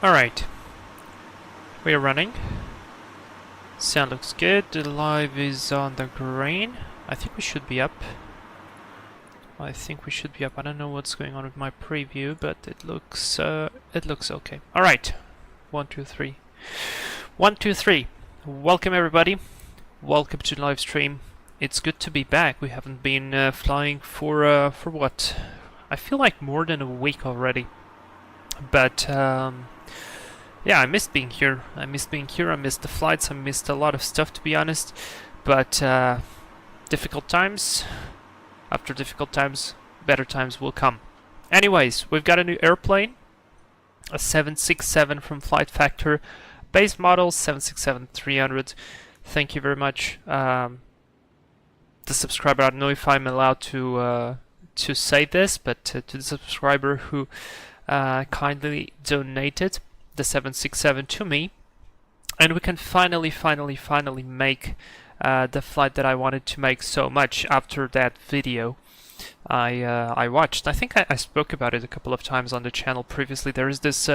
Alright, we are running. Sound looks good. The live is on the green. I think we should be up. I don't know what's going on with my preview, but it looks okay. Alright. 1, 2, 3. 1, 2, 3. Welcome everybody. Welcome to the live stream. It's good to be back. We haven't been flying for what? I feel like more than a week already. But yeah, I missed being here. I missed the flights. I missed a lot of stuff, to be honest. But difficult times. After difficult times, better times will come. Anyways, we've got a new airplane. A 767 from FlightFactor. Base model 767-300. Thank you very much. The subscriber, I don't know if I'm allowed to say this, but to the subscriber who kindly donated the 767 to me, and we can finally make the flight that I wanted to make so much after that video I watched. I think I spoke about it a couple of times on the channel previously. There is this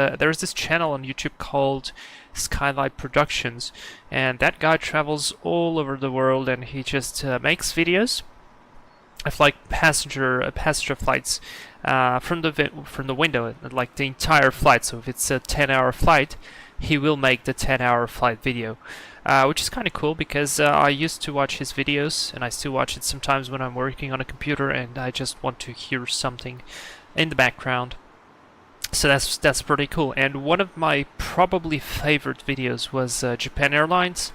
channel on YouTube called Skylight Productions, and that guy travels all over the world, and he just makes videos of like passenger flights from the window, like the entire flight. So if it's a 10-hour flight, he will make the 10-hour flight video, which is kind of cool because I used to watch his videos, and I still watch it sometimes when I'm working on a computer and I just want to hear something in the background. So that's pretty cool. And one of my probably favorite videos was Japan Airlines.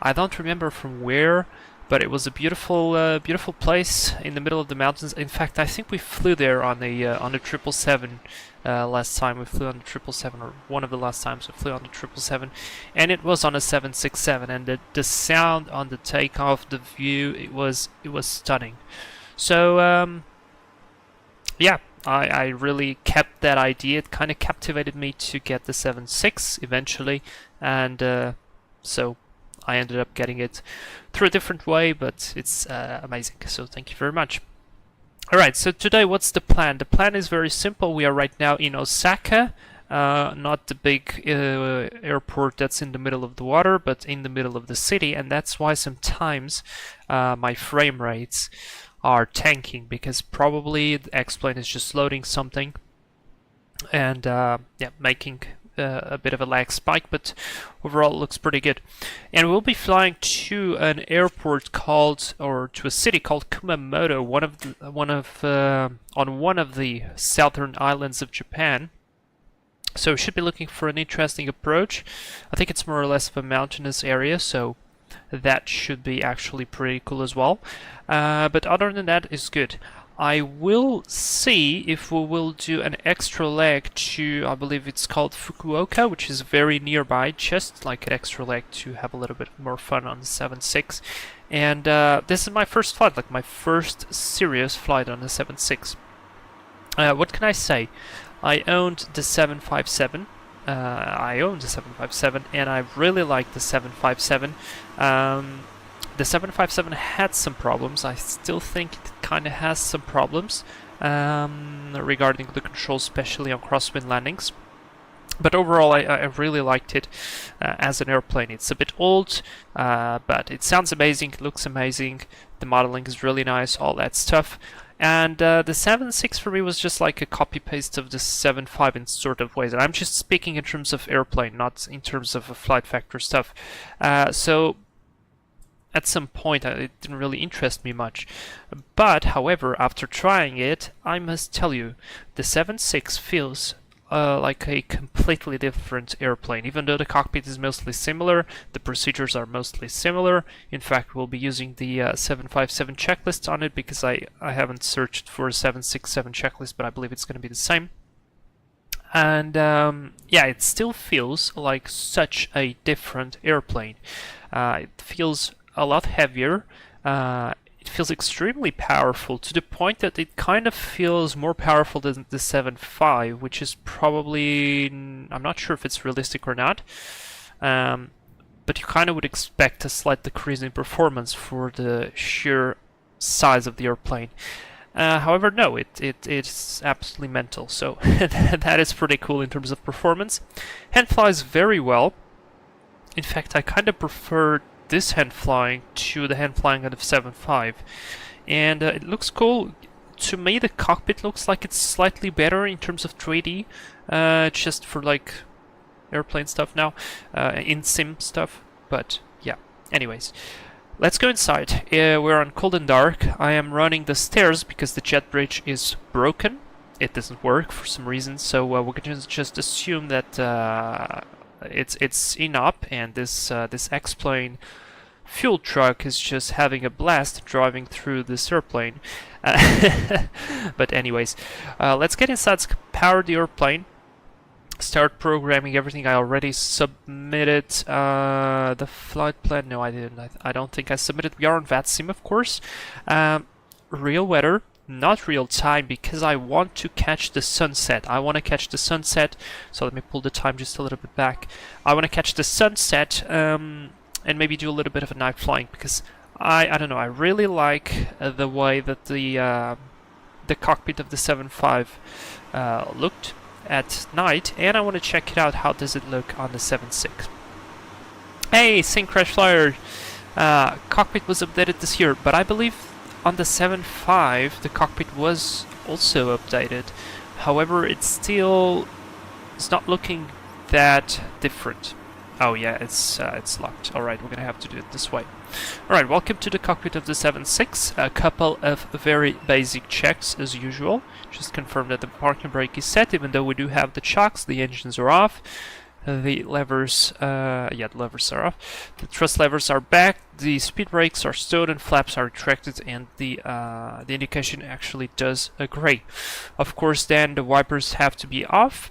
I don't remember from where, but it was a beautiful place in the middle of the mountains. In fact, I think we flew there on the 777 last time. We flew on the 777, or one of the last times we flew on the 777, and it was on a 767. And the sound on the takeoff, the view, it was stunning. So yeah, I really kept that idea. It kind of captivated me to get the 76 eventually, and so I ended up getting it through a different way, but it's amazing, so thank you very much. Alright, so today what's the plan? The plan is very simple. We are right now in Osaka, not the big airport that's in the middle of the water, but in the middle of the city, and that's why sometimes my frame rates are tanking, because probably the X-plane is just loading something and yeah, making a bit of a lag spike, but overall it looks pretty good. And we'll be flying to an airport called, or to a city called Kumamoto, on one of the southern islands of Japan. So we should be looking for an interesting approach. I think it's more or less of a mountainous area, so that should be actually pretty cool as well. But other than that, it's good. I will see if we will do an extra leg to, I believe it's called Fukuoka, which is very nearby, just like an extra leg to have a little bit more fun on the 76. And this is my first flight, like my first serious flight on the 76. What can I say? I owned the 757. And I really like the 757. The 757 had some problems. I still think it kind of has some problems regarding the controls, especially on crosswind landings. But overall, I really liked it as an airplane. It's a bit old, but it sounds amazing, it looks amazing, the modeling is really nice, all that stuff. And the 76 for me was just like a copy-paste of the 75 in sort of ways. And I'm just speaking in terms of airplane, not in terms of FlightFactor stuff. So at some point it didn't really interest me much, but however, after trying it, I must tell you, the 76 feels like a completely different airplane. Even though the cockpit is mostly similar, the procedures are mostly similar. In fact, we'll be using the 757 checklist on it, because I haven't searched for a 767 checklist, but I believe it's going to be the same. And yeah, it still feels like such a different airplane. It feels a lot heavier. It feels extremely powerful, to the point that it kind of feels more powerful than the 7.5, which is probably, I'm not sure if it's realistic or not, but you kind of would expect a slight decrease in performance for the sheer size of the airplane. However, no, it's absolutely mental, so that is pretty cool in terms of performance. Hand flies very well. In fact, I kind of prefer this hand flying to the hand flying out of 7.5, and it looks cool. To me, the cockpit looks like it's slightly better in terms of 3D, just for like airplane stuff now, in sim stuff, but yeah. Anyways, let's go inside. We're on cold and dark. I am running the stairs because the jet bridge is broken. It doesn't work for some reason, so we're going to just assume that it's in up, and this X-plane fuel truck is just having a blast driving through this airplane. But anyways, let's get inside, power the airplane, start programming everything. I already submitted the flight plan. No, I didn't. I don't think I submitted. We are on VATSIM, of course. Real weather, not real time, because I want to catch the sunset. I want to catch the sunset. So let me pull the time just a little bit back. I want to catch the sunset, and maybe do a little bit of a night flying, because I don't know, I really like the way that the cockpit of the 7.5 looked at night, and I want to check it out. How does it look on the 7.6? Hey, Sync Crash Flyer! Cockpit was updated this year, but I believe on the 7.5 the cockpit was also updated. However, it's not looking that different. Oh yeah, it's locked. Alright, we're gonna have to do it this way. Alright, welcome to the cockpit of the 7.6. A couple of very basic checks as usual. Just confirm that the parking brake is set, even though we do have the chocks. The engines are off. The levers, the levers are off. The thrust levers are back. The speed brakes are stowed and flaps are retracted, and the indication actually does agree. Of course, then the wipers have to be off.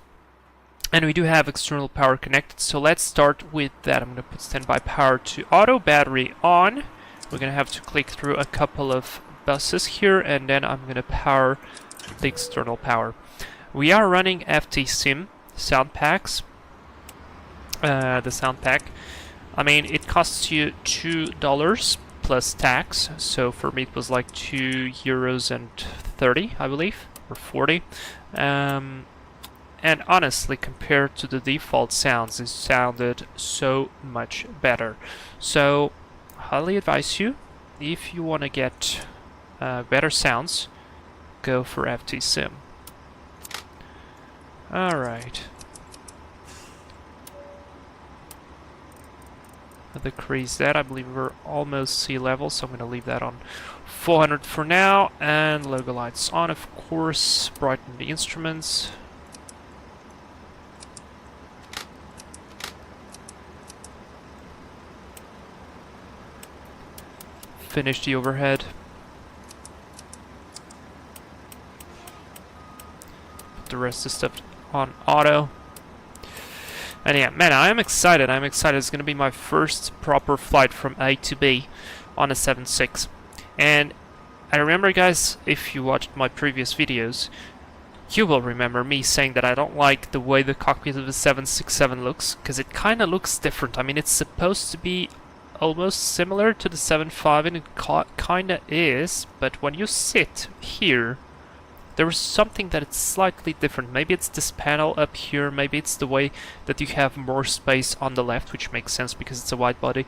And we do have external power connected, so let's start with that. I'm going to put standby power to auto, battery on. We're going to have to click through a couple of buses here, and then I'm going to power the external power. We are running FTSim sound packs. The sound pack, I mean, it costs you $2 plus tax, so for me it was like €2.30, I believe, or 40. And honestly, compared to the default sounds, it sounded so much better. So, highly advise you, if you want to get better sounds, go for FTSim. Alright. Decrease that. I believe we're almost sea level, so I'm going to leave that on 400 for now. And logo lights on, of course. Brighten the instruments. Finish the overhead. Put the rest of the stuff on auto. And yeah, man, I'm excited. I'm excited. It's going to be my first proper flight from A to B on a 7.6. And I remember, guys, if you watched my previous videos, you will remember me saying that I don't like the way the cockpit of the 767 looks, because it kind of looks different. I mean, it's supposed to be almost similar to the 7.5, and it kind of is, but when you sit here, there is something that it's slightly different. Maybe it's this panel up here, maybe it's the way that you have more space on the left, which makes sense because it's a wide body,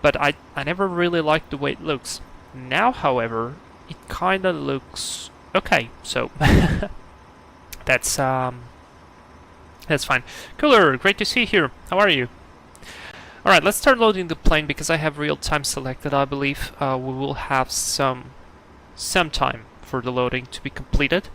but I never really liked the way it looks. Now, however, it kind of looks okay, so that's fine. Cooler, great to see you here. How are you? Alright, let's start loading the plane because I have real time selected. I believe we will have some time for the loading to be completed.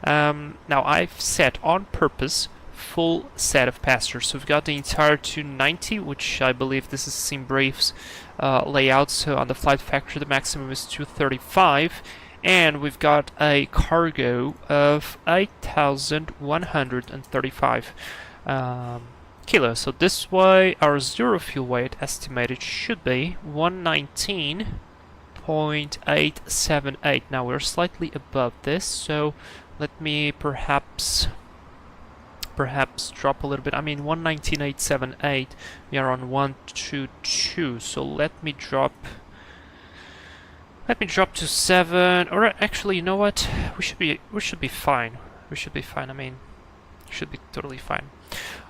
Now I've set on purpose full set of passengers. So we've got the entire 290, which I believe this is SimBrief's layout. So on the FlightFactor the maximum is 235, and we've got a cargo of 8,135 kilos. So this way our zero fuel weight estimated should be 119.878. Now we're slightly above this, so let me perhaps drop a little bit. I mean 119.878, we are on 122, so let me drop Let me drop to 7. Or actually, you know what? We should be fine. We should be fine. I mean, should be totally fine.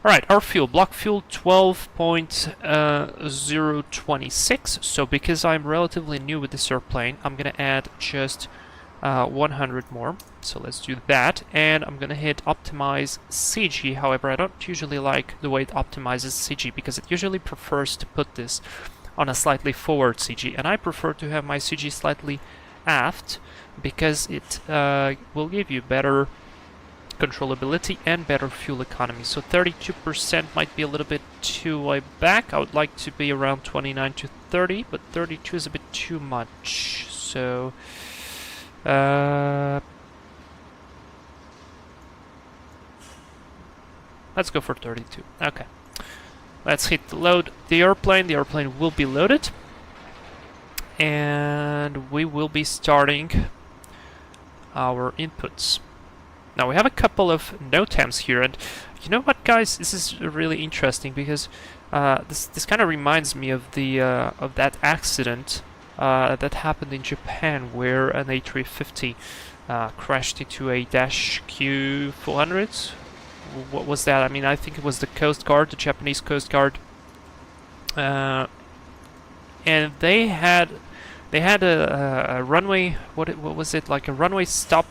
All right, our fuel, block fuel 12.026. So because I'm relatively new with this airplane, I'm gonna add just 100 more. So let's do that, and I'm gonna hit optimize CG. However, I don't usually like the way it optimizes CG because it usually prefers to put this on a slightly forward CG, and I prefer to have my CG slightly aft because it will give you better controllability and better fuel economy. So 32% might be a little bit too way back. I would like to be around 29 to 30, but 32 is a bit too much. So let's go for 32. Okay. Let's hit load the airplane. The airplane will be loaded. And we will be starting our inputs. Now we have a couple of NOTAMs here, and you know what, guys? This is really interesting because this kind of reminds me of the of that accident that happened in Japan, where an A350 crashed into a Dash Q400. What was that? I mean, I think it was the Coast Guard, the Japanese Coast Guard, and they had a runway. What was it, like a runway stop?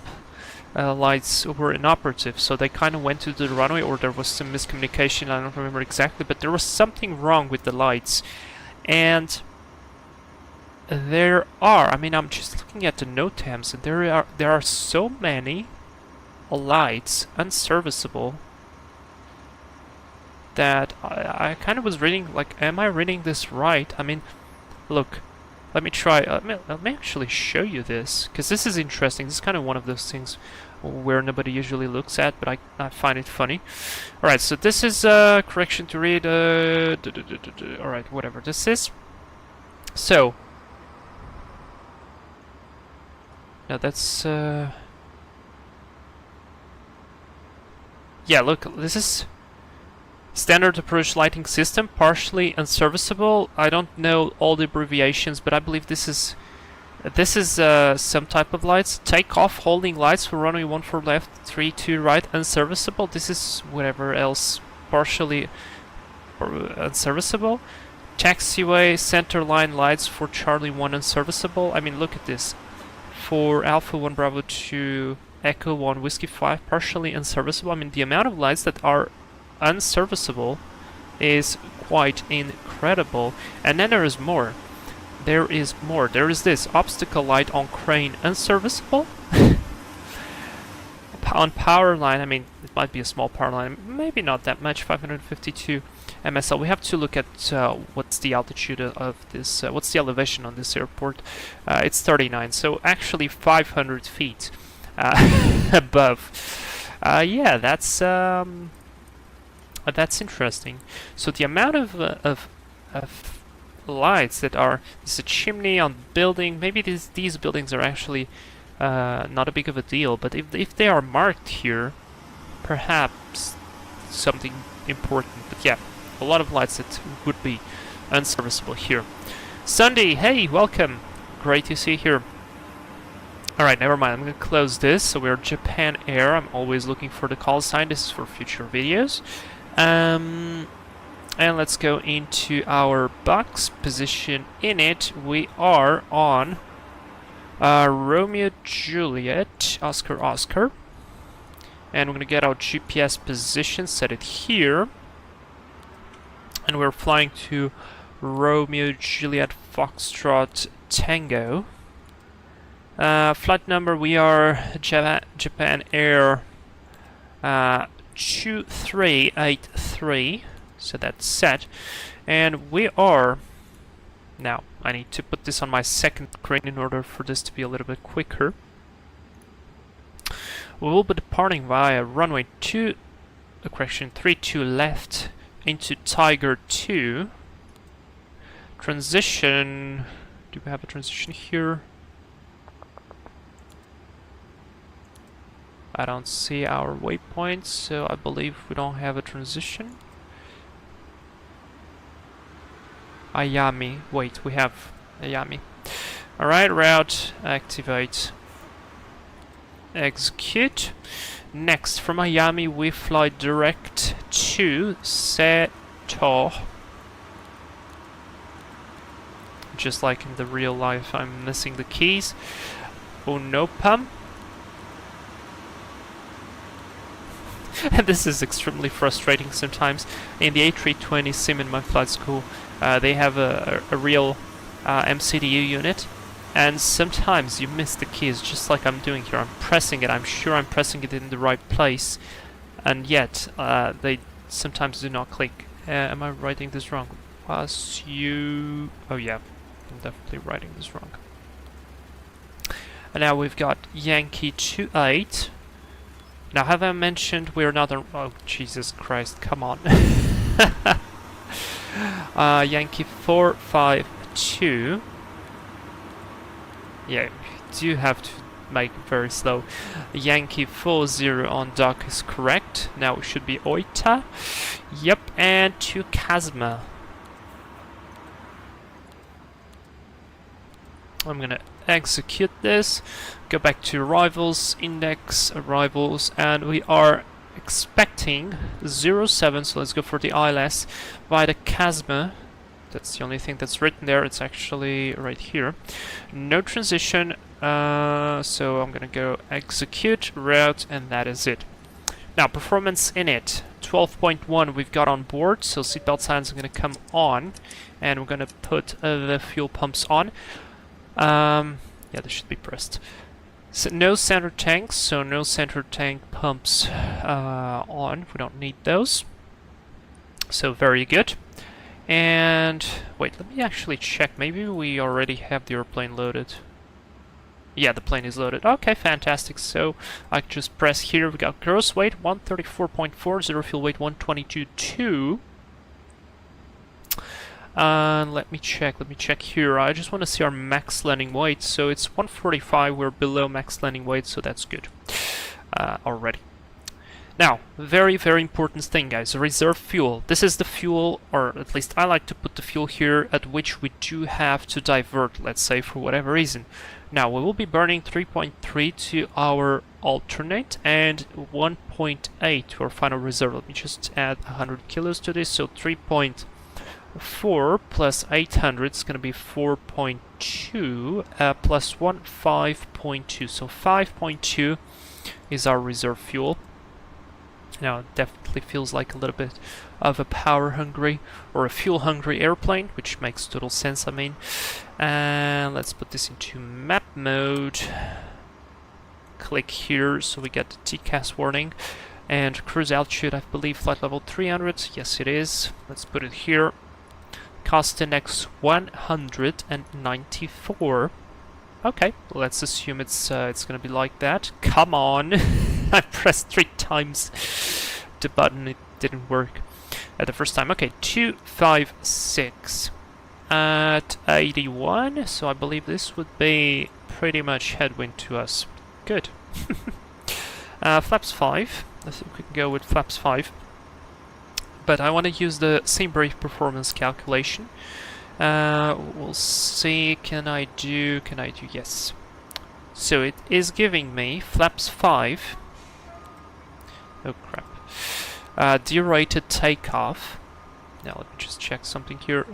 Lights were inoperative, so they kind of went to the runway, or there was some miscommunication. I don't remember exactly, but there was something wrong with the lights, and there are. I mean, I'm just looking at the NOTAMs, and there are so many lights unserviceable that I kind of was reading, like, am I reading this right? I mean, look, let me try, let me actually show you this, because this is interesting. This is kind of one of those things where nobody usually looks at, but I find it funny. Alright, so this is correction to read, alright, whatever this is. So, now that's, yeah, look, this is standard approach lighting system, partially unserviceable. I don't know all the abbreviations, but I believe this is some type of lights. Take off holding lights for runway 14 left, 32 right, unserviceable. This is whatever else, partially unserviceable. Taxiway center line lights for Charlie 1 unserviceable. I mean, look at this. For Alpha 1 Bravo 2 Echo 1 Whiskey 5, partially unserviceable. I mean, the amount of lights that are unserviceable is quite incredible. And then there is more. There is more. There is this obstacle light on crane unserviceable. On power line, I mean, it might be a small power line, maybe not that much. 552 MSL. We have to look at what's the altitude of this, what's the elevation on this airport. It's 39, so actually 500 feet above. Yeah, that's interesting. So the amount of lights that are, there's a chimney on building. Maybe these buildings are actually not a big of a deal, but if they are marked here, perhaps something important. But yeah, a lot of lights that would be unserviceable here. Sunday, hey, welcome. Great to see you here. Alright, never mind, I'm gonna close this. So we're Japan Air. I'm always looking for the call sign. This is for future videos. And let's go into our box position. In it, we are on Romeo Juliet, Oscar Oscar. And we're gonna get our GPS position, set it here. And we're flying to Romeo Juliet Foxtrot Tango. Flight number, we are Japan Air 2383, so that's set. And we are, now I need to put this on my second screen in order for this to be a little bit quicker. We will be departing via runway 32 left into Tiger 2. Transition, do we have a transition here? I don't see our waypoints, so I believe we don't have a transition. Ayami, wait, we have Ayami. Alright, route, activate, execute. Next, from Miami we fly direct to Seto. Just like in the real life, I'm missing the keys. Unopam. And this is extremely frustrating sometimes. In the A320 sim in my flight school, they have a real MCDU unit, and sometimes you miss the keys, just like I'm doing here. I'm pressing it, I'm sure I'm pressing it in the right place, and yet they sometimes do not click. Am I writing this wrong? Was you... Oh yeah, I'm definitely writing this wrong. And now we've got Yankee 28. Now, have I mentioned we're not on... Oh, Jesus Christ, come on. Yankee 452. Yeah, you do have to make it very slow. Yankee 40 on dock is correct. Now it should be Oita. Yep, and to Kazma. I'm gonna execute this, go back to arrivals, index arrivals, and we are expecting 07, so let's go for the ILS via the Kazma. That's the only thing that's written there. It's actually right here. No transition, so I'm gonna go execute route, and that is it. Now, performance in it 12.1 we've got on board, so seatbelt signs are gonna come on, and we're gonna put the fuel pumps on. Yeah, they should be pressed. So no center tanks, so no center tank pumps on. We don't need those. So very good. And wait, let me actually check. Maybe we already have the airplane loaded. Yeah, the plane is loaded. Okay, fantastic. So I can just press here. We got gross weight 134.4, zero fuel weight 122.2. Let me check here. I just want to see our max landing weight. So it's 145, we're below max landing weight, so that's good already. Now, very, very important thing, guys, reserve fuel. This is the fuel, or at least I like to put the fuel here at which we do have to divert, let's say, for whatever reason. Now, we will be burning 3.3 to our alternate and 1.8 to our final reserve. Let me just add 100 kilos to this, so 3.4 plus 800 is going to be 4.2 plus 1, 5.2. So 5.2 is our reserve fuel. Now it definitely feels like a little bit of a power hungry or a fuel hungry airplane, which makes total sense, I mean. And let's put this into map mode. Click here so we get the TCAS warning. And cruise altitude, I believe flight level 300. Yes, it is. Let's put it here. Cost index 194. Okay, let's assume it's gonna be like that. Come on! I pressed 3 times the button, it didn't work at the first time. Okay, 256 at 81, so I believe this would be pretty much headwind to us. Good. Flaps 5. I think we can go with flaps 5. But I want to use the same brief performance calculation. We'll see, can I do, yes. So it is giving me flaps 5. Oh crap. Derated takeoff. Now let me just check something here.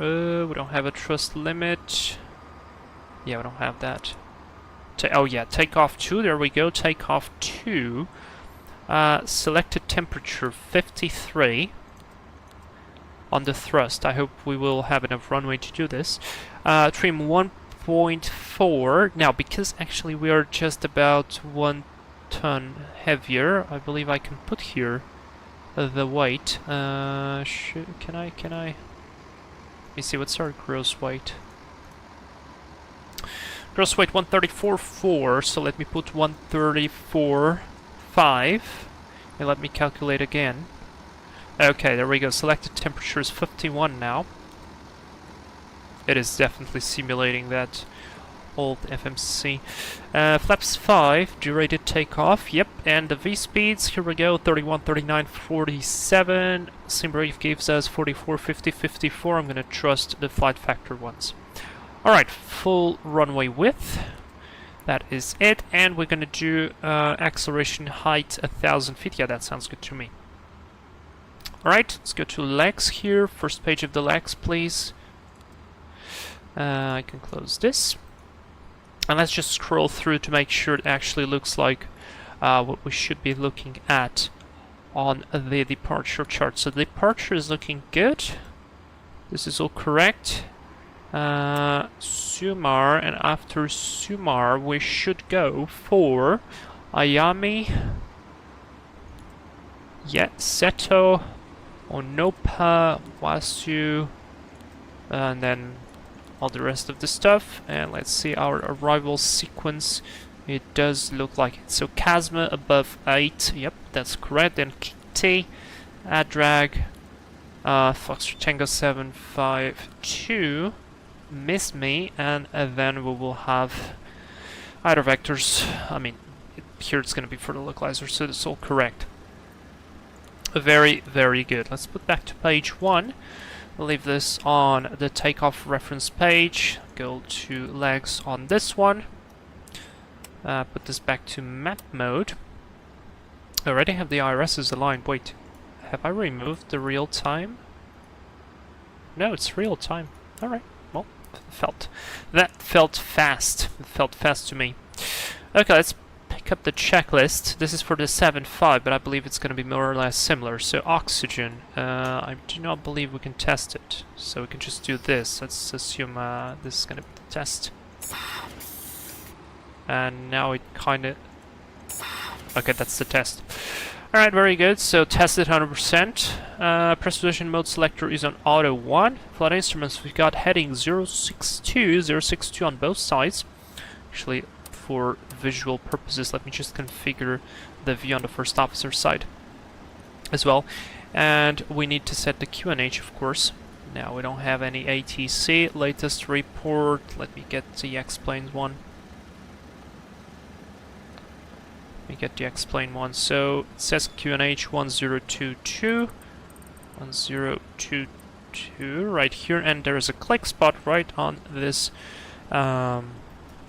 We don't have a thrust limit. Yeah, we don't have that. Oh yeah, takeoff 2, there we go, takeoff 2. Selected temperature 53. On the thrust. I hope we will have enough runway to do this. Trim 1.4. Now, because actually we are just about 1 ton heavier, I believe I can put here the weight. Can I? Let me see, what's our gross weight? Gross weight 134.4, so let me put 134.5. And let me calculate again. Okay, there we go. Selected temperature is 51 now. It is definitely simulating that old FMC. Flaps 5, derated takeoff, yep. And the V speeds, here we go, 31, 39, 47. SimBrief gives us 44, 50, 54. I'm gonna trust the FlightFactor ones. Alright, full runway width. That is it, and we're gonna do acceleration height 1,000 feet. Yeah, that sounds good to me. Alright, let's go to legs here. First page of the legs, please. I can close this. And let's just scroll through to make sure it actually looks like what we should be looking at on the departure chart. So the departure is looking good. This is all correct. Sumar, and after Sumar we should go for Ayami, Seto, Onopa, Wasu, and then all the rest of the stuff. And let's see our arrival sequence. It does look like it. So Kazma above 8, yep, that's correct. Then Kiti, Adrag, Foxtrot Tango 752, Miss Me, and then we will have either vectors. I mean, here it's going to be for the localizer, so it's all correct. Very, very good. Let's put back to page 1. Leave this on the takeoff reference page. Go to legs on this one. Put this back to map mode. I already have the IRSs aligned. Wait, have I removed the real time? No, it's real time. Alright, well, that felt fast. It felt fast to me. Okay, let's pick up the checklist. This is for the 7.5, but I believe it's going to be more or less similar. So oxygen, I do not believe we can test it. So we can just do this. Let's assume this is going to be the test. And now it kind of... Okay, that's the test. Alright, very good. So tested 100%. Precipitation mode selector is on auto 1. Flight instruments, we've got heading 062 on both sides. Actually, for visual purposes, let me just configure the view on the first officer side as well. And we need to set the QNH, of course. Now we don't have any ATC. Latest report. Let me get the explained one. Let me get the explained one. So it says QNH 1022. 1022 right here, and there is a click spot right on this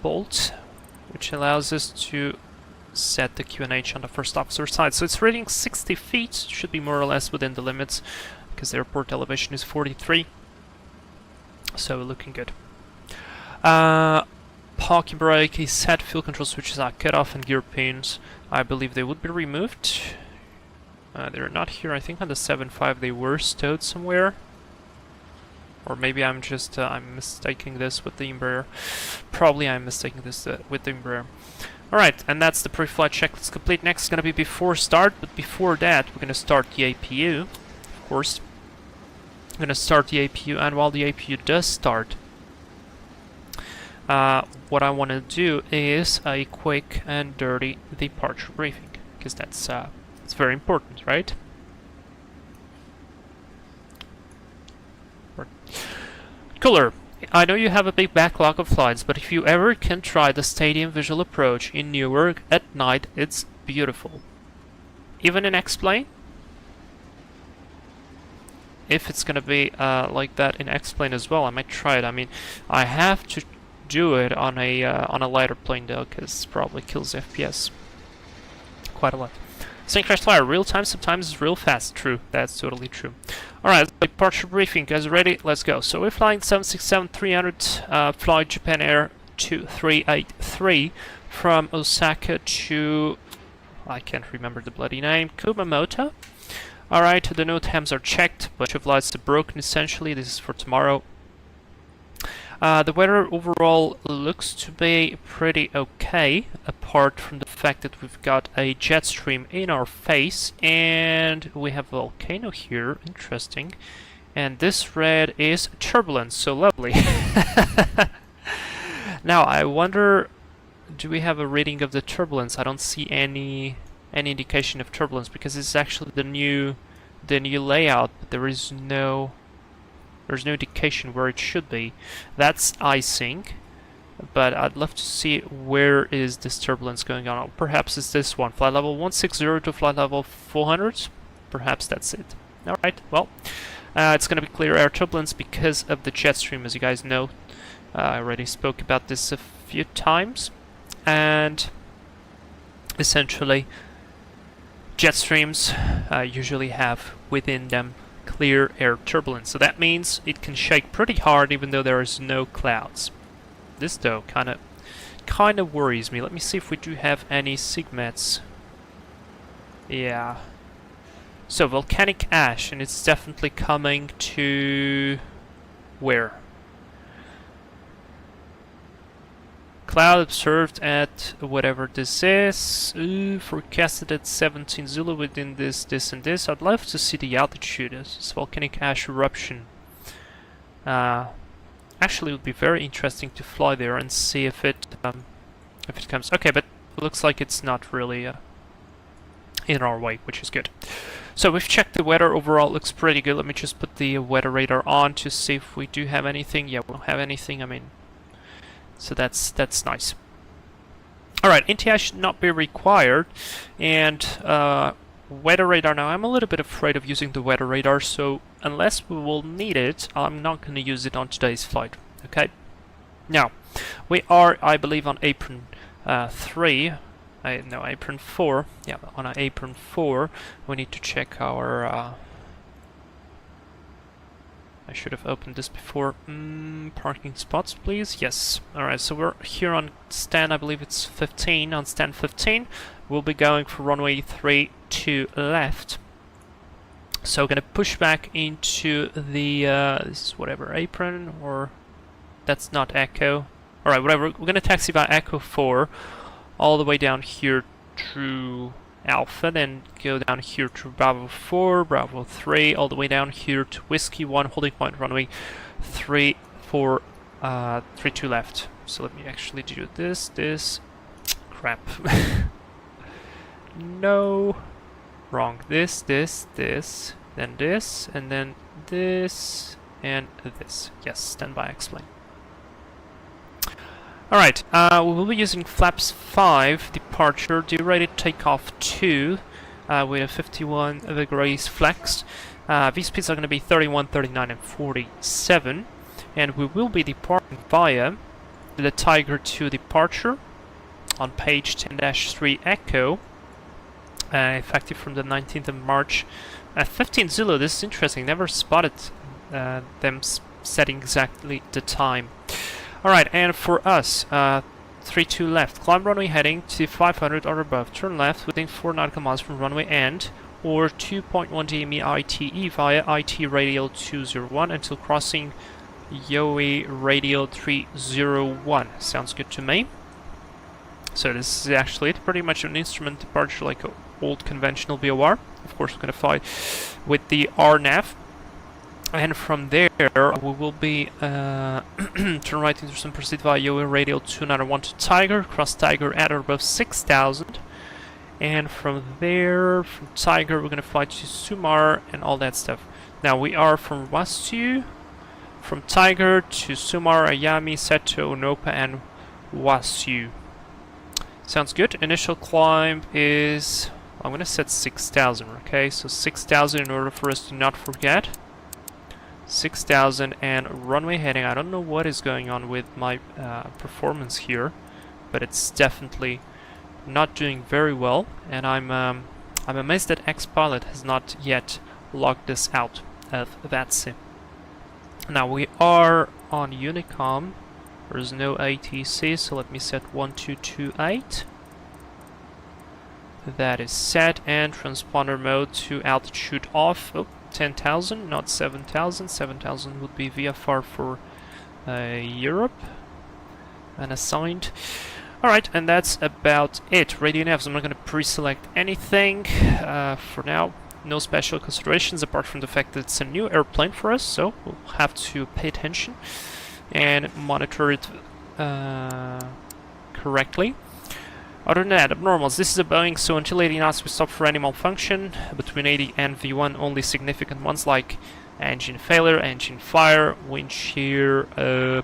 bolt, which allows us to set the QNH on the first officer side. So it's reading 60 feet, should be more or less within the limits, because the airport elevation is 43. So looking good. Parking brake is set, fuel control switches are cut off, and gear pins, I believe they would be removed. They're not here. I think on the 7.5 they were stowed somewhere. Or maybe I'm just I'm mistaking this with the Embraer. Probably I'm mistaking this with the Embraer. Alright, and that's the pre-flight checklist complete. Next is going to be before start, but before that we're going to start the APU, of course. I'm going to start the APU, and while the APU does start, what I want to do is a quick and dirty departure briefing, because that's it's very important, right? Cooler. I know you have a big backlog of flights, but if you ever can try the stadium visual approach in Newark at night, it's beautiful. Even in X-Plane? If it's gonna be like that in X-Plane as well, I might try it. I mean, I have to do it on a lighter plane though, because it probably kills FPS quite a lot. Synchronized flyer, real time sometimes is real fast. True, that's totally true. Alright, departure briefing, guys ready? Let's go. So we're flying 767-300, flight Japan Air 2383 from Osaka to, I can't remember the bloody name, Kumamoto. Alright, the NOTAMs are checked, a bunch of lights are broken essentially, this is for tomorrow. The weather overall looks to be pretty okay, apart from the fact that we've got a jet stream in our face, and we have a volcano here, interesting, and this red is turbulence, so lovely. Now, I wonder, do we have a reading of the turbulence? I don't see any indication of turbulence, because it's actually the new layout, but there's no indication where it should be. That's icing, but I'd love to see where is this turbulence going on. Perhaps it's this one, flight level 160 to flight level 400. Perhaps that's it. Alright, well, it's going to be clear air turbulence because of the jet stream, as you guys know. I already spoke about this a few times, and essentially jet streams usually have within them clear air turbulence, so that means it can shake pretty hard even though there is no clouds. This though kind of worries me. Let me see if we do have any SIGMETs. Yeah. So volcanic ash, and it's definitely coming to where? Cloud observed at whatever this is. Forecasted at 17 Zulu within this, and this. I'd love to see the altitude. This volcanic ash eruption. Actually, it would be very interesting to fly there and see if it comes. Okay, but it looks like it's not really in our way, which is good. So we've checked the weather. Overall, it looks pretty good. Let me just put the weather radar on to see if we do have anything. Yeah, we don't have anything. I mean, so that's nice. All right, NTI should not be required, and weather radar. Now, I'm a little bit afraid of using the weather radar, so unless we will need it, I'm not going to use it on today's flight. Okay. Now, we are, I believe, on apron 3. No, apron 4. Yeah, on our apron 4, we need to check our. I should have opened this before. Parking spots, please. Yes. All right. So we're here on stand. I believe it's 15. On stand 15, we'll be going for runway 32 left. So we're gonna push back into the this is whatever apron, or that's not Echo. All right, whatever. We're gonna taxi by Echo 4. All the way down here to Alpha, then go down here to Bravo 4, Bravo 3, all the way down here to Whiskey 1, holding point runway 34, 32 left. So let me actually do this, crap. No, wrong, this, then this, and then this, and this. Yes, stand by, explain. Alright, we will be using flaps 5, departure, derated takeoff 2, with a 51 degrees flex. These speeds are going to be 31, 39, and 47, and we will be departing via the Tiger 2 departure on page 10-3 Echo, effective from the 19th of March. 15 Zulu, this is interesting, never spotted them setting exactly the time. Alright, and for us, 32 left, climb runway heading to 500 or above, turn left within 4 nautical miles from runway end, or 2.1 DME ITE via IT radial 201 until crossing Yoe radial 301. Sounds good to me. So this is actually it, pretty much an instrument departure like an old conventional VOR. Of course, we're going to fly with the RNAV. And from there, we will be turn right into some proceed via Yoe radial 291 to Tiger, cross Tiger at or above 6,000. And from there, from Tiger, we're going to fly to Sumar and all that stuff. Now, we are from Wasu, from Tiger to Sumar, Ayami, Seto, Nopa, and Wasu. Sounds good. Initial climb is, I'm going to set 6,000, okay? So 6,000 in order for us to not forget. 6,000 and runway heading. I don't know what is going on with my performance here, but it's definitely not doing very well, and I'm amazed that X-Pilot has not yet logged this out of VATSIM. Now we are on Unicom. There's no ATC, so let me set 1228. That is set, and transponder mode to altitude off. Oh, 10,000, not 7,000. 7,000 would be VFR for Europe, unassigned. Alright, and that's about it. Radio navs, I'm not going to pre-select anything for now. No special considerations apart from the fact that it's a new airplane for us, so we'll have to pay attention and monitor it correctly. Other than that, abnormals. This is a Boeing, so until 80 knots we stop for any malfunction. Between 80 and V1, only significant ones like engine failure, engine fire, wind shear,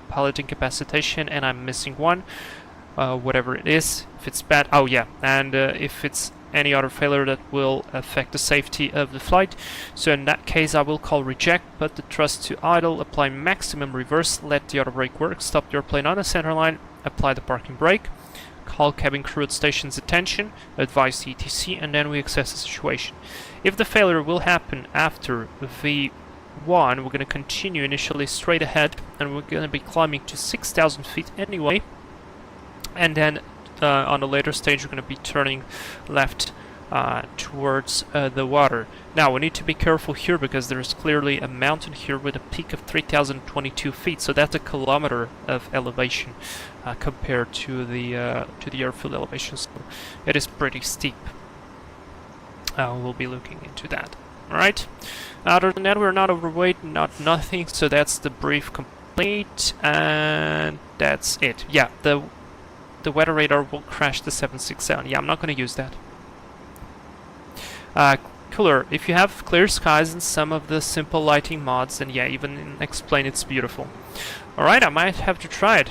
pilot incapacitation, and I'm missing one. Whatever it is. If it's bad, oh yeah, and if it's any other failure that will affect the safety of the flight. So in that case I will call reject, put the thrust to idle, apply maximum reverse, let the auto brake work, stop the airplane on the center line, apply the parking brake, call cabin crew at station's attention, advise the ETC, and then we assess the situation. If the failure will happen after V1, we're going to continue initially straight ahead, and we're going to be climbing to 6,000 feet anyway, and then on the later stage we're going to be turning left towards the water. Now we need to be careful here because there is clearly a mountain here with a peak of 3,022 feet, so that's a kilometer of elevation compared to the airfield elevation, so it is pretty steep. We'll be looking into that. Alright, other than that we're not overweight, not nothing, so that's the brief complete, and that's it. Yeah, the weather radar will crash the 767. Yeah, I'm not going to use that. Cooler. If you have clear skies and some of the simple lighting mods, then yeah, even in Explain it's beautiful. Alright, I might have to try it.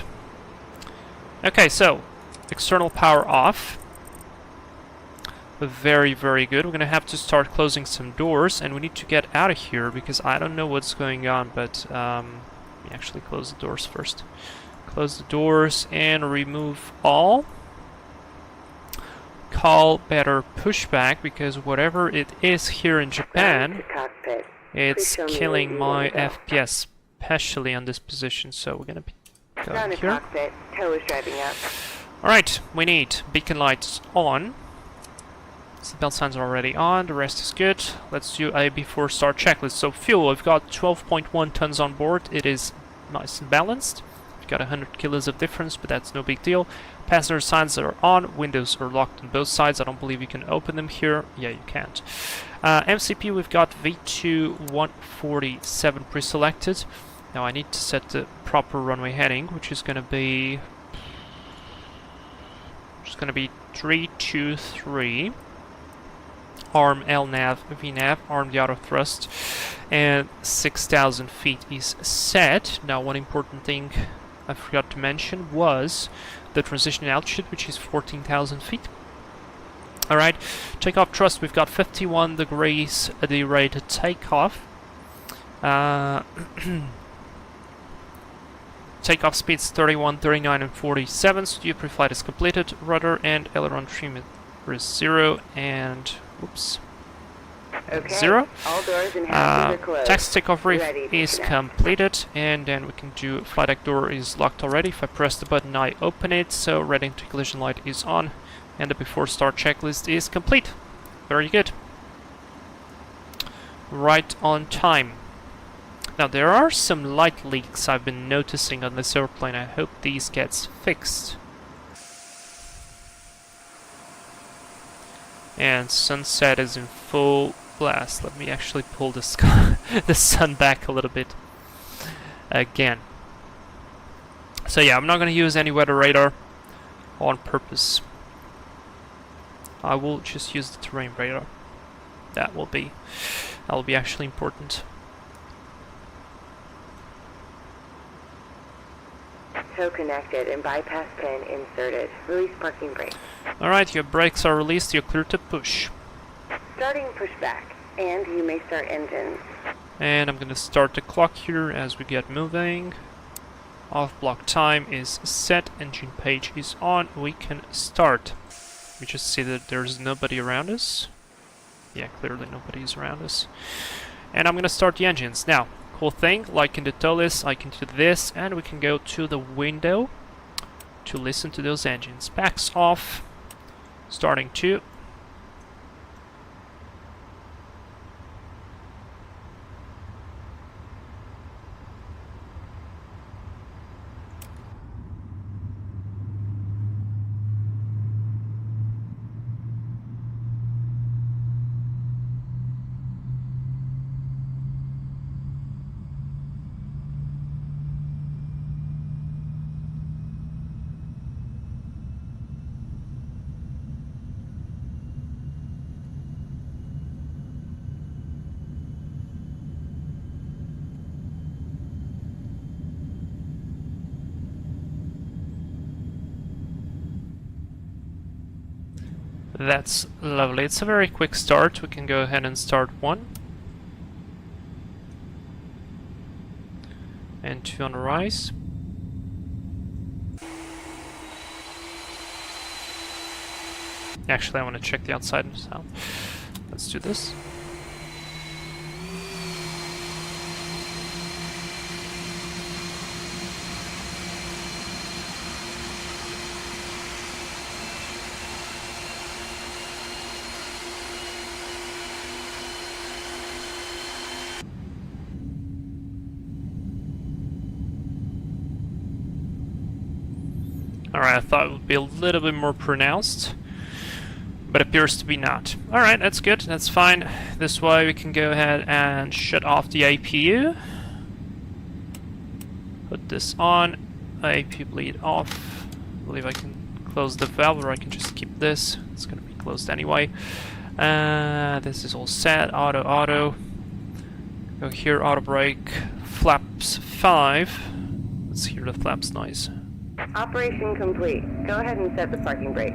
Okay, so external power off. Very, very good. We're going to have to start closing some doors, and we need to get out of here because I don't know what's going on, but let me actually close the doors first. Close the doors and remove all. Call better pushback because whatever it is here in Japan, it's killing my FPS, especially on this position. So we're gonna be going here. Alright, we need beacon lights on. Seatbelt signs are already on, the rest is good. Let's do a before start checklist. So fuel, we've got 12.1 tons on board. It is nice and balanced. We've got 100 kilos of difference, but that's no big deal. Passenger signs are on, windows are locked on both sides. I don't believe you can open them here. Yeah, you can't. MCP, we've got V2 147 pre-selected. Now I need to set the proper runway heading, which is going to be 323. Arm LNAV, VNAV, arm the auto thrust, and 6,000 feet is set. Now one important thing I forgot to mention was the transition altitude, which is 14,000 feet. Alright, takeoff thrust, we've got 51 degrees at the rate of takeoff. Takeoff speeds 31, 39, and 47, so your pre-flight is completed. Rudder and aileron trim is 0, and whoops. Okay. 0. All doors and hatches are closed. Taxi takeoff reef is completed, and then we can do flight deck door is locked already. If I press the button, I open it, so red anti-collision light is on, and the before start checklist is complete. Very good. Right on time. Now there are some light leaks I've been noticing on this airplane. I hope these gets fixed. And sunset is in full blast. Let me actually pull the sky the sun back a little bit again. So yeah, I'm not going to use any weather radar on purpose. I will just use the terrain radar. That will be actually important. Tow connected and bypass pin inserted. Release parking brake. Alright, your brakes are released, you're clear to push. Starting pushback, and you may start engines. And I'm gonna start the clock here as we get moving. Off block time is set, engine page is on, we can start. We just see that there's nobody around us. Yeah, clearly nobody is around us. And I'm gonna start the engines. Now, cool thing, like in the tow list, I can do this, and we can go to the window to listen to those engines. Backs off, starting 2. That's lovely. It's a very quick start. We can go ahead and start 1. And 2 on the rise. Actually, I want to check the outside sound. Let's do this. Alright, I thought it would be a little bit more pronounced, but appears to be not. Alright, that's good, that's fine. This way we can go ahead and shut off the APU. Put this on, APU bleed off. I believe I can close the valve, or I can just keep this. It's gonna be closed anyway. This is all set, auto. Go here, auto brake, flaps 5. Let's hear the flaps noise. Operation complete. Go ahead and set the parking brake.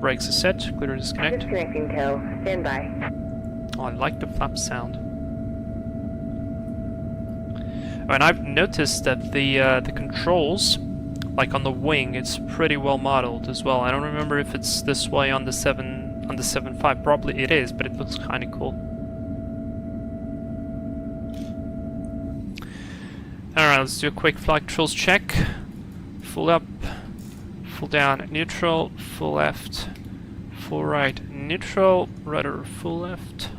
Brakes are set, clear to disconnect. Disconnecting tow. Stand by. Oh, I like the flap sound. Oh, and I've noticed that the controls, like on the wing, it's pretty well modeled as well. I don't remember if it's this way on the 7.5. Probably it is, but it looks kind of cool. Alright, let's do a quick flight controls check. Full up, full down, neutral, full left, full right, neutral, rudder, full left,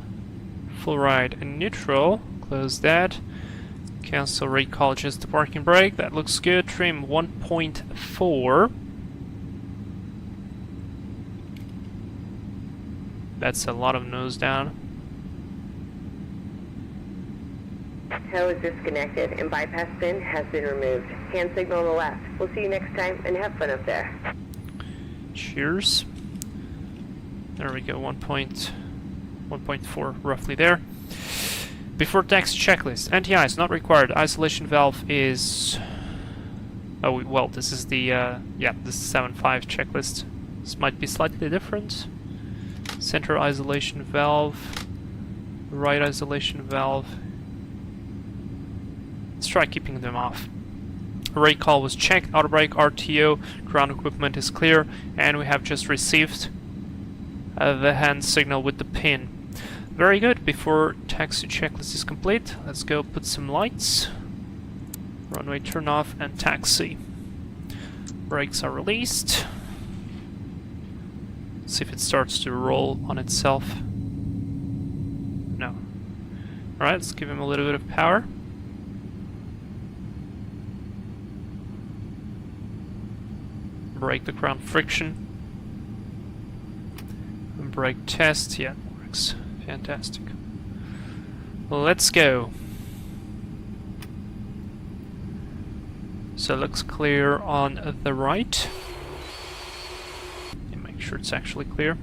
full right, and neutral. Close that. Cancel recall, just the parking brake. That looks good. Trim 1.4. That's a lot of nose down. Tow is disconnected and bypass pin has been removed. Hand signal on the left. We'll see you next time and have fun up there. Cheers. There we go, 1.4 roughly there. Before taxi checklist. Anti-ice not required. Isolation valve is... Oh, well, this is the, yeah, this is 7.5 checklist. This might be slightly different. Center isolation valve. Right isolation valve. Let's try keeping them off. Recall was checked, auto brake, RTO, ground equipment is clear, and we have just received the hand signal with the pin. Very good. Before taxi checklist is complete, let's go put some lights. Runway turn off and taxi. Brakes are released. See if it starts to roll on itself. No. Alright, let's give him a little bit of power. Brake the ground friction. And brake test, yeah, it works. Fantastic. Let's go. So it looks clear on the right. And make sure it's actually clear.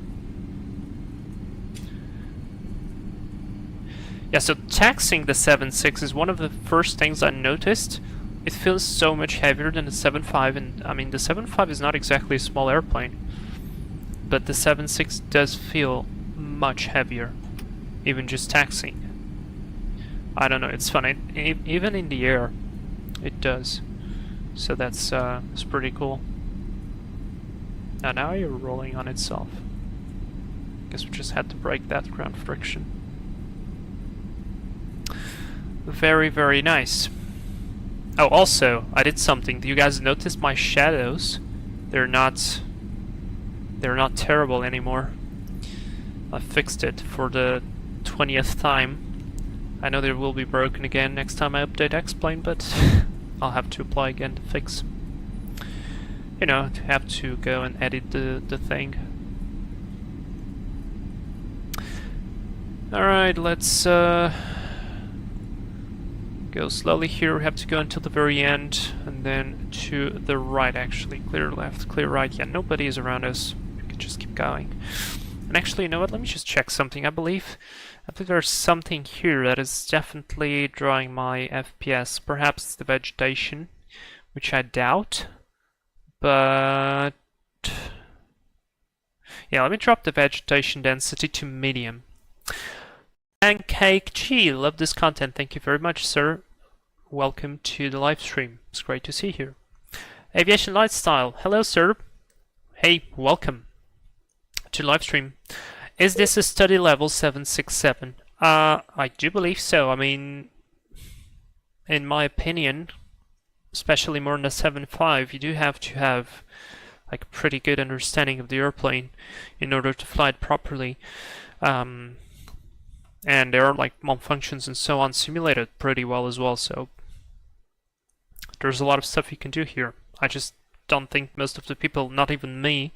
Yeah, so taxiing the 7.6 is one of the first things I noticed. It feels so much heavier than the 7.5, and I mean the 7.5 is not exactly a small airplane, but the 7.6 does feel much heavier, even just taxiing. I don't know, it's fun. Even in the air, it does. So that's pretty cool. Now you're rolling on itself. Guess we just had to break that ground friction. Very, very nice. Oh, also, I did something. Do you guys notice my shadows? They're not terrible anymore. I fixed it for the 20th time. I know they will be broken again next time I update X-Plane, but I'll have to apply again to fix. You know, to have to go and edit the thing. Alright, let's go slowly here. We have to go until the very end, and then to the right actually. Clear left, clear right. Yeah, nobody is around us. We can just keep going. And actually, you know what? Let me just check something. I believe there's something here that is definitely drawing my FPS. Perhaps it's the vegetation, which I doubt. But Yeah, let me drop the vegetation density to medium. Pancake G, love this content. Thank you very much, sir. Welcome to the live stream. It's great to see you here. Aviation Lifestyle, hello, sir. Hey, welcome to live stream. Is this a study level 767? I do believe so. I mean, in my opinion, especially more in the 7.5, you do have to have like a pretty good understanding of the airplane in order to fly it properly. And there are like malfunctions and so on simulated pretty well as well, so there's a lot of stuff you can do here. I just don't think most of the people, not even me,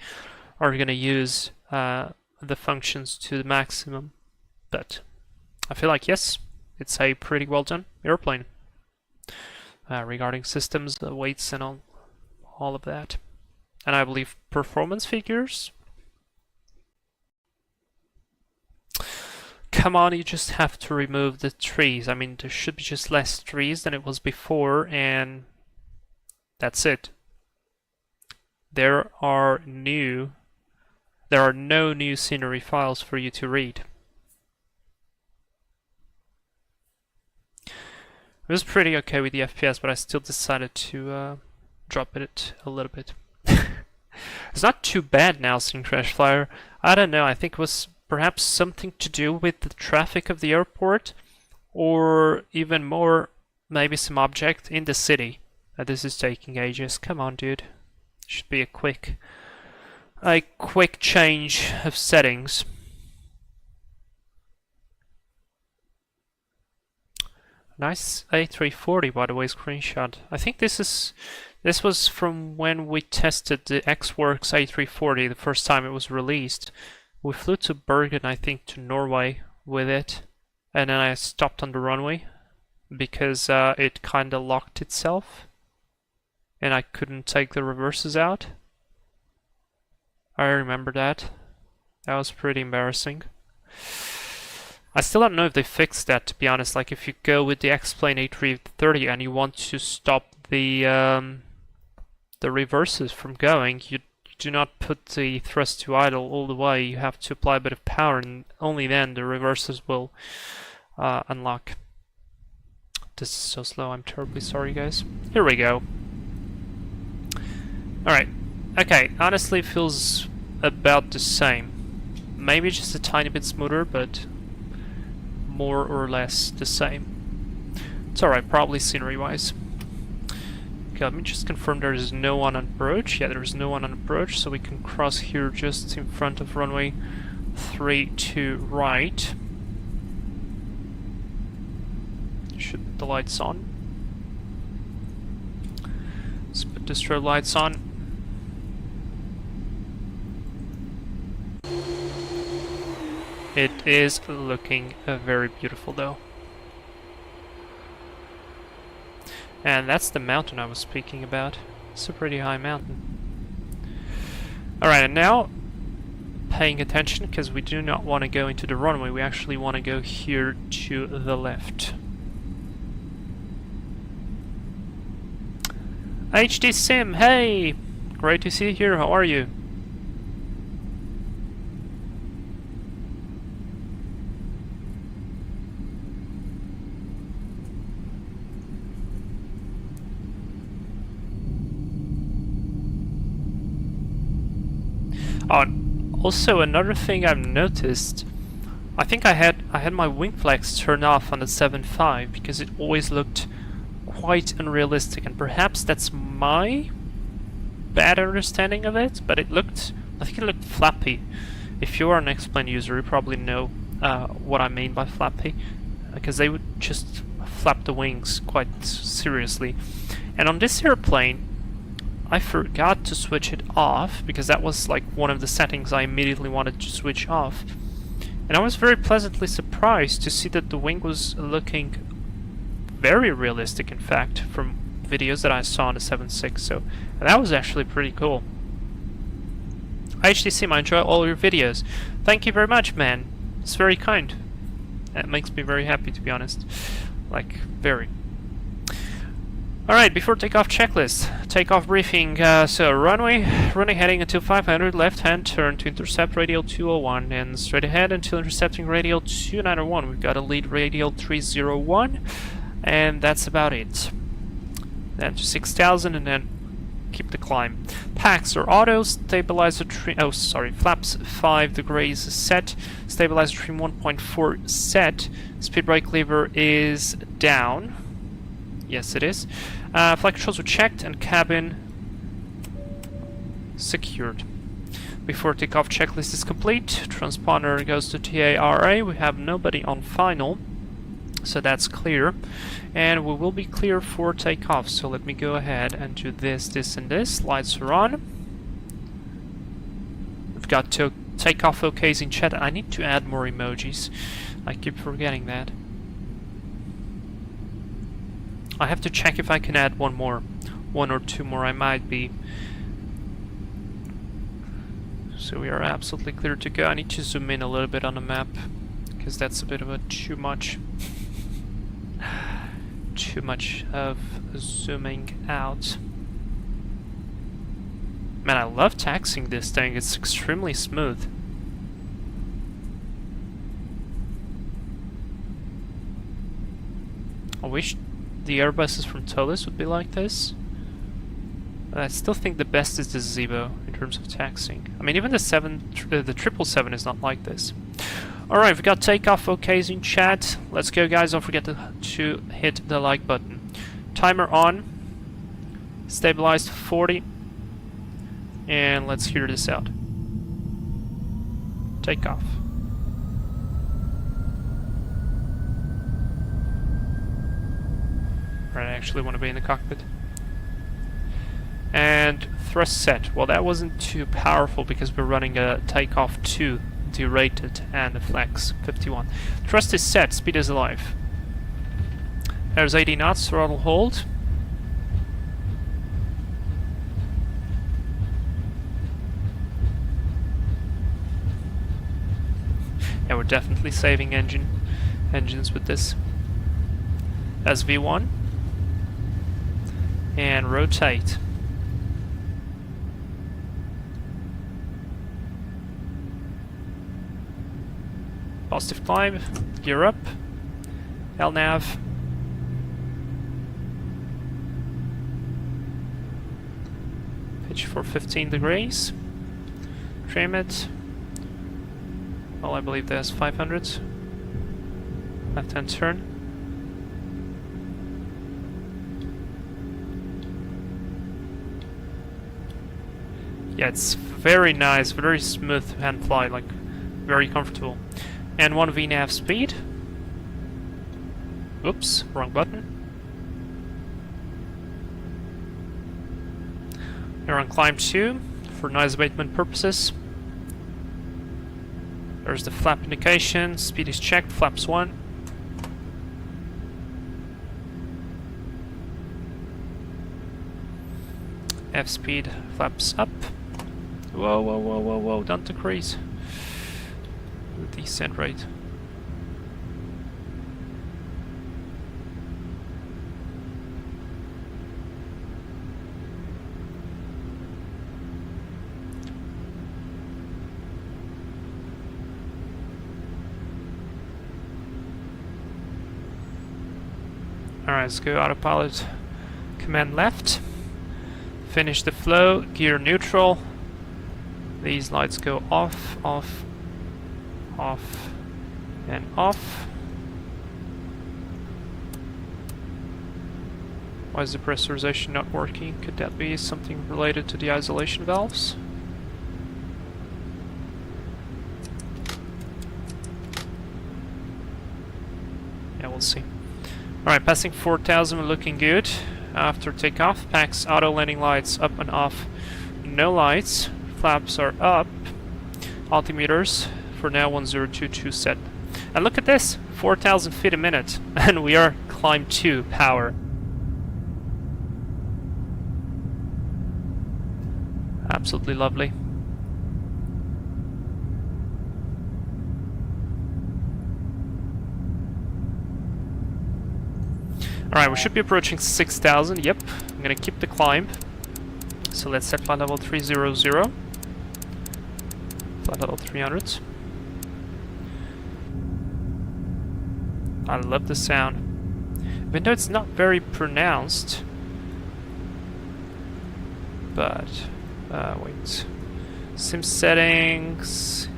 are gonna use the functions to the maximum. But I feel like yes, it's a pretty well done airplane. Regarding systems, weights and all of that. And I believe performance figures. Come on, you just have to remove the trees. I mean, there should be just less trees than it was before, and that's it. There are no new scenery files for you to read. It was pretty okay with the FPS, but I still decided to drop it a little bit. It's not too bad now, seeing Crash Flyer. I don't know, I think it was perhaps something to do with the traffic of the airport, or even more, maybe some object in the city. This is taking ages. Come on, dude. Should be a quick change of settings. Nice A340, by the way, screenshot. I think this was from when we tested the Xworks A340 the first time it was released. We flew to Bergen, I think, to Norway with it, and then I stopped on the runway because it kinda locked itself and I couldn't take the reverses out. I remember that. That was pretty embarrassing. I still don't know if they fixed that, to be honest. Like, if you go with the X-Plane A330 and you want to stop the reverses from going, you do not put the thrust to idle all the way. You have to apply a bit of power, and only then the reverses will unlock. This is so slow. I'm terribly sorry, guys. Here we go. Alright. Okay, honestly, it feels about the same. Maybe just a tiny bit smoother, but more or less the same. It's alright, probably scenery-wise. Okay, let me just confirm there is no one on approach. Yeah, there is no one on approach, so we can cross here just in front of runway 32 right. Should put the lights on. Let's put the strobe lights on. It is looking very beautiful though. And that's the mountain I was speaking about. It's a pretty high mountain. Alright, and now paying attention, because we do not want to go into the runway, we actually want to go here to the left. FTSim, hey! Great to see you here, how are you? Oh, also another thing I've noticed, I think I had my wing flex turned off on the 7.5 because it always looked quite unrealistic, and perhaps that's my bad understanding of it, but it looked, I think it looked flappy. If you are an X-Plane user, you probably know what I mean by flappy, because they would just flap the wings quite seriously. And on this airplane, I forgot to switch it off, because that was like one of the settings I immediately wanted to switch off. And I was very pleasantly surprised to see that the wing was looking very realistic, in fact, from videos that I saw on the 7.6, so that was actually pretty cool. FTSim, I enjoy all your videos. Thank you very much, man. It's very kind. It makes me very happy, to be honest. Like, very. Alright, before takeoff checklist, takeoff briefing. So runway heading until 500, left hand turn to intercept radial 201, and straight ahead until intercepting radial 291. We've got a lead radial 301, and that's about it. Then to 6,000, and then keep the climb. Packs or auto, stabilizer trim, flaps 5 degrees set, stabilizer trim 1.4 set, speed brake lever is down. Yes, it is. Flight controls were checked and cabin secured. Before takeoff checklist is complete, transponder goes to TARA. We have nobody on final, so that's clear. And we will be clear for takeoff. So let me go ahead and do this, this, and this. Lights are on. We've got to takeoff OKs in chat. I need to add more emojis. I keep forgetting that. I have to check if I can add one or two more. I might be. So we are absolutely clear to go. I need to zoom in a little bit on the map, because that's a bit of a too much of zooming out. Man, I love taxiing this thing. It's extremely smooth. I wish the Airbuses from Tolis would be like this. But I still think the best is the Zebo in terms of taxiing. I mean, even the 777 is not like this. Alright, we've got takeoff OKs in chat. Let's go, guys. Don't forget to hit the like button. Timer on. Stabilized 40. And let's hear this out. Takeoff. Right, I actually want to be in the cockpit. And thrust set. Well, that wasn't too powerful because we're running a takeoff 2 derated and a flex 51. Thrust is set, speed is alive. There's 80 knots, throttle hold. Yeah, we're definitely saving engines with this. That's V1. And rotate. Positive climb, gear up, LNAV. Pitch for 15 degrees. Trim it. Well, I believe there's 500. Left hand turn. Yeah, it's very nice, very smooth hand fly, like very comfortable. And 1 VNAV speed. Oops, wrong button. We're on climb 2 for noise abatement purposes. There's the flap indication, speed is checked, flaps 1. F speed, flaps up. Whoa, whoa, whoa, whoa, whoa, don't decrease. The descent rate. Alright, let's go autopilot, command left. Finish the flow, gear neutral. These lights go off, off, off, and off. Why is the pressurization not working? Could that be something related to the isolation valves? Yeah, we'll see. Alright, passing 4,000, we're looking good. After takeoff, packs auto landing lights up and off. No lights. Flaps are up. Altimeters for now 1022 set. And look at this, 4,000 feet a minute, and we are climb 2 power. Absolutely lovely. Alright, we should be approaching 6,000. Yep, I'm gonna keep the climb. So let's set flight level 300. Flight level 300. I love the sound. Even though it's not very pronounced. But, wait. Sim settings.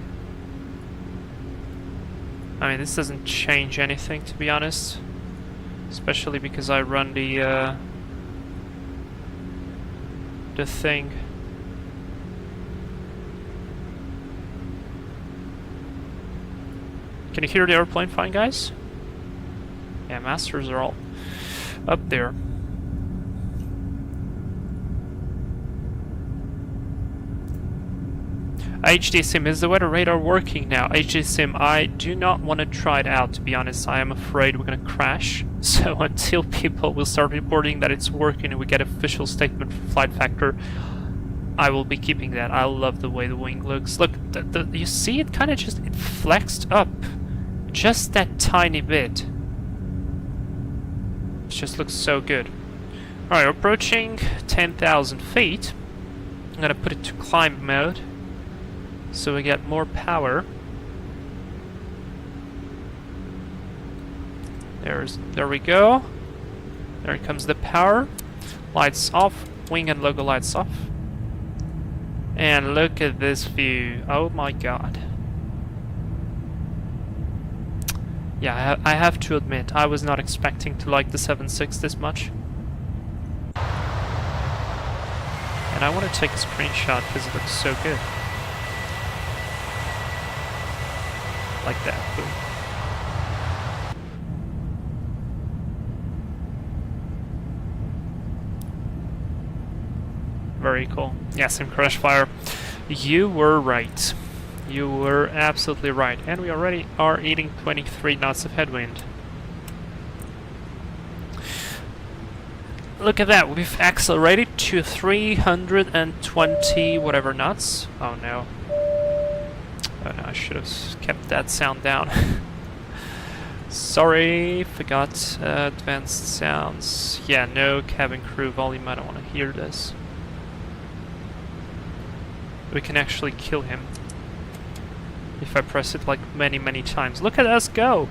I mean, this doesn't change anything, to be honest. Especially because I run the thing. Can you hear the airplane fine, guys? Yeah, masters are all up there. HDSim, is the weather radar working now? HDSim, I do not want to try it out, to be honest. I am afraid we're gonna crash. So until people will start reporting that it's working and we get official statement from FlightFactor, I will be keeping that. I love the way the wing looks. Look, you see it kind of just, it flexed up. Just that tiny bit. It just looks so good. Alright, we're approaching 10,000 feet. I'm gonna put it to climb mode, so we get more power. There we go. There comes the power. Lights off. Wing and logo lights off. And look at this view. Oh my god. Yeah, I have to admit, I was not expecting to like the 7.6 this much. And I want to take a screenshot because it looks so good. Like that. Boom. Very cool. Yeah, Sim Crash Fire. You were right. You were absolutely right. And we already are eating 23 knots of headwind. Look at that, we've accelerated to 320 whatever knots. Oh no. Oh no, I should have kept that sound down. Sorry, forgot advanced sounds. Yeah, no cabin crew volume, I don't want to hear this. We can actually kill him if I press it like many times. Look at us go!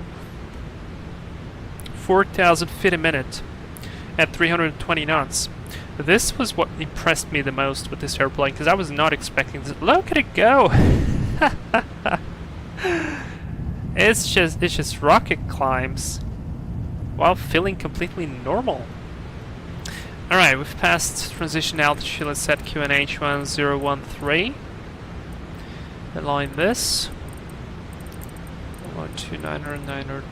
4,000 feet a minute at 320 knots. This was what impressed me the most with this airplane, because I was not expecting this. Look at it go! It's just rocket climbs while feeling completely normal. Alright, we've passed transition altitude. Let's set QNH 1013. Align this. 1290902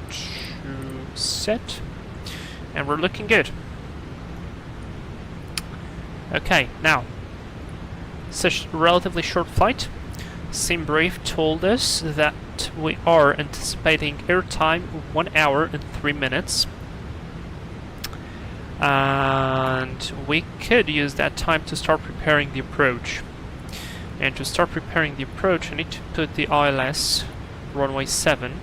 set. And we're looking good. Okay, now. Such a relatively short flight. SimBrief told us that we are anticipating airtime 1 hour and 3 minutes. And we could use that time to start preparing the approach. And to start preparing the approach, I need to put the ILS runway 7.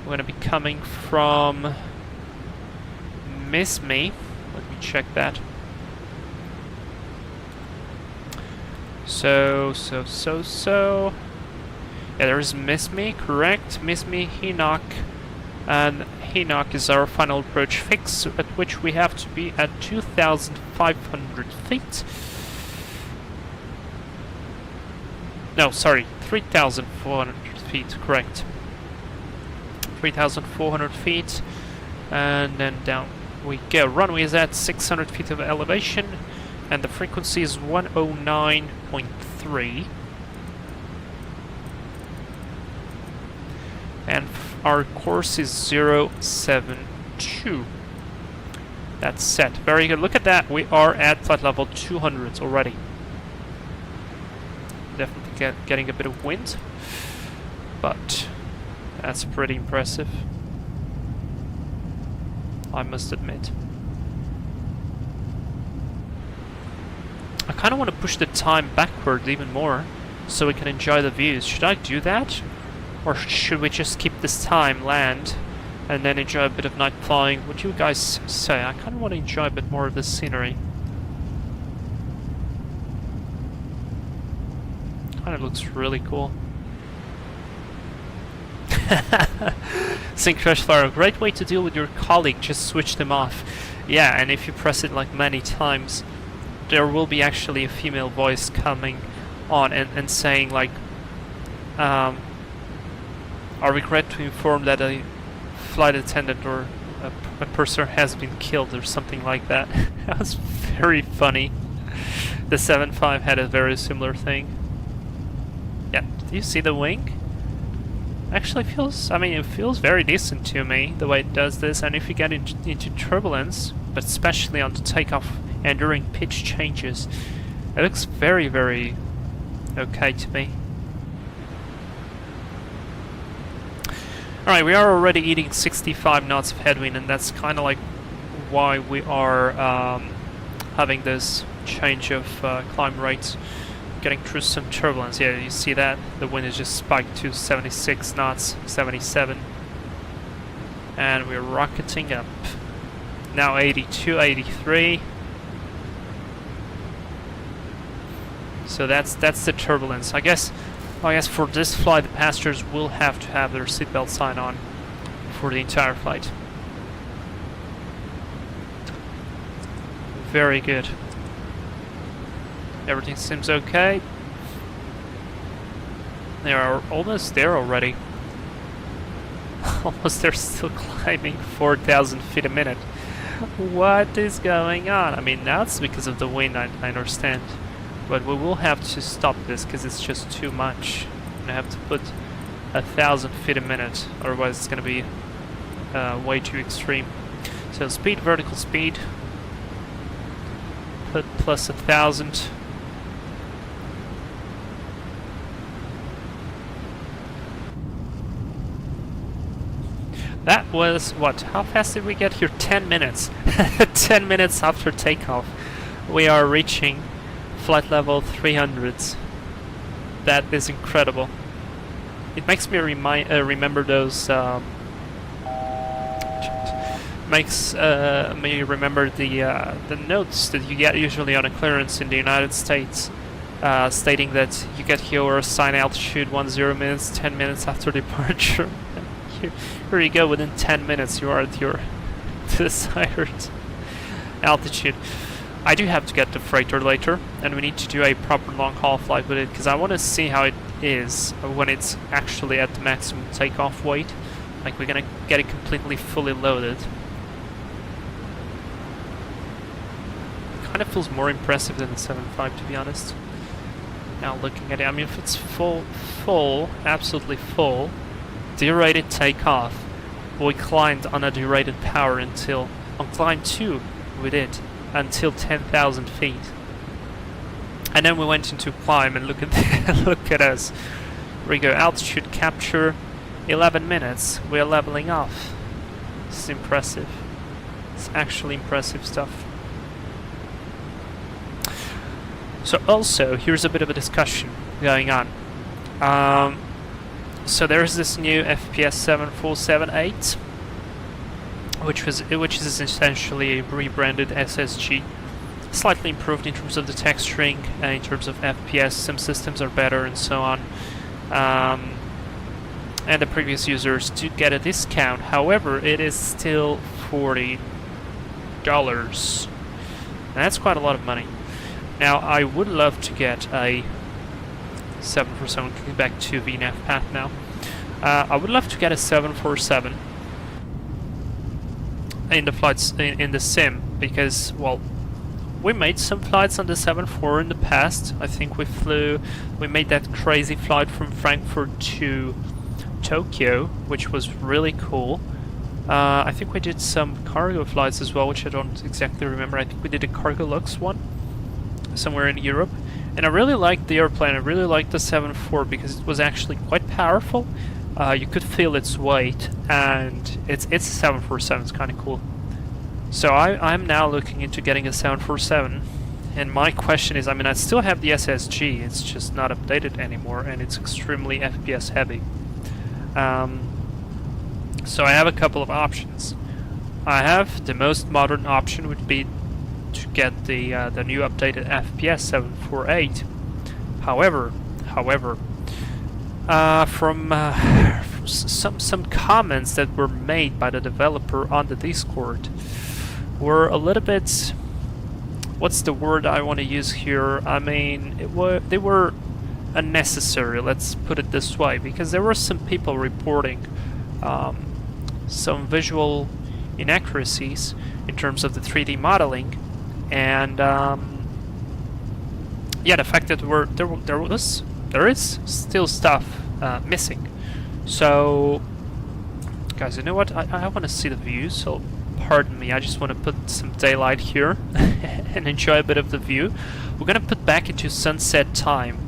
We're going to be coming from Miss Me. Let me check that. So. Yeah, there's Miss Me, correct. Miss Me, Hinnock. And Hinnock is our final approach fix, at which we have to be at 2,500 feet. No, sorry, 3,400 feet, correct. 3,400 feet, and then down we go. Runway is at 600 feet of elevation, and the frequency is 109.3. And our course is 072. That's set. Very good. Look at that. We are at flight level 200 already. Definitely getting a bit of wind, but that's pretty impressive, I must admit. I kind of want to push the time backward even more so we can enjoy the views. Should I do that? Or should we just keep this time, land, and then enjoy a bit of night flying. What do you guys say? I kind of want to enjoy a bit more of the scenery. Kind of looks really cool. Sync crash fire, a great way to deal with your colleague, just switch them off. Yeah, and if you press it like many times, there will be actually a female voice coming on and saying like, I regret to inform that a flight attendant or a purser has been killed, or something like that. That was very funny. The 7.5 had a very similar thing. Yeah, do you see the wing? Actually feels, I mean, it feels very decent to me, the way it does this, and if you get into turbulence, but especially on the takeoff and during pitch changes, it looks very, very okay to me. Alright, we are already eating 65 knots of headwind, and that's kind of like why we are having this change of climb rates. Getting through some turbulence. Yeah, you see that? The wind is just spiked to 76 knots, 77. And we're rocketing up. Now 82, 83. So that's the turbulence. I guess for this flight, the passengers will have to have their seatbelt sign on for the entire flight. Very good. Everything seems okay. They are almost there already. Almost there, still climbing 4,000 feet a minute. What is going on? I mean, now it's because of the wind, I understand. But we will have to stop this because it's just too much. I have to put 1,000 feet a minute, otherwise it's going to be way too extreme. So speed, vertical speed. Put plus 1,000. That was, what, how fast did we get here? 10 minutes. 10 minutes after takeoff. We are reaching flight level 300s. That is incredible. It makes me remember those... makes me remember the notes that you get usually on a clearance in the United States. Stating that you get your assigned altitude 10 minutes, 10 minutes after departure. Here you go, within 10 minutes you are at your desired altitude. I do have to get the freighter later, and we need to do a proper long-haul flight with it, because I want to see how it is when it's actually at the maximum takeoff weight. Like, we're gonna get it completely fully loaded. It kind of feels more impressive than the 7.5, to be honest. Now looking at it, I mean, if it's full, absolutely full, derated takeoff, we climbed on a derated power until, on climb 2 we did, until 10,000 feet. And then we went into climb, and look at look at us. We go altitude capture, 11 minutes, we're leveling off. It's impressive. It's actually impressive stuff. So also, here's a bit of a discussion going on. So there's this new FPS 7478, which is essentially a rebranded SSG, slightly improved in terms of the texturing, in terms of FPS. Some systems are better, and so on. And the previous users do get a discount. However, it is still $40. And that's quite a lot of money. Now, I would love to get a 747, getting back to VNAV path now. I would love to get a 747 in the flights in the sim, because, well, we made some flights on the 747 in the past. I think we made that crazy flight from Frankfurt to Tokyo, which was really cool. I think we did some cargo flights as well, which I don't exactly remember. I think we did a Cargo Lux one somewhere in Europe, and I really liked the airplane. I really liked the 747 because it was actually quite powerful. You could feel its weight, and it's a 747. It's kind of cool. So I'm now looking into getting a 747, and my question is, I mean, I still have the SSG, it's just not updated anymore, and it's extremely FPS heavy. So I have a couple of options. I have the most modern option would be to get the new updated FPS 748. However, from some comments that were made by the developer on the Discord were a little bit, what's the word I want to use here? I mean, they were unnecessary, let's put it this way, because there were some people reporting some visual inaccuracies in terms of the 3D modeling, and yeah, the fact that there is still stuff missing. So, guys, you know what? I want to see the view, so pardon me. I just want to put some daylight here and enjoy a bit of the view. We're gonna put back into sunset time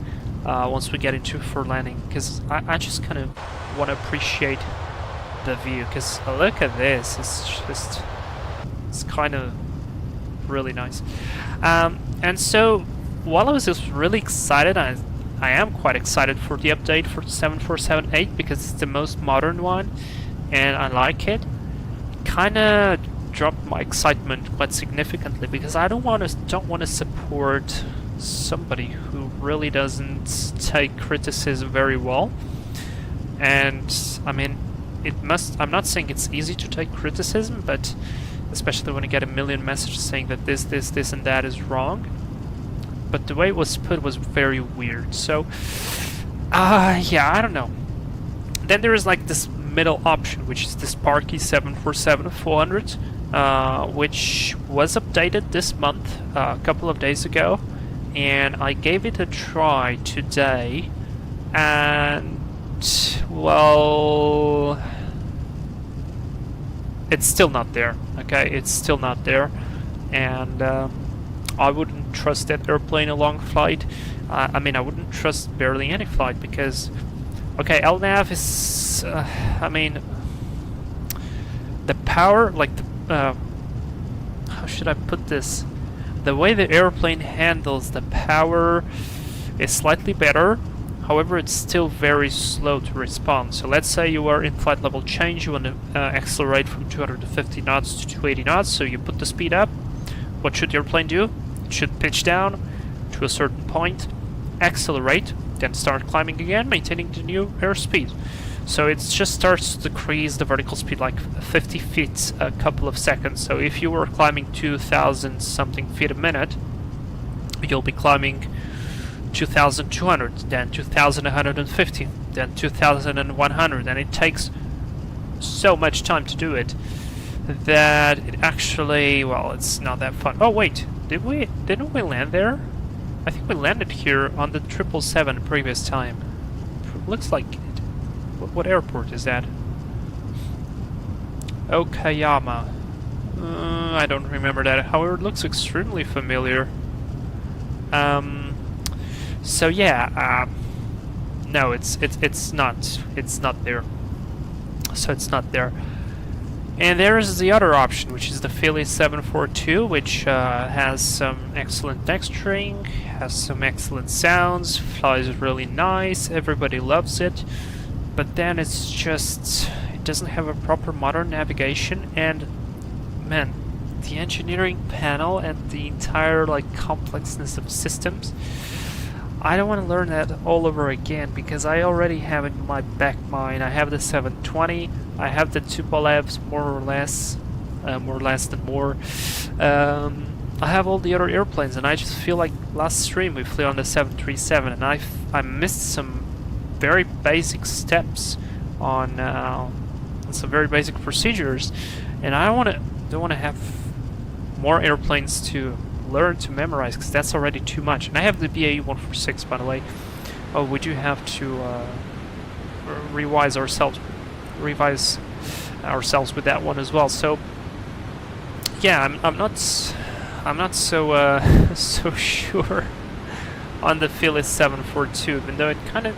once we get into for landing, because I just kind of want to appreciate the view. Because look at this, it's kind of really nice. And so while I was just really excited, I am quite excited for the update for 7478 because it's the most modern one and I like it. Kind of dropped my excitement quite significantly because I don't want to support somebody who really doesn't take criticism very well. And I mean, I'm not saying it's easy to take criticism, but especially when you get a million messages saying that this and that is wrong. But the way it was put was very weird. So, yeah, I don't know. Then there is like this middle option, which is the Sparky 747-400, which was updated this month, a couple of days ago, and I gave it a try today, and well, it's still not there. Okay, it's still not there, and I wouldn't trust that airplane a long flight. I mean, I wouldn't trust barely any flight because, okay, LNAV is, I mean, the power, like, how should I put this? The way the airplane handles the power is slightly better. However, it's still very slow to respond. So let's say you are in flight level change, you want to accelerate from 250 knots to 280 knots, so you put the speed up. What should the airplane do? It should pitch down to a certain point, accelerate, then start climbing again, maintaining the new airspeed. So it just starts to decrease the vertical speed like 50 feet a couple of seconds. So if you were climbing 2,000 something feet a minute, you'll be climbing 2,200, then 2,150, then 2,100, and it takes so much time to do it that it actually, well, it's not that fun. Oh wait, didn't we land there? I think we landed here on the 777 previous time. Looks like it. What airport is that? Okayama. I don't remember that. However, it looks extremely familiar. So yeah, no, it's not there. So it's not there. And there is the other option, which is the Philly 742, which has some excellent texturing, has some excellent sounds, flies really nice, everybody loves it. But then it's just, it doesn't have a proper modern navigation, and man, the engineering panel and the entire like complexness of systems, I don't want to learn that all over again because I already have in my back mind. I have the 720, I have the Tupolevs more or less than more. I have all the other airplanes, and I just feel like last stream we flew on the 737, and I missed some very basic steps on some very basic procedures, and I don't want to have more airplanes to learn to memorize because that's already too much. And I have the BAE 146, by the way. Oh, we do have to revise ourselves with that one as well. So yeah, I'm not so so sure on the Philips 742, even though it kind of,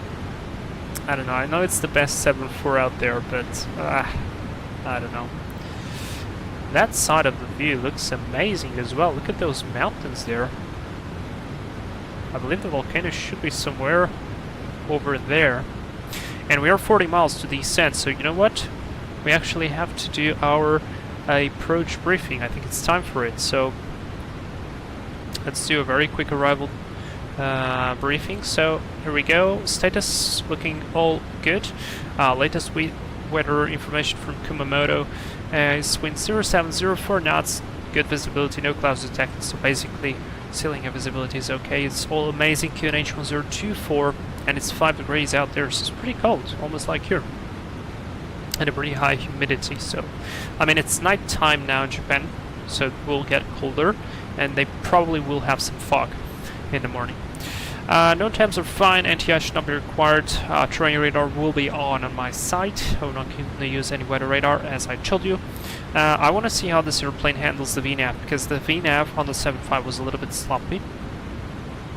I don't know. I know it's the best 7.4 out there, but I don't know. That side of the view looks amazing as well. Look at those mountains there. I believe the volcano should be somewhere over there. And we are 40 miles to descend, so you know what? we actually have to do our approach briefing. I think it's time for it. So let's do a very quick arrival briefing. So here we go. Status looking all good. Latest weather information from Kumamoto is wind 0704 knots. Good visibility, no clouds detected. So basically, ceiling of visibility is okay. It's all amazing. QNH 1024, and it's 5 degrees out there, so it's pretty cold, almost like here. And a pretty high humidity. So, I mean, it's night time now in Japan, so it will get colder, and they probably will have some fog in the morning. No temps are fine, anti-ice should not be required. Terrain radar will be on my side. I will not use any weather radar, as I told you. I want to see how this airplane handles the VNAV, because the VNAV on the 7.5 was a little bit sloppy.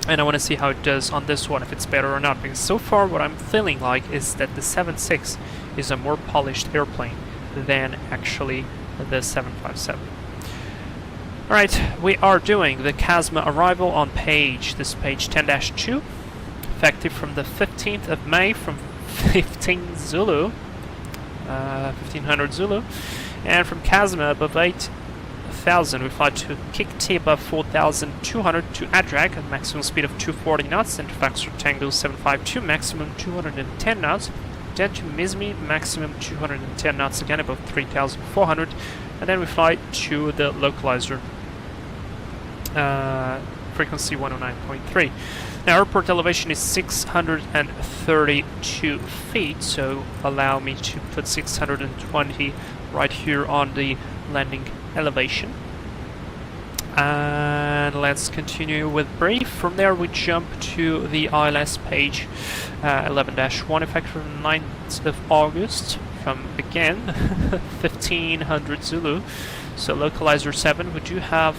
And I want to see how it does on this one, if it's better or not, because so far what I'm feeling like is that the 7.6 is a more polished airplane than actually the 757. Alright, we are doing the Casma arrival on page 10-2, effective from the 15th of May from 1500 Zulu, and from Casma above 8,000 we fly to Kikti above 4,200 to Adrak at maximum speed of 240 knots, and to Factor Tango 752 maximum 210 knots, then to Mizmi maximum 210 knots again above 3,400, and then we fly to the localizer. Frequency 109.3. Now airport elevation is 632 feet, so allow me to put 620 right here on the landing elevation. And let's continue with brief. From there we jump to the ILS page 11-1, effective from 9th of August from again 1500 Zulu. So localizer 7, we do have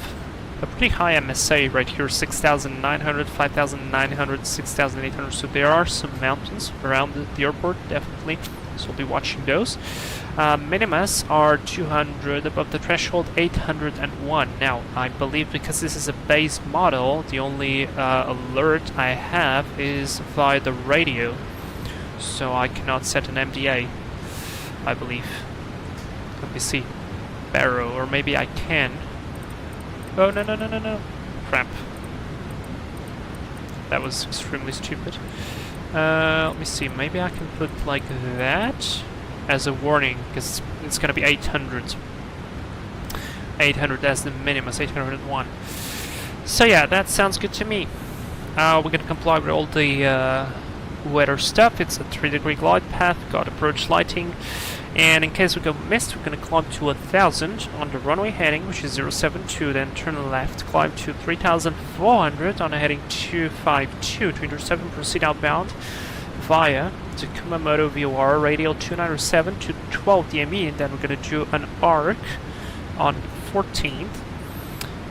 a pretty high MSA right here, 6,900, 5,900, 6,800, so there are some mountains around the airport, definitely, so we'll be watching those. Minimas are 200 above the threshold, 801. Now, I believe because this is a base model, the only alert I have is via the radio, so I cannot set an MDA, I believe. Let me see. Barrow, or maybe I can. Oh, no. Crap. That was extremely stupid. Let me see, maybe I can put like that as a warning, because it's gonna be 800. 800 as the minimum, 801. So yeah, that sounds good to me. We're gonna comply with all the weather stuff. It's a 3-degree glide path, got approach lighting. And in case we go missed, we're going to climb to 1,000 on the runway heading, which is 072, then turn left, climb to 3,400 on a heading 252 to intercept and proceed outbound via the Kumamoto VOR radial 2907 to 12 DME, and then we're going to do an arc on 14th.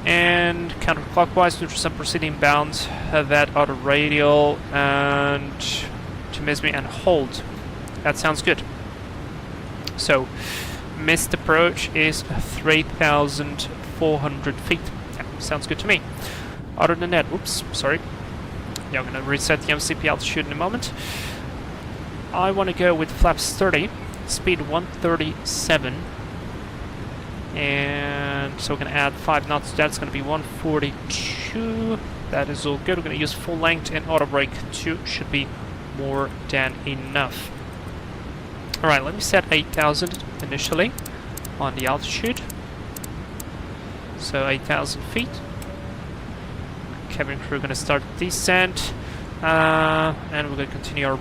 And counterclockwise to intercept proceeding bound that other radial and to miss me and hold. That sounds good. So, missed approach is 3,400 feet. Yeah, sounds good to me. Other than that, whoops, sorry. Yeah, I'm gonna reset the MCP altitude in a moment. I want to go with flaps 30, speed 137, and so we're gonna add 5 knots to that. It's gonna be 142. That is all good. We're gonna use full length, and auto brake 2 should be more than enough. Alright, let me set 8,000 initially on the altitude. So 8,000 feet. Cabin crew gonna start descent. And we're gonna continue our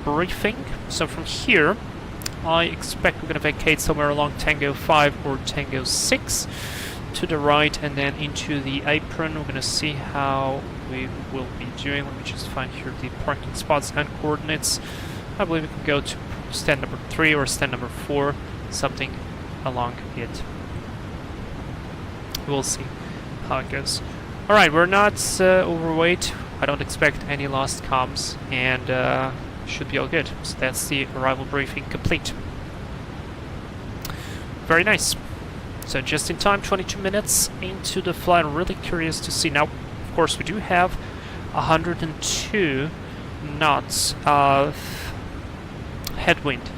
briefing. So from here, I expect we're gonna vacate somewhere along Tango 5 or Tango 6 to the right and then into the apron. We're gonna see how we will be doing. Let me just find here the parking spots and coordinates. I believe we can go to stand number 3 or stand number 4, something along it. We'll see how it goes. Alright, we're not overweight. I don't expect any lost comms, and should be all good. So that's the arrival briefing complete. Very nice. So just in time, 22 minutes into the flight. I'm really curious to see. Now, of course, we do have 102 knots of headwind.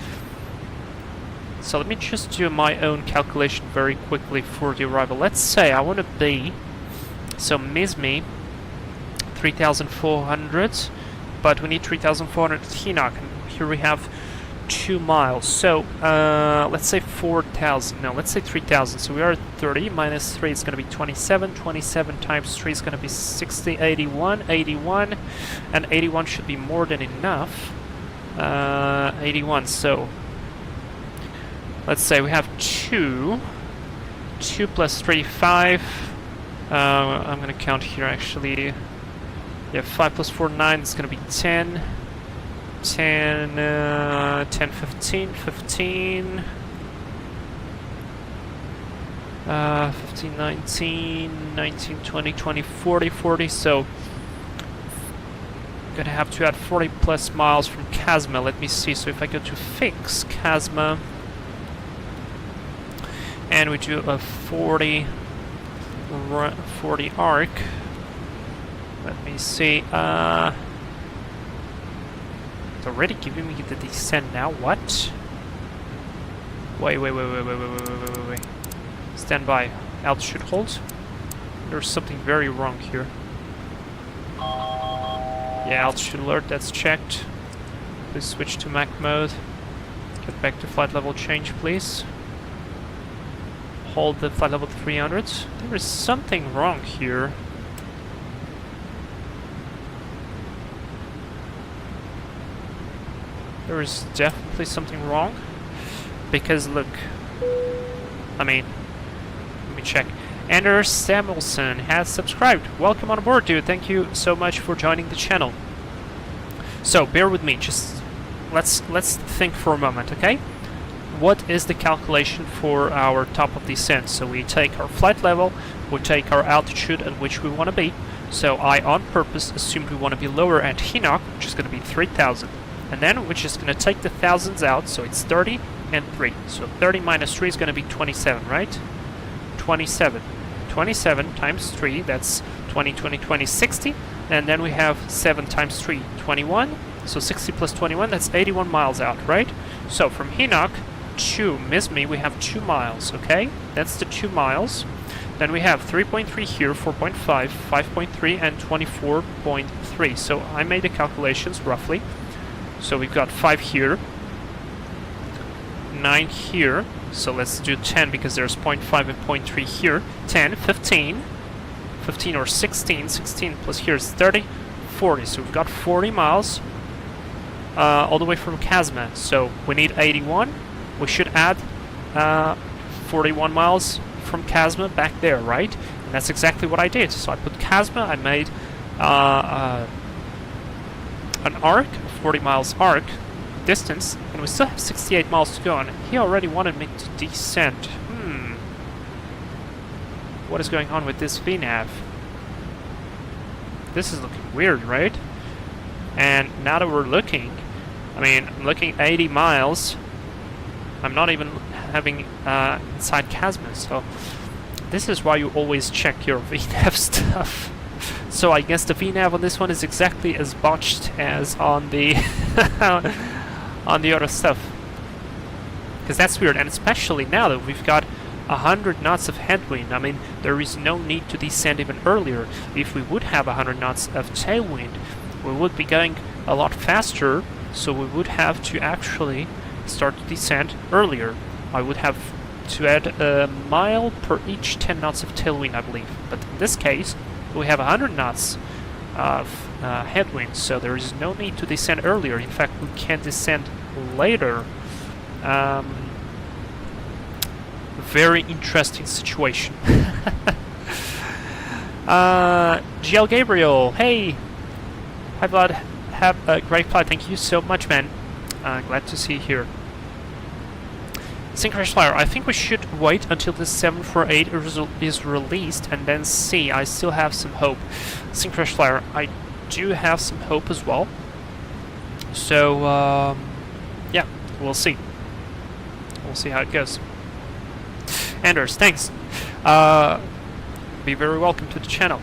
So let me just do my own calculation very quickly for the arrival. Let's say I want to be, so miss me, 3,400, but we need 3,400 at Hinok, and here we have 2 miles. So let's say 4,000, no, let's say 3,000. So we are at 30, minus 3 is going to be 27, 27 times 3 is going to be 60, 81, 81, and 81 should be more than enough. 81, so let's say we have 2 plus 3, 5, I'm gonna count here actually, yeah, 5 plus 4, 9, it's gonna be 10, 10, 10, 15, 15, 15, 19, 19, 20, 20, 40, 40, so gonna have to add 40 plus miles from Kazma. Let me see, so if I go to fix Kazma and we do a 40 arc, let me see, it's already giving me the descent now, what? Wait, stand by, altitude hold, there's something very wrong here. Yeah, altitude alert, that's checked. Please switch to Mac mode. Get back to flight level change, please. Hold the flight level 300. There is something wrong here. There is definitely something wrong. Because look, I mean, let me check. Anders Samuelson has subscribed. Welcome on board, dude. Thank you so much for joining the channel. So bear with me. Just let's think for a moment, okay? What is the calculation for our top of descent? So we take our flight level, we take our altitude at which we want to be. So I on purpose assumed we want to be lower at Hinok, which is going to be 3,000, and then we're just going to take the thousands out. So it's 30 and 3. So 30 minus 3 is going to be 27, right? 27. 27 times 3, that's 20, 20, 20, 60, and then we have 7 times 3, 21, so 60 plus 21, that's 81 miles out, right? So from Hinok to Mizmi, we have 2 miles, okay? That's the 2 miles. Then we have 3.3 here, 4.5, 5.3, and 24.3. So I made the calculations roughly. So we've got 5 here, 9 here, so let's do 10 because there's 0.5 and 0.3 here. 10, 15, 15 or 16, 16 plus here is 30, 40. So we've got 40 miles all the way from Kazma. So we need 81. We should add 41 miles from Kazma back there, right? And that's exactly what I did. So I put Kazma, I made an arc, a 40 miles arc distance, and we still have 68 miles to go, and he already wanted me to descend. What is going on with this VNav? This is looking weird, right? And now that we're looking, I mean, I'm looking 80 miles. I'm not even having inside Kazma, so this is why you always check your VNav stuff. So I guess the VNav on this one is exactly as botched as on the on the other stuff, because that's weird. And especially now that we've got 100 knots of headwind, I mean, there is no need to descend even earlier. If we would have 100 knots of tailwind, we would be going a lot faster, so we would have to actually start to descend earlier. I would have to add a mile per each 10 knots of tailwind, I believe. But in this case, we have 100 knots of headwind, so there is no need to descend earlier. In fact, we can descend later. Very interesting situation. JAL Gabriel, hey! Hi Vlad, have a great flight. Thank you so much, man. Glad to see you here. Synchronous Flyer, I think we should wait until the 748 is released and then see. I still have some hope. Synchronous Flyer, I do have some hope as well. So, yeah, we'll see. We'll see how it goes. Anders, thanks. Be very welcome to the channel.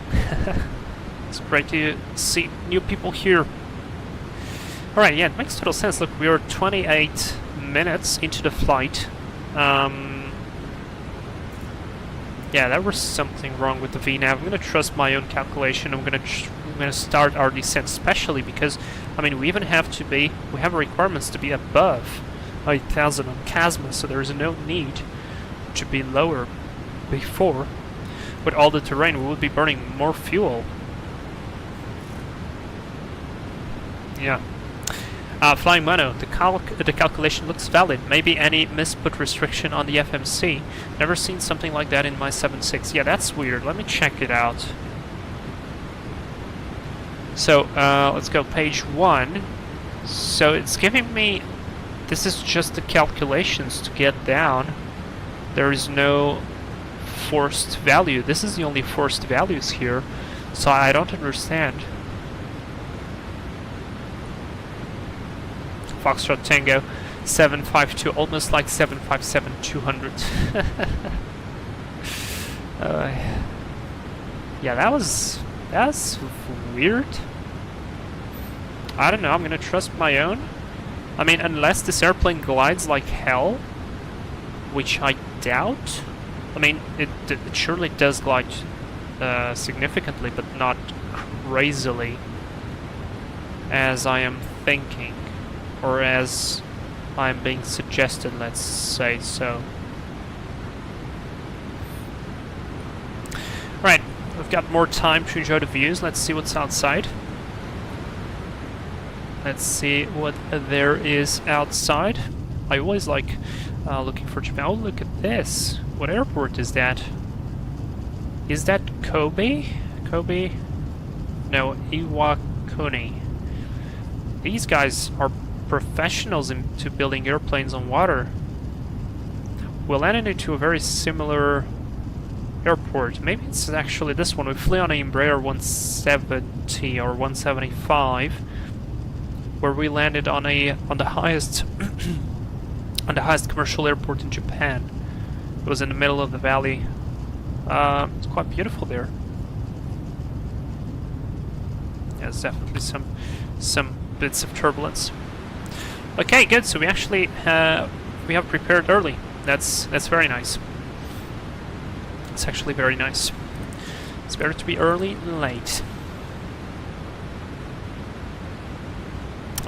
It's great to see new people here. Alright, yeah, it makes total sense. Look, we are 28 minutes into the flight. Yeah, there was something wrong with the VNav. I'm gonna trust my own calculation. I'm gonna start our descent, especially because, I mean, we have requirements to be above 8,000 on Casma, so there is no need to be lower. Before, with all the terrain, we would be burning more fuel. Yeah. Flying Mono, the calculation looks valid. Maybe any misput restriction on the FMC. Never seen something like that in my 7.6. Yeah, that's weird. Let me check it out. So, let's go page 1. So it's giving me... This is just the calculations to get down. There is no forced value. This is the only forced values here. So I don't understand. Foxtrot Tango 752, almost like 757-200. Yeah, that's weird. I don't know, I'm gonna trust my own. I mean, unless this airplane glides like hell, which I doubt. I mean, it surely does glide significantly, but not crazily, as I am thinking. Or as I'm being suggested, let's say so. Right, we've got more time to enjoy the views. Let's see what's outside. Let's see what there is outside. I always like looking for Japan. Oh, look at this. What airport is that? Is that Kobe? Kobe? No, Iwakuni. These guys are professionals into building airplanes on water. We landed into a very similar airport. Maybe it's actually this one. We flew on an Embraer 170 or 175, where we landed on the highest on the highest commercial airport in Japan. It was in the middle of the valley. It's quite beautiful there. Yeah, there's definitely some bits of turbulence. Okay, good. So we actually we have prepared early. That's very nice. It's actually very nice. It's better to be early than late.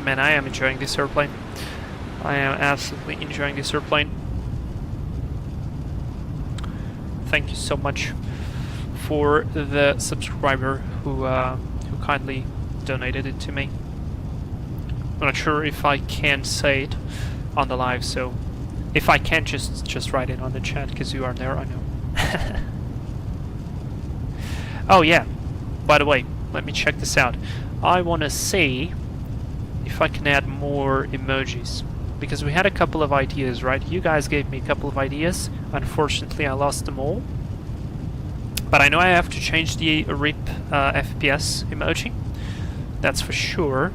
Man, I am enjoying this airplane. I am absolutely enjoying this airplane. Thank you so much for the subscriber who kindly donated it to me. I'm not sure if I can say it on the live, so if I can, just write it on the chat, because you are there, I know. Oh yeah, by the way, let me check this out. I want to see if I can add more emojis, because we had a couple of ideas, right? You guys gave me a couple of ideas. Unfortunately, I lost them all. But I know I have to change the RIP FPS emoji. That's for sure.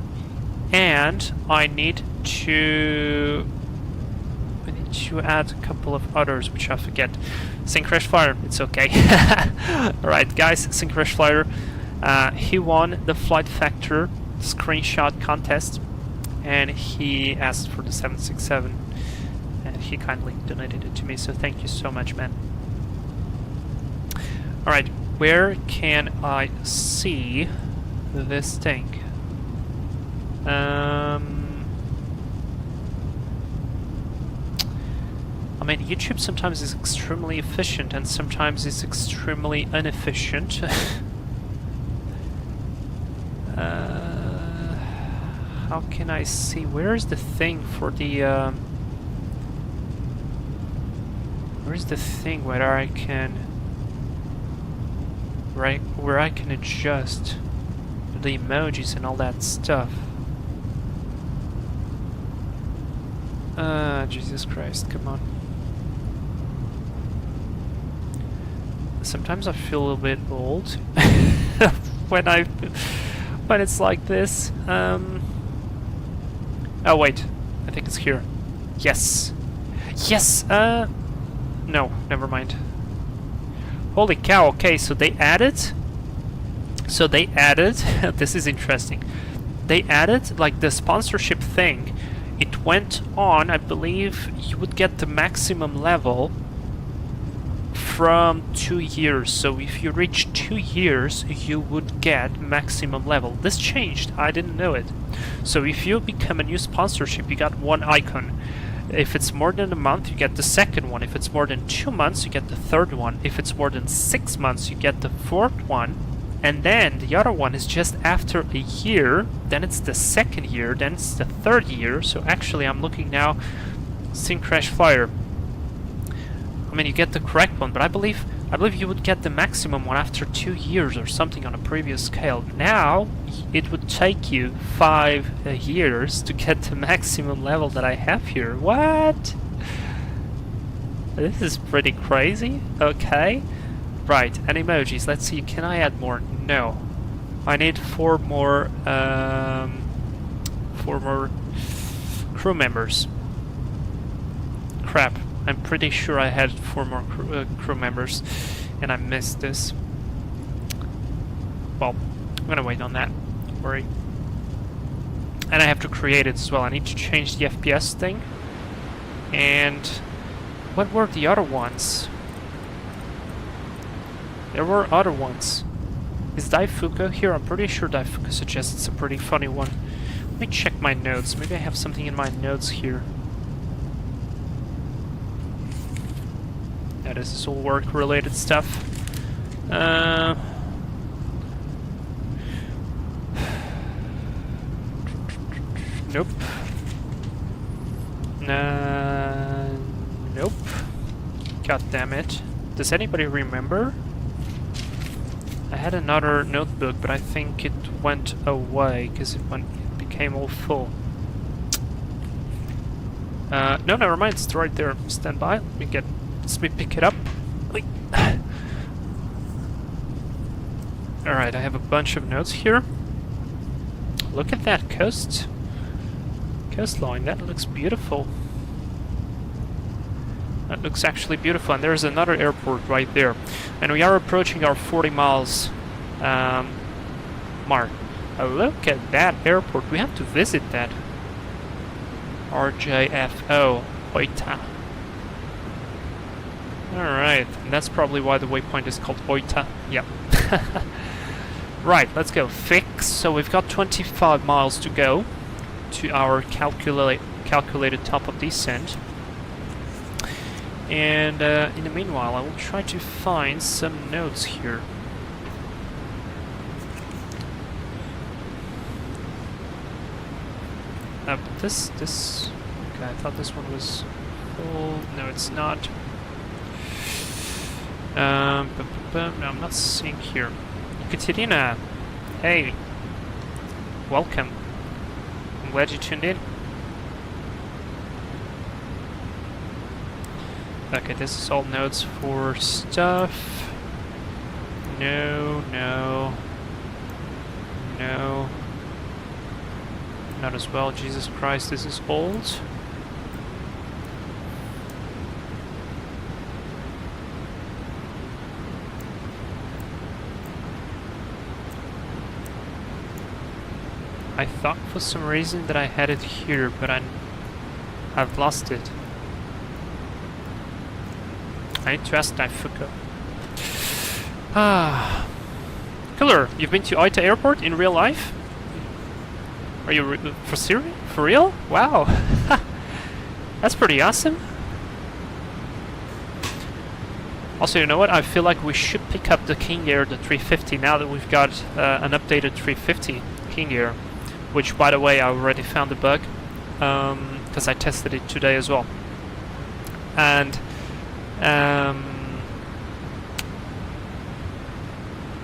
And I need to add a couple of others, which I forget. Syncrash Flyer, it's okay. Alright guys, Syncrash Flyer, he won the FlightFactor screenshot contest, and he asked for the 767, and he kindly donated it to me, so thank you so much, man. Alright, where can I see this thing? I mean, YouTube sometimes is extremely efficient and sometimes is extremely inefficient. How can I see? Where is the thing for the where is the thing where I can where I can adjust the emojis and all that stuff? Jesus Christ, come on. Sometimes I feel a little bit old when it's like this. Oh wait, I think it's here. Yes. Yes, no, never mind. Holy cow, okay, so they added this is interesting. They added like the sponsorship thing it went on, I believe you would get the maximum level from 2 years. So if you reach 2 years, you would get maximum level. This changed, I didn't know it. So if you become a new sponsorship, you got one icon. If it's more than a month, you get the second one. If it's more than 2 months, you get the third one. If it's more than 6 months, you get the fourth one. And then the other one is just after a year, then it's the second year, then it's the third year. So actually I'm looking now, Sync Crash Flyer. I mean, you get the correct one, but I believe you would get the maximum one after 2 years or something on a previous scale. Now it would take you 5 years to get the maximum level that I have here. What? This is pretty crazy. Okay. Right, and emojis. Let's see, can I add more? No. I need 4 more crew members. Crap. I'm pretty sure I had 4 more crew members, and I missed this. Well, I'm gonna wait on that. Don't worry. And I have to create it as well. I need to change the FPS thing. And what were the other ones? There were other ones. Is Daifuku here? I'm pretty sure Daifuku suggests it's a pretty funny one. Let me check my notes. Maybe I have something in my notes here. Yeah, this is all work-related stuff. Nope. Nope. God damn it. Does anybody remember? I had another notebook, but I think it went away because it became all full. No, never mind. It's right there. Stand by. Let me pick it up. Alright, I have a bunch of notes here. Look at that coastline. That looks beautiful. That looks actually beautiful, and there's another airport right there. And we are approaching our 40 miles mark. Look at that airport. We have to visit that. RJFO, Oita. Alright, and that's probably why the waypoint is called Oita. Yep. Right, let's go. Fix. So we've got 25 miles to go to our calculated top of descent. And in the meanwhile, I will try to find some notes here. But this... Okay, I thought this one was full. No, it's not. No, I'm not seeing here. Katerina! Hey! Welcome. I'm glad you tuned in. Okay, this is all notes for stuff. No. Not as well. Jesus Christ, this is old. I thought for some reason that I had it here, but I've lost it. I need to ask Daifuku. Ah, Killer, you've been to Oita Airport in real life? Are you for real? Wow, that's pretty awesome. Also, you know what? I feel like we should pick up the King Air, the 350, now that we've got an updated 350 King Air. Which, by the way, I already found a bug, because I tested it today as well. And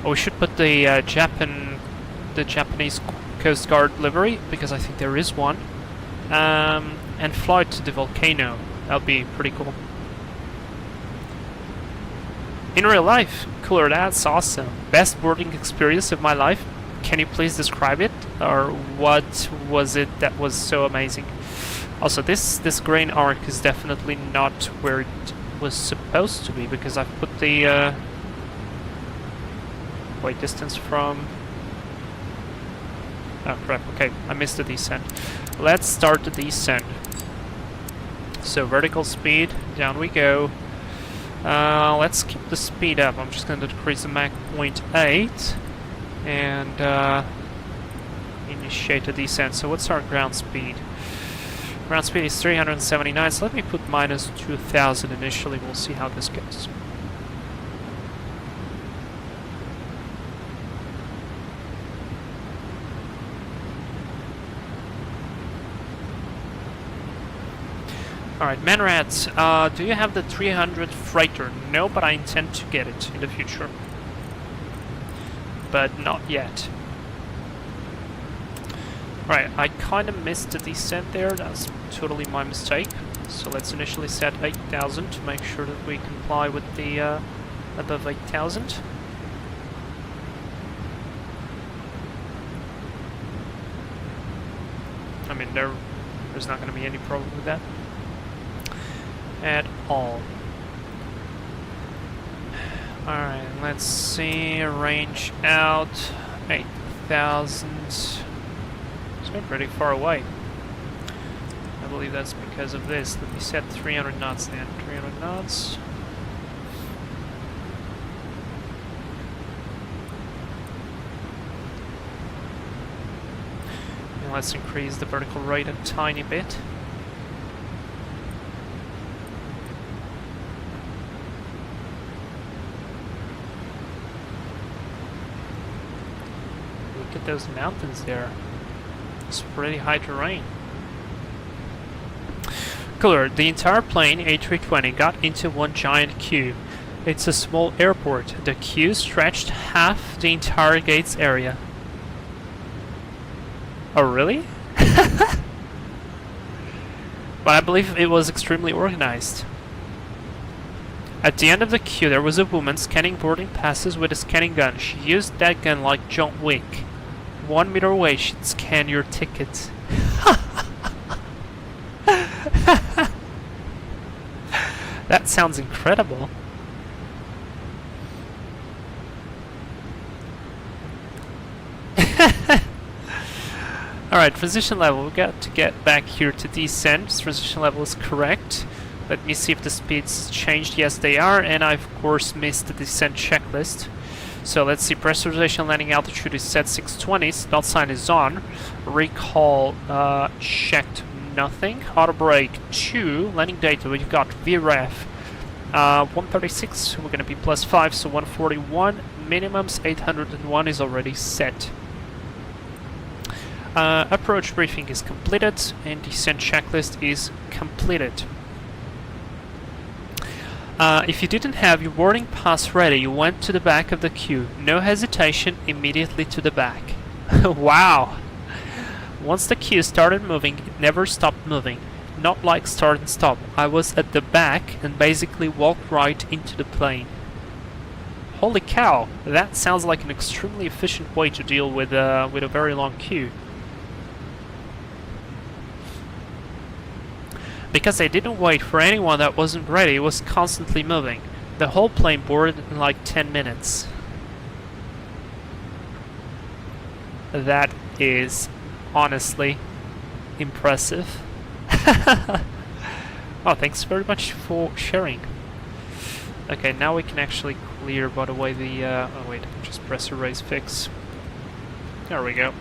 we should put the Japanese Coast Guard livery, because I think there is one, and fly to the volcano. That'll be pretty cool. In real life, Cooler, that's awesome. Best boarding experience of my life. Can you please describe it? Or what was it that was so amazing? Also, this grain arc is definitely not where it was supposed to be, because I've put the wait, distance from... Oh crap, okay, I missed the descent. let's start the descent. So vertical speed, down we go. Let's keep the speed up. I'm just going to decrease the Mach 0.8 and initiate the descent. So what's our ground speed? Ground speed is 379, so let me put minus 2000 initially. We'll see how this goes. Alright, Manrats, do you have the 300 freighter? No, but I intend to get it in the future. But not yet. Right, I kind of missed the descent there. That's totally my mistake. So let's initially set 8,000 to make sure that we comply with the above 8,000. I mean, there's not going to be any problem with that at all. Alright, let's see, range out 8,000. It's not pretty far away. I believe that's because of this. Let me set 300 knots then. 300 knots. And let's increase the vertical rate a tiny bit. Look at those mountains there. It's pretty high terrain. Cooler, the entire plane, A320, got into one giant queue. It's a small airport. The queue stretched half the entire gates area. Oh, really? But I believe it was extremely organized. At the end of the queue, there was a woman scanning boarding passes with a scanning gun. She used that gun like John Wick. 1 meter away, she'd scan your ticket. That sounds incredible. Alright, transition level. We've got to get back here to descent. Transition level is correct. Let me see if the speeds changed. Yes, they are. And I, of course, missed the descent checklist. So let's see. Pressurization landing altitude is set 620. Stop sign is on. Recall checked. Nothing. Auto brake 2. Landing data. We've got VREF 136. We're going to be +5, so 141. Minimums 801 is already set. Approach briefing is completed, and descent checklist is completed. If you didn't have your boarding pass ready, you went to the back of the queue. No hesitation, immediately to the back. Wow! Once the queue started moving, it never stopped moving. Not like start and stop. I was at the back and basically walked right into the plane. Holy cow! That sounds like an extremely efficient way to deal with a very long queue. Because they didn't wait for anyone that wasn't ready, it was constantly moving. The whole plane boarded in like 10 minutes. That is honestly impressive. Oh, thanks very much for sharing. Okay, now we can actually clear, by the way, the... oh wait, just press erase fix. There we go.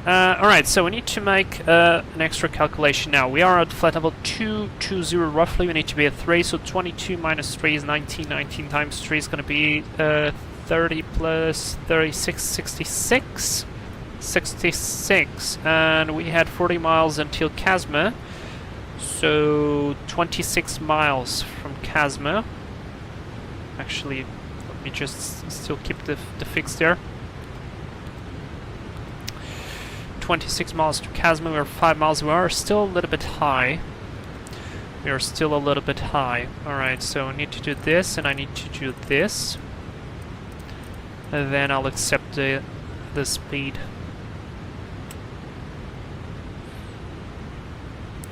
Alright, so we need to make an extra calculation now. We are at flight level 220 roughly. We need to be at 3, so 22 minus 3 is 19. 19 times 3 is going to be 30 plus 36, 66. 66. And we had 40 miles until Casma. So 26 miles from Casma. Actually, let me just still keep the fix there. 26 miles to Casma, we're 5 miles, we are still a little bit high. We are still a little bit high. Alright, so I need to do this, and I need to do this. And then I'll accept the speed.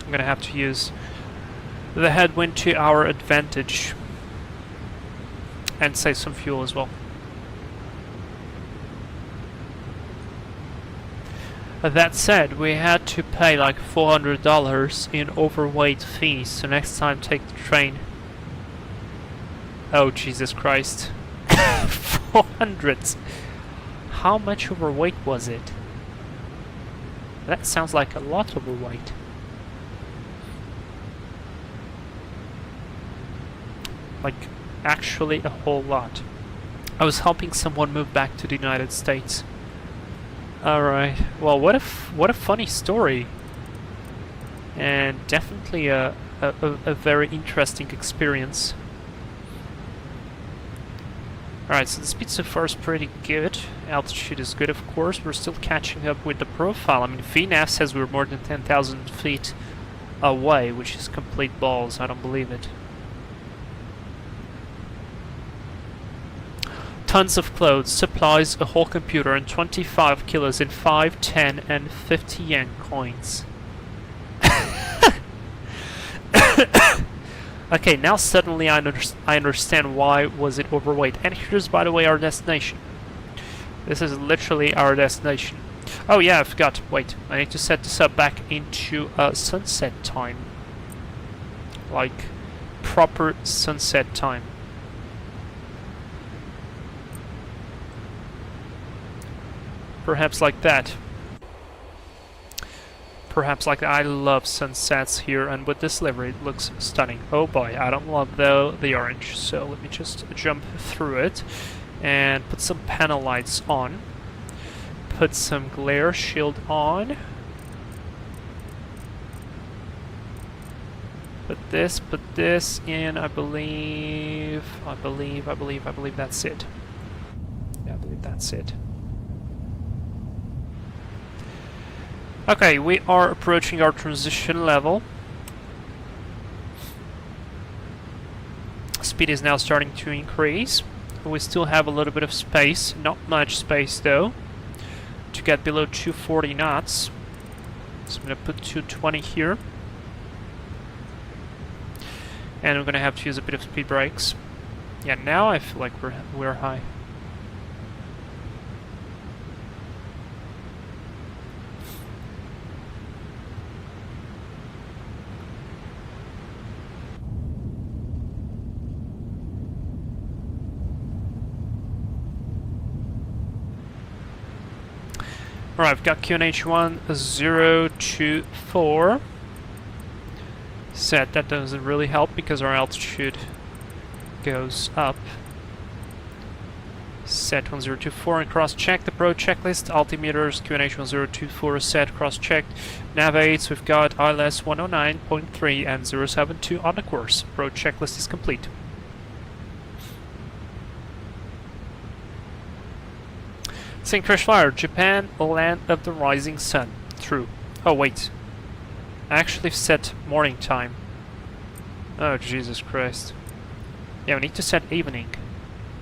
I'm gonna have to use the headwind to our advantage. And save some fuel as well. That said, we had to pay like $400 in overweight fees, so next time take the train. Oh Jesus Christ. 400! How much overweight was it? That sounds like a lot overweight. Like, actually a whole lot. I was helping someone move back to the United States. Alright, well what a funny story. And definitely a very interesting experience. Alright, so the speed so far is pretty good. Altitude is good, of course. We're still catching up with the profile. I mean, VNAV says we're more than 10,000 feet away, which is complete balls. I don't believe it. Tons of clothes, supplies, a whole computer, and 25 kilos in 5, 10, and 50 yen coins. Okay, now suddenly I understand why was it overweight. And here's, by the way, our destination. This is literally our destination. Oh yeah, I forgot. Wait, I need to set this up back into sunset time. Like, proper sunset time. Perhaps like that. Perhaps like that. I love sunsets here, and with this livery it looks stunning. Oh boy, I don't love the orange, so let me just jump through it and put some panel lights on. Put some glare shield on. Put this in, I believe that's it. Yeah, I believe that's it. Okay, we are approaching our transition level. Speed is now starting to increase. We still have a little bit of space, not much space though, to get below 240 knots. So I'm going to put 220 here. And I'm going to have to use a bit of speed brakes. Yeah, now I feel like we're high. Alright, I've got QNH1 024 set. That doesn't really help because our altitude goes up. Set 1024 and cross-check the pro checklist. Altimeters QNH1024 set, cross-checked. Nav aids, we've got ILS 109.3 and 072 on the course. Pro checklist is complete. St. Crashfire, Japan, land of the rising sun. True. Oh wait, I actually set morning time. Oh Jesus Christ. Yeah, we need to set evening.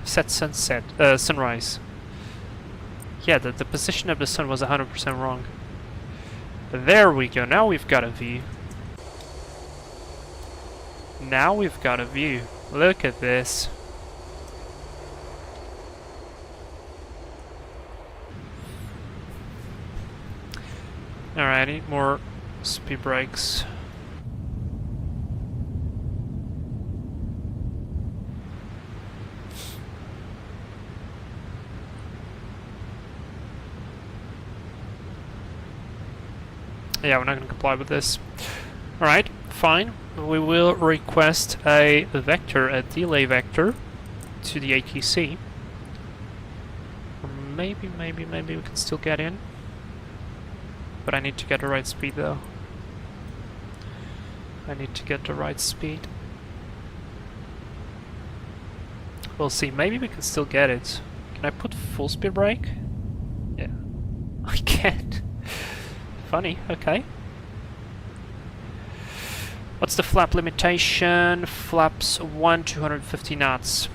Set sunset, sunrise. Yeah, the position of the sun was 100% wrong. There we go, now we've got a view. Now we've got a view. Look at this. Alright, I need more speed brakes. Yeah, we're not going to comply with this. Alright, fine. We will request a vector, a delay vector, to the ATC. Or maybe we can still get in. But I need to get the right speed though. I need to get the right speed. We'll see, maybe we can still get it. Can I put full speed brake? Yeah. I can't. Funny, okay. What's the flap limitation? Flaps 250 knots.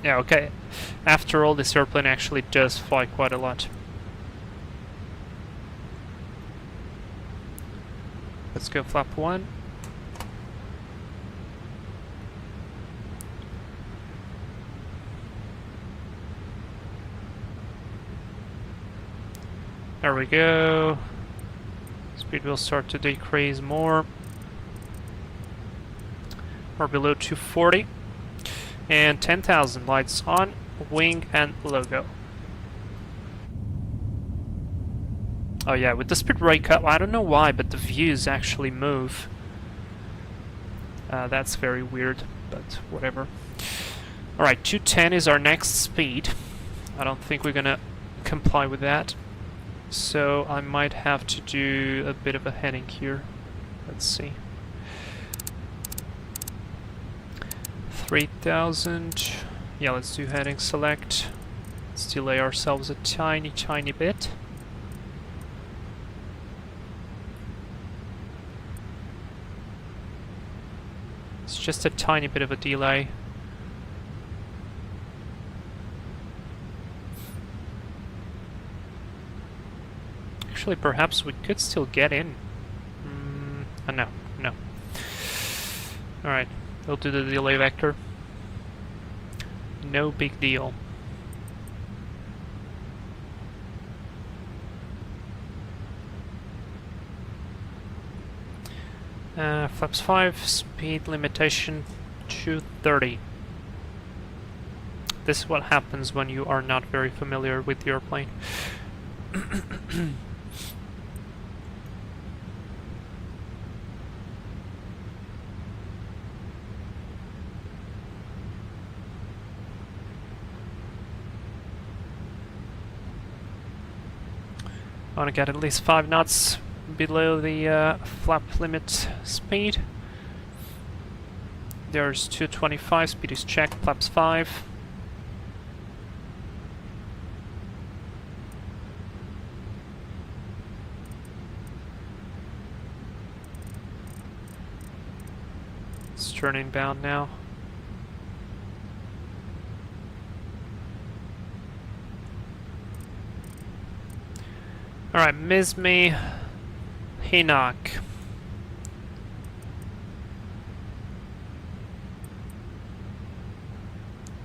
Yeah, okay. After all, this airplane actually does fly quite a lot. Let's go flap 1. There we go. Speed will start to decrease more. We're below 240. And 10,000 lights on, wing and logo. Oh yeah, with the speed brake up, I don't know why, but the views actually move. That's very weird, but whatever. Alright, 210 is our next speed. I don't think we're gonna comply with that. So I might have to do a bit of a heading here. Let's see. 3,000. Yeah, let's do heading select. Let's delay ourselves a tiny bit. It's just a tiny bit of a delay. Actually, perhaps we could still get in. No. Alright, we'll do the delay vector. No big deal. Flaps 5, speed limitation 230. This is what happens when you are not very familiar with the airplane. I want to get at least 5 knots below the flap limit speed. There's 225, speed is checked, flaps 5. It's turning bound now. Alright, Mizmi, Hinak.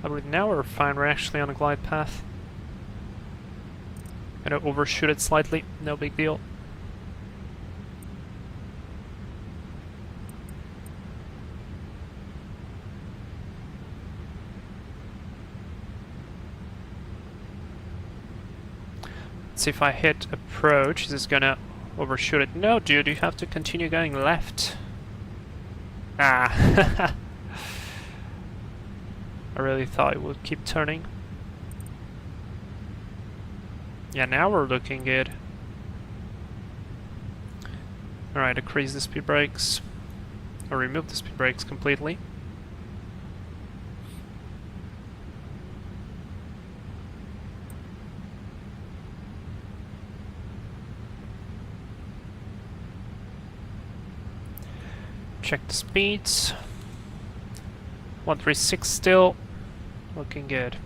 I believe now we're fine, we're actually on a glide path. Gonna overshoot it slightly, no big deal. See if I hit approach, is this gonna overshoot it? No, dude, you have to continue going left. Ah. I really thought it would keep turning. Yeah, now we're looking good. Alright, decrease the speed brakes. Or remove the speed brakes completely. Check the speeds. 136 still. Looking good.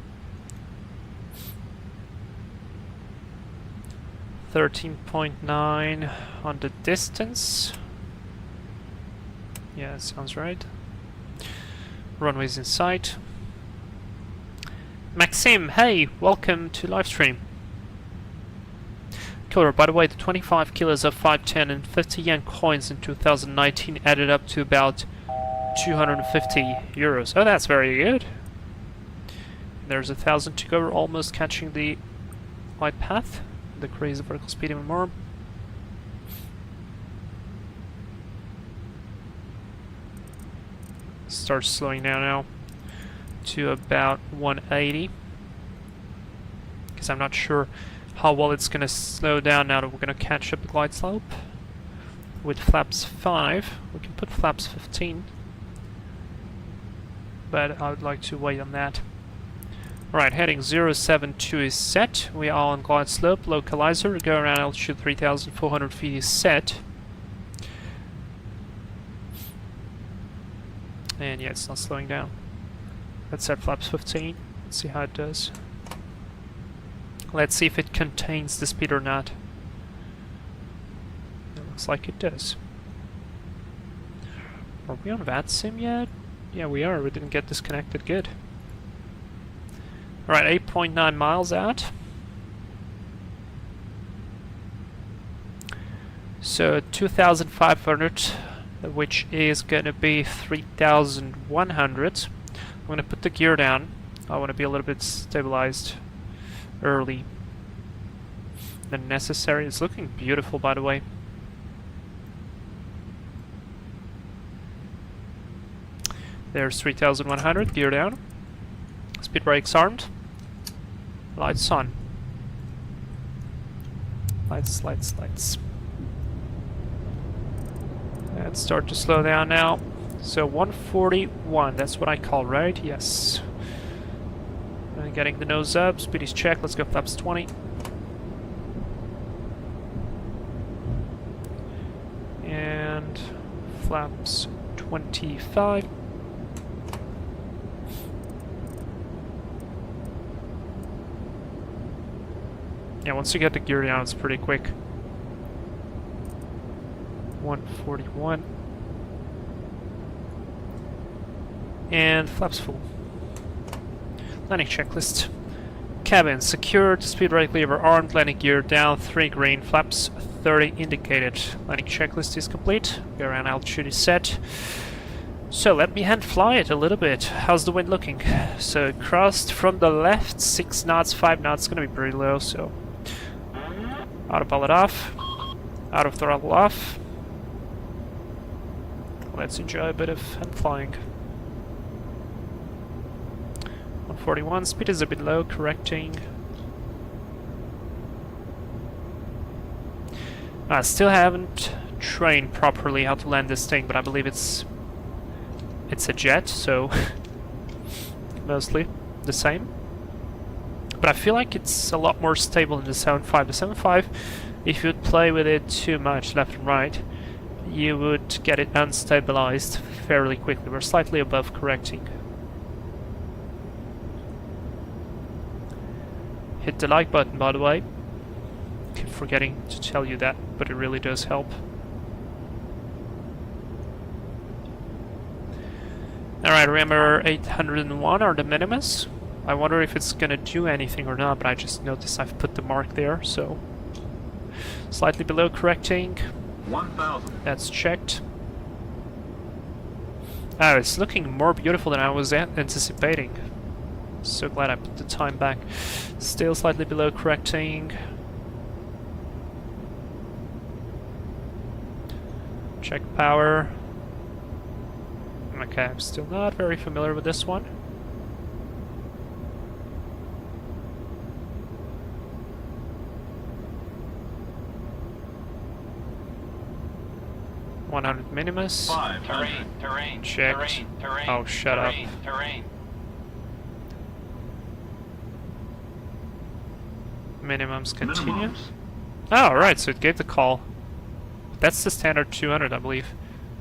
13.9 on the distance. Yeah, that sounds right. Runway's in sight. Maxim, hey, welcome to livestream. Killer, by the way, the 25 kilos of 510 and 50 yen coins in 2019 added up to about 250 euros. Oh, that's very good. There's 1,000 to go. We're almost catching the glide path. Decrease the vertical speed even more. Start slowing down now to about 180. Because I'm not sure how well it's going to slow down now that we're going to catch up the glide slope. With flaps 5, we can put flaps 15. But I would like to wait on that. Alright, heading 072 is set. We are on glide slope. Localizer, go around altitude 3,400 feet is set. And yeah, it's not slowing down. Let's set flaps 15. Let's see how it does. Let's see if it contains the speed or not. It looks like it does. Are we on VATSIM yet? Yeah, we are. We didn't get disconnected. Good. Alright, 8.9 miles out. So 2,500, which is gonna be 3,100. I'm gonna put the gear down. I want to be a little bit stabilized early than necessary. It's looking beautiful, by the way. There's 3,100, gear down. Speed brakes armed. Lights on. Lights, lights, lights. Let's start to slow down now. So 141, that's what I call, right? Yes. Getting the nose up, speed is checked, let's go flaps 20. And flaps 25. Yeah, once you get the gear down, it's pretty quick. 141. And flaps full. Landing checklist. Cabin secured, speed brake lever armed, landing gear down, 3 green, flaps 30 indicated. Landing checklist is complete. Gear and altitude is set. So let me hand fly it a little bit. How's the wind looking? So crossed from the left, 6 knots, 5 knots, gonna be pretty low, so autopilot off, out of throttle off. Let's enjoy a bit of hand flying. 141, speed is a bit low, correcting. I still haven't trained properly how to land this thing, but I believe it's a jet, so mostly the same. But I feel like it's a lot more stable than the 7.5. The 7.5, if you would play with it too much left and right, you would get it unstabilized fairly quickly. We're slightly above correcting. Hit the like button, by the way. Keep forgetting to tell you that, but it really does help. Alright, remember 801 are the minimus. I wonder if it's gonna do anything or not, but I just noticed I've put the mark there, so slightly below correcting. 1,000. That's checked. Oh, it's looking more beautiful than I was anticipating. So glad I put the time back. Still slightly below correcting. Check power. Okay, I'm still not very familiar with this one. $100 minimus. 500. Terrain, Checked. terrain, Oh, shut up. terrain. Minimums continue. Minimums. Oh, right, so it gave the call. That's the standard 200, I believe.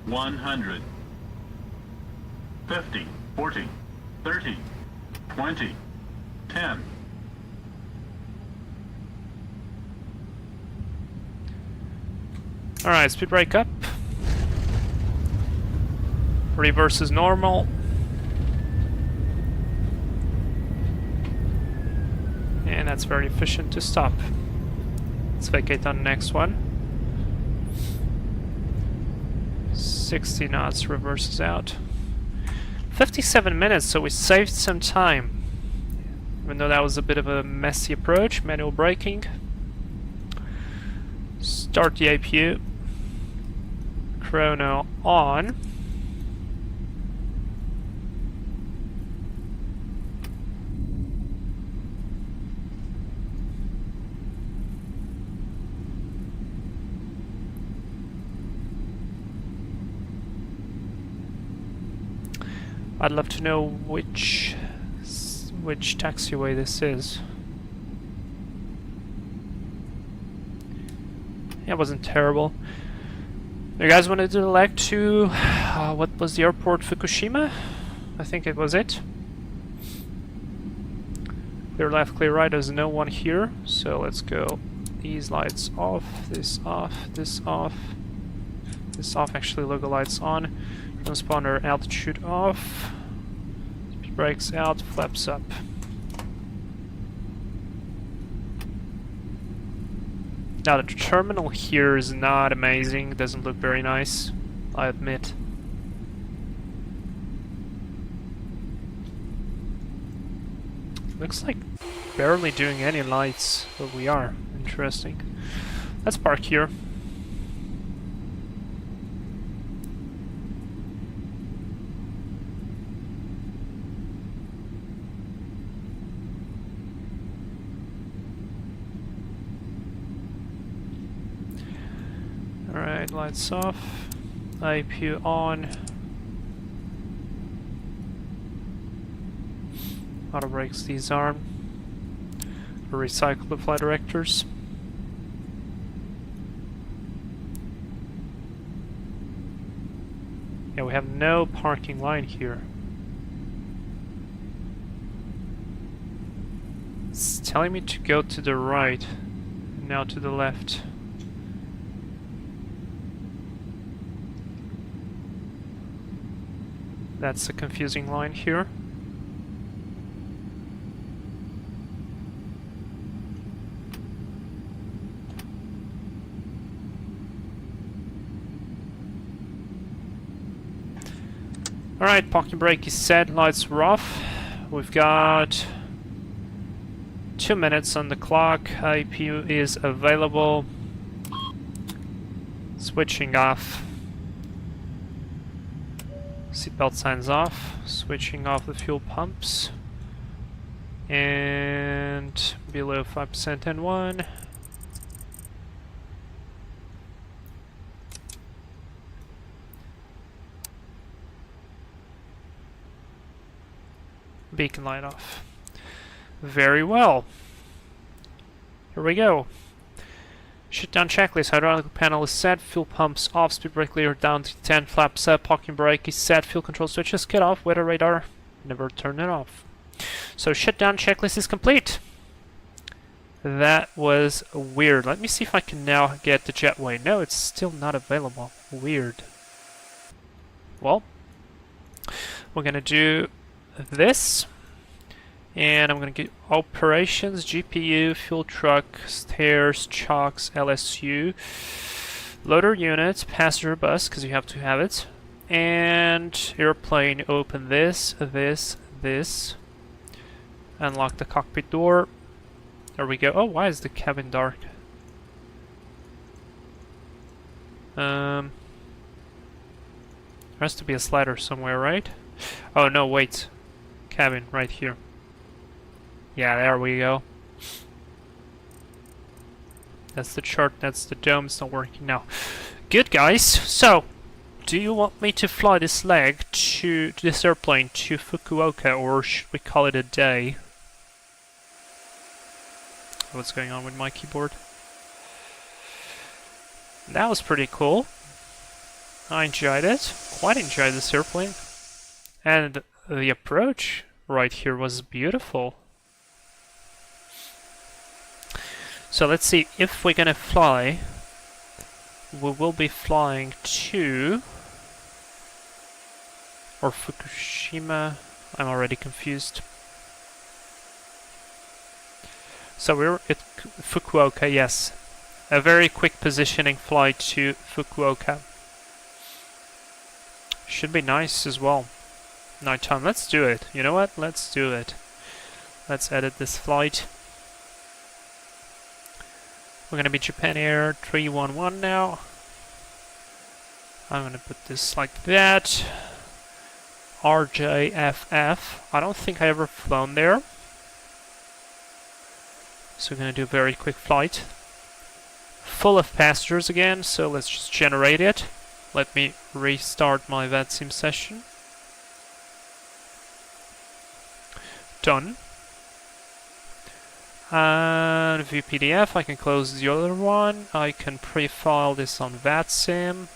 100. 50. 40. 30. 20. 10. Alright, speed brake up. Reverse is normal. And that's very efficient to stop. Let's vacate on the next one. 60 knots, reverses out. 57 minutes, so we saved some time. Even though that was a bit of a messy approach, manual braking. Start the APU. Chrono on. I'd love to know which taxiway this is. Yeah, it wasn't terrible. You guys wanted to elect to what was the airport, Fukushima? I think it was it. Clear left, clear right. There's no one here, so let's go. These lights off, this off, this off, this off. Actually, logo lights on. Transponder altitude off. Speed brakes out, flaps up. Now the terminal here is not amazing, doesn't look very nice, I admit. Looks like barely doing any lights, but we are. Interesting. Let's park here. Alright, lights off. IPU on. Auto brakes disarmed. Recycle the flight directors. Yeah, we have no parking line here. It's telling me to go to the right, now to the left. That's a confusing line here. Alright, parking brake is set, lights are off. We've got 2 minutes on the clock. IPU is available. Switching off. Seatbelt signs off. Switching off the fuel pumps. And below 5% N1. Beacon light off. Very well. Here we go. Shutdown checklist. Hydraulic panel is set. Fuel pumps off. Speed brake leader down to 10. Flaps up. Parking brake is set. Fuel control switches cut off. Weather radar. Never turn it off. So shutdown checklist is complete. That was weird. Let me see if I can now get the jetway. No, it's still not available. Weird. Well, we're gonna do this, and I'm gonna get operations, GPU, fuel truck, stairs, chocks, LSU, loader unit, passenger bus, because you have to have it, and airplane. Open this, unlock the cockpit door. There we go. Oh, why is the cabin dark? There has to be a slider somewhere, right? Oh no, wait. Cabin right here. Yeah, there we go. That's the chart, that's the dome. It's not working now. Good, guys. So, do you want me to fly this this airplane to Fukuoka, or should we call it a day? What's going on with my keyboard? That was pretty cool. I enjoyed it. Quite enjoyed this airplane. And the approach right here was beautiful. So let's see if we're gonna fly. We will be flying to or Fukushima. I'm already confused. So we're at Fukuoka, yes. A very quick positioning flight to Fukuoka. Should be nice as well. Nighttime. Let's do it. You know what? Let's do it. Let's edit this flight. We're gonna be Japan Air 311 now. I'm gonna put this like that. RJFF. I don't think I ever flown there. So we're gonna do a very quick flight. Full of passengers again, so let's just generate it. Let me restart my VATSIM session. Done. And view PDF, I can close the other one. I can pre-file this on VATSIM.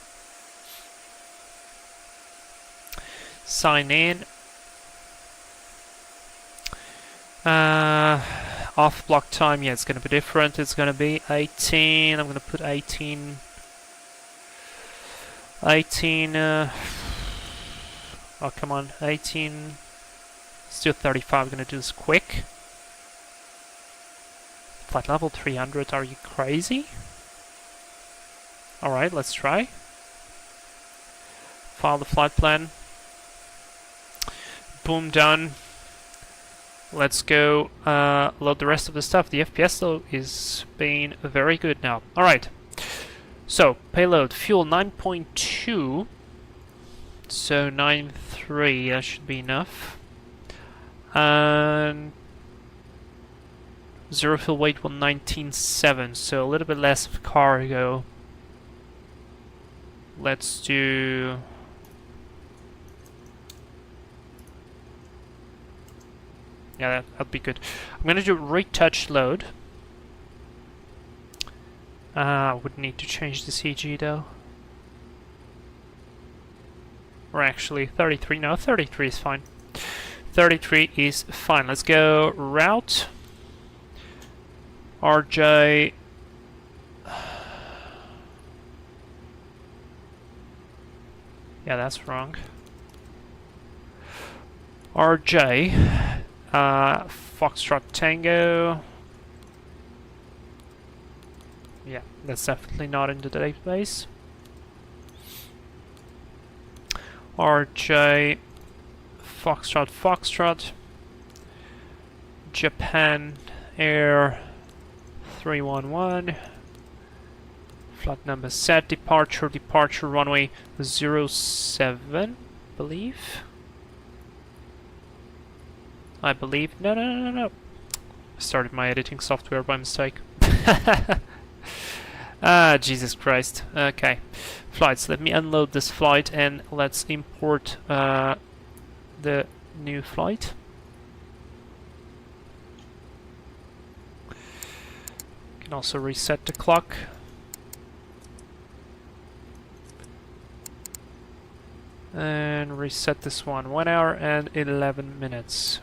Sign in. Off block time, yeah, it's going to be different. It's going to be 18. I'm going to put 18. 18. Oh, come on. 18. Still 35. I'm going to do this quick. Flight level 300. Are you crazy? Alright, let's try. File the flight plan. Boom, done. Let's go load the rest of the stuff. The FPS though is being very good now. Alright. So, payload, fuel 9.2. So 9.3, that should be enough. And zero fuel weight 119.7, so a little bit less of cargo. Let's do... yeah, that'd be good. I'm gonna do retouch load. Would need to change the CG though. Or actually 33, no, 33 is fine. 33 is fine. Let's go route. RJ. Yeah, that's wrong. RJ. Foxtrot Tango. Yeah, that's definitely not in the database. RJ. Foxtrot Foxtrot. Japan Air 311. Flight number set. Departure runway 07, believe. I believe. No. I started my editing software by mistake. Ah, Jesus Christ. Okay. Flights. Let me unload this flight and let's import the new flight. Can also reset the clock. And reset this one. 1 hour and 11 minutes.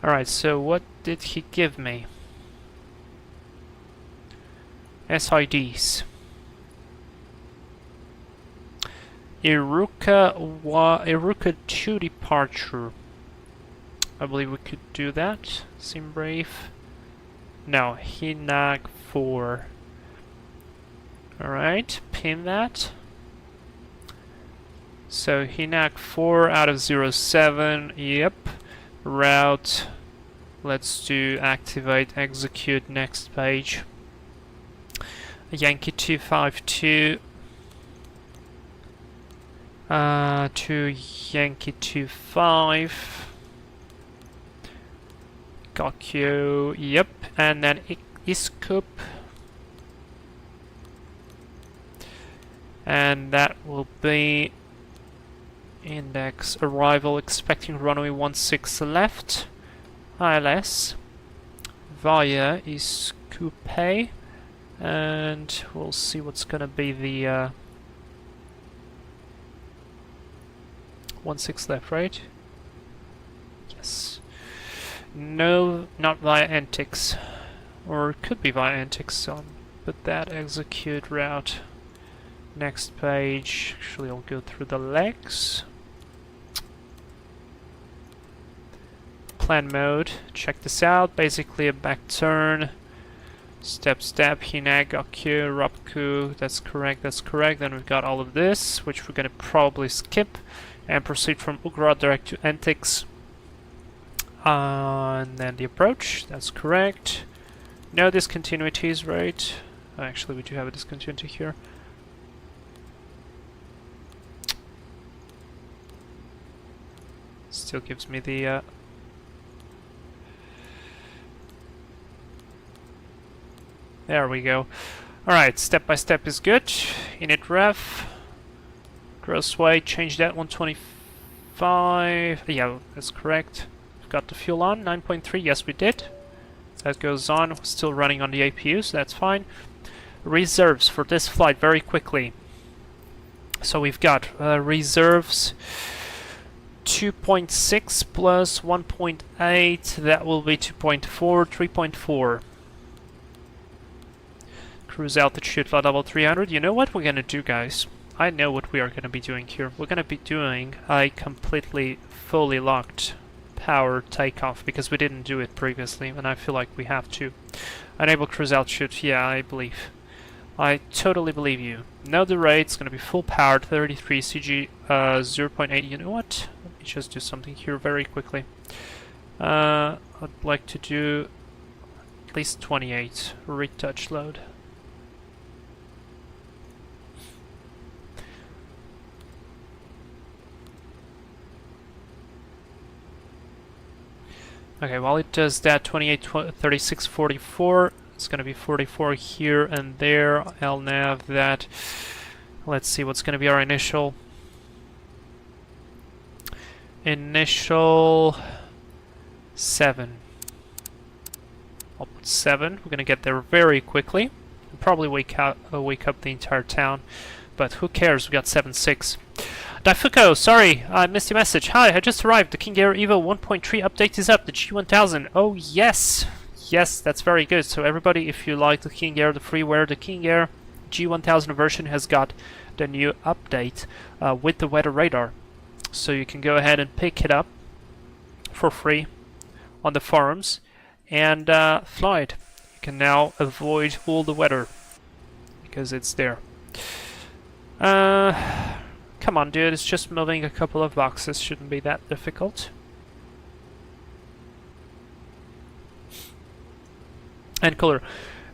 Alright, so what did he give me? SIDs. Iruka 2 departure. I believe we could do that. Sim Brave. No, Hinag 4. Alright, pin that. So Hinag 4 out of 07. Yep. Route. Let's do activate, execute, next page. Yankee 252 to Yankee 25. Gokyo, yep, and then Iskup. And that will be index arrival, expecting runway 16 left. ILS via Iskupe. And we'll see what's gonna be the 16 left, right? Yes. No, not via Antix. Or it could be via Antix, so I'll put that execute route. Next page. Actually, I'll go through the legs. Plan mode. Check this out. Basically a back turn. Step, Hinag, Akyu, Rapku, that's correct. Then we've got all of this, which we're gonna probably skip, and proceed from Ugrad direct to Antix. And then the approach, that's correct. No discontinuities, right? Actually, we do have a discontinuity here. Still gives me the there we go. Alright, step by step is good. Init ref. Gross weight, change that 125. Yeah, that's correct. We've got the fuel on, 9.3, yes we did. That goes on, still running on the APU, so that's fine. Reserves for this flight very quickly. So we've got reserves 2.6 plus 1.8, that will be 2.4, 3.4. Cruise altitude flight level 300. You know what we're gonna do, guys? I know what we are gonna be doing here. We're gonna be doing a completely fully locked power takeoff because we didn't do it previously, and I feel like we have to. Enable cruise altitude, yeah, I believe. I totally believe you. Know the rate, it's gonna be full power, 33 CG 0.8. You know what? Let me just do something here very quickly. I'd like to do at least 28 retouch load. Okay, while it does that, 28, 36, 44. It's gonna be 44 here and there. I'll nav that. Let's see what's gonna be our initial. Initial 7. I'll put 7. We're gonna get there very quickly. We'll probably wake up the entire town, but who cares? We got 7.6. Daifuko, sorry, I missed your message. Hi, I just arrived. The King Air Evo 1.3 update is up. The G1000. Oh yes, yes, that's very good. So everybody, if you like the King Air, the freeware, the King Air G1000 version has got the new update with the weather radar. So you can go ahead and pick it up for free on the forums and fly it. You can now avoid all the weather because it's there. Come on, dude, it's just moving a couple of boxes. Shouldn't be that difficult. And cooler.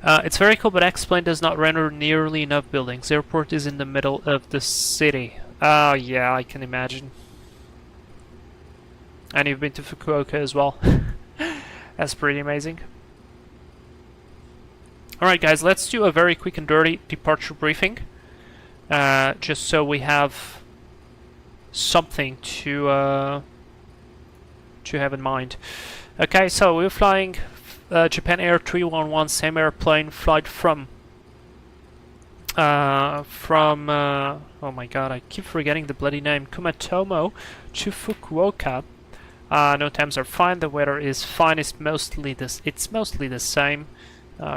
It's very cool, but X-Plane does not render nearly enough buildings. The airport is in the middle of the city. Oh, yeah, I can imagine. And you've been to Fukuoka as well. That's pretty amazing. Alright, guys, let's do a very quick and dirty departure briefing. Just so we have something to have in mind. Okay, so we're flying Japan Air 311, same airplane, flight from oh my god, I keep forgetting the bloody name, Kumamoto to Fukuoka. No times are fine, the weather is fine, it's mostly the same.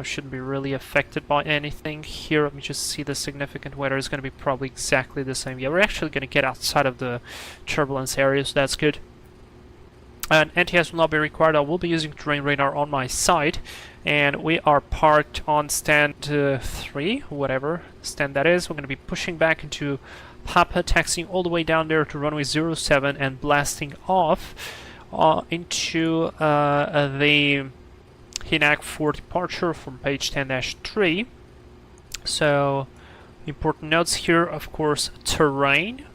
Shouldn't be really affected by anything. Here, let me just see the significant weather is going to be probably exactly the same. Yeah, we're actually going to get outside of the turbulence area, so that's good. And NTS will not be required. I will be using terrain radar on my side, and we are parked on stand 3, whatever stand that is. We're going to be pushing back into Papa, taxiing all the way down there to runway 07 and blasting off into the Hinak for departure from page 10-3. So, important notes here, of course, terrain.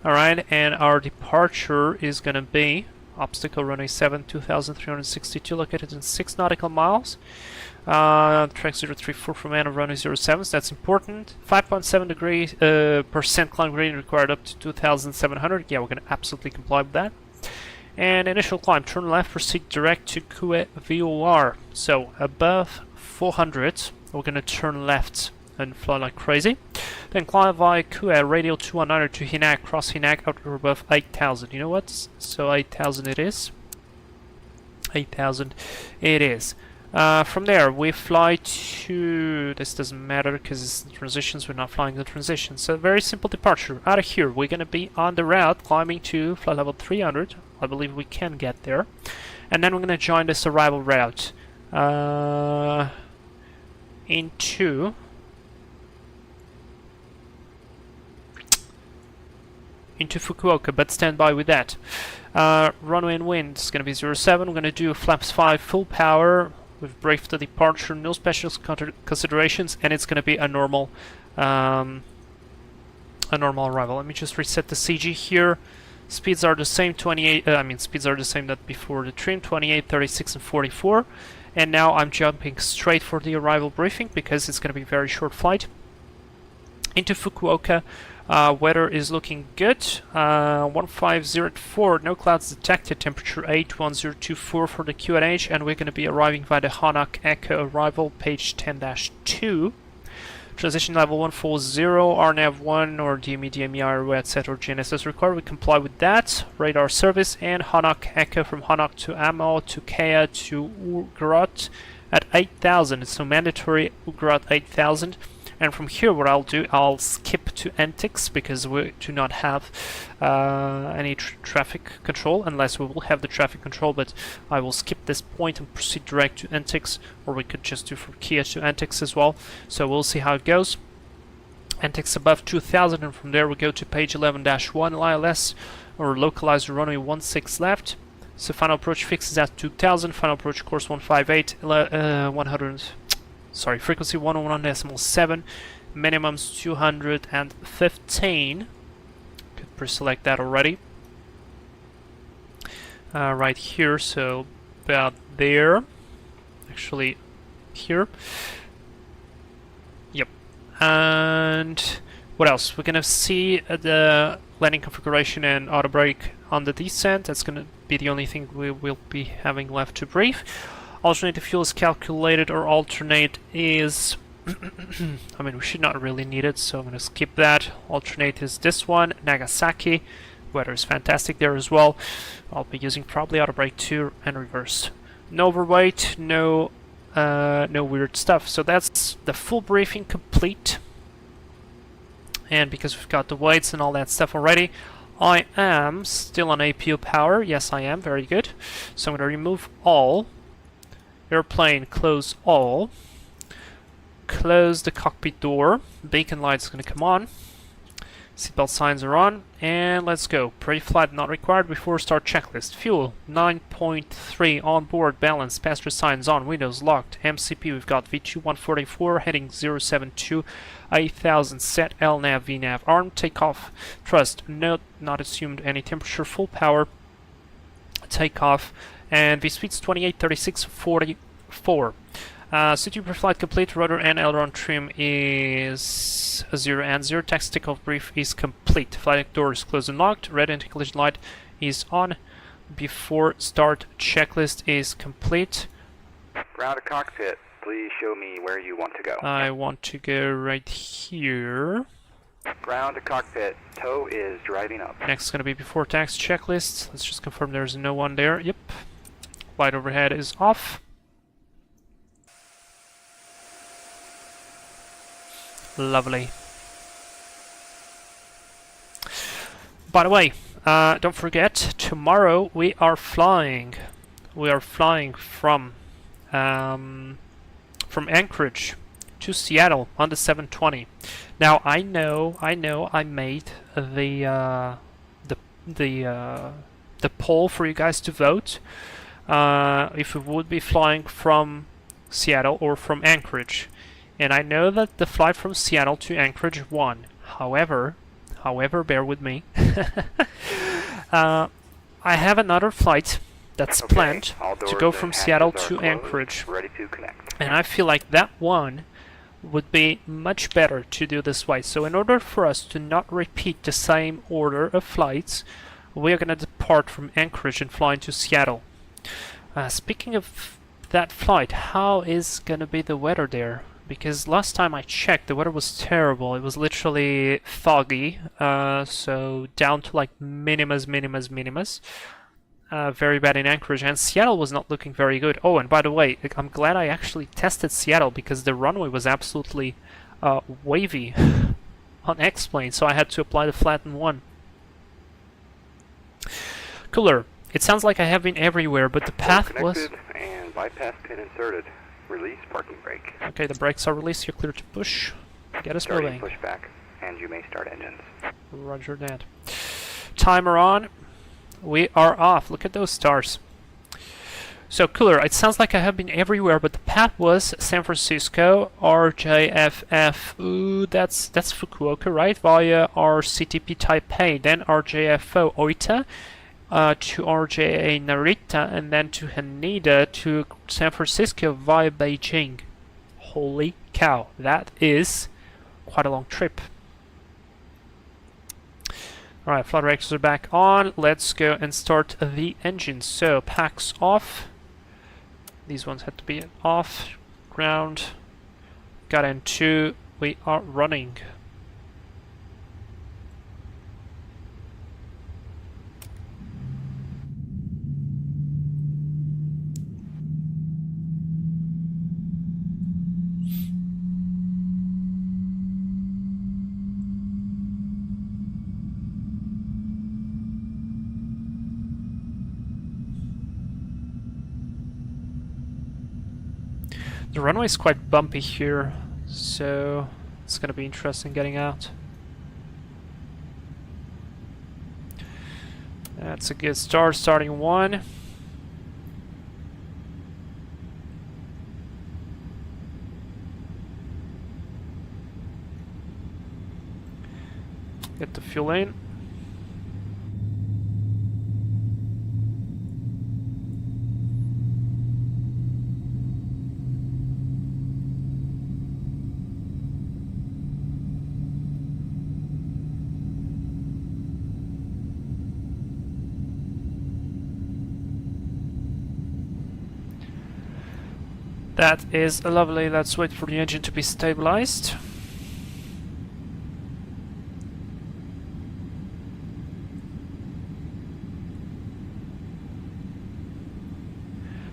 Alright, and our departure is going to be obstacle runway 7, 2,362, located in 6 nautical miles. Track 034 from end of runway 07, so that's important. 5.7 degrees percent climb gradient required up to 2,700. Yeah, we're going to absolutely comply with that. And initial climb, turn left, proceed direct to Kue VOR. So above 400, we're going to turn left and fly like crazy. Then climb via Kue, radial 219 to Hinak, cross Hinak out or above 8,000. You know what? So 8,000 it is. 8,000 it is. From there, we fly to... This doesn't matter because it's the transitions. We're not flying the transitions. So very simple departure. Out of here, we're going to be on the route climbing to flight level 300. I believe we can get there. And then we're going to join this arrival route into Fukuoka, but stand by with that. Runway and wind is going to be 07. We're going to do flaps 5 full power. We've briefed the departure, no special considerations, and it's going to be a normal arrival. Let me just reset the CG here. Speeds are the same, 28. Speeds are the same that before the trim, 28, 36, and 44. And now I'm jumping straight for the arrival briefing because it's going to be a very short flight into Fukuoka. Weather is looking good. 1504, no clouds detected. Temperature 81024 for the QNH, and we're going to be arriving via the Hanak Echo arrival, page 10-2. Transition level 140, RNAV 1 or DME, DMEI, etc. or GNSS required. We comply with that. Radar service and Hanak Echo from Hanak to Amo to Kea to Ugrot at 8,000. It's so mandatory Ugrot 8,000. And from here, what I'll do, I'll skip to NTIX because we do not have any traffic control, unless we will have the traffic control, but I will skip this point and proceed direct to NTIX, or we could just do from Kia to NTIX as well. So we'll see how it goes. NTIX above 2000, and from there we go to page 11-1 LILS, or localizer runway 16 left. So final approach fixes at 2000, final approach course 158, 100, sorry, frequency 101.7, minimums 215. Could pre-select that already. Right here, so about there. Actually, here. Yep. And what else? We're gonna see the landing configuration and auto brake on the descent. That's gonna be the only thing we will be having left to brief. Alternate fuel is calculated, or alternate is I mean, we should not really need it, so I'm gonna skip that. Alternate is this one, Nagasaki. Weather is fantastic there as well. I'll be using probably auto brake 2 and reverse. No overweight, no weird stuff. So that's the full briefing complete. And because we've got the weights and all that stuff already, I am still on APU power. Yes, I am. Very good. So I'm going to remove all. Airplane, close all. Close the cockpit door. Beacon light is going to come on. Seatbelt signs are on. And let's go. Pre-flight not required before start checklist. Fuel, 9.3 on board. Balance, passenger signs on. Windows locked. MCP, we've got V2 144, heading 072. 8000 set, LNAV, VNAV, arm, takeoff, thrust, note, not assumed any temperature, full power, takeoff, and V-speed's 28, 36, 44. City pre-flight complete, rudder and aileron trim is 0 and 0, taxi takeoff brief is complete, flight door is closed and locked, red anti-collision light is on, before start checklist is complete. Ground to cockpit. Please show me where you want to go. I want to go right here. Ground to cockpit. Tow is driving up. Next is going to be before tax checklist. Let's just confirm there's no one there. Yep. Light overhead is off. Lovely. By the way, don't forget, tomorrow we are flying. We are flying from Anchorage to Seattle on the 720. Now I know I made the poll for you guys to vote if we would be flying from Seattle or from Anchorage, and I know that the flight from Seattle to Anchorage won. However, bear with me. I have another flight that's planned to go from Seattle to Anchorage, ready to connect. and I feel like that one would be much better to do this way. So in order for us to not repeat the same order of flights, we are going to depart from Anchorage and fly into Seattle. Speaking of that flight, how is going to be the weather there? Because last time I checked, the weather was terrible. It was literally foggy, so down to like minimus. Very bad in Anchorage, and Seattle was not looking very good. Oh, and by the way, I'm glad I actually tested Seattle because the runway was absolutely wavy on X-plane, so I had to apply the flatten one. Cooler. It sounds like I have been everywhere, but the path was... and bypass pin inserted. Release parking brake. Okay, the brakes are released. You're clear to push. Get us moving. Push back, and you may start engines. Roger that. Timer on. We are off. Look at those stars. So, Cooler, it sounds like I have been everywhere, but the path was San Francisco, RJFF. Ooh, that's Fukuoka, right? Via RCTP Taipei, then RJFO Oita, to RJA Narita, and then to Haneda, to San Francisco via Beijing. Holy cow, that is quite a long trip. Alright, flight reactors are back on. Let's go and start the engine. So, packs off. These ones had to be off. Ground. Got in 2. We are running. The runway is quite bumpy here, so it's gonna be interesting getting out. That's a good start, starting 1. Get the fuel in. That is lovely. Let's wait for the engine to be stabilized.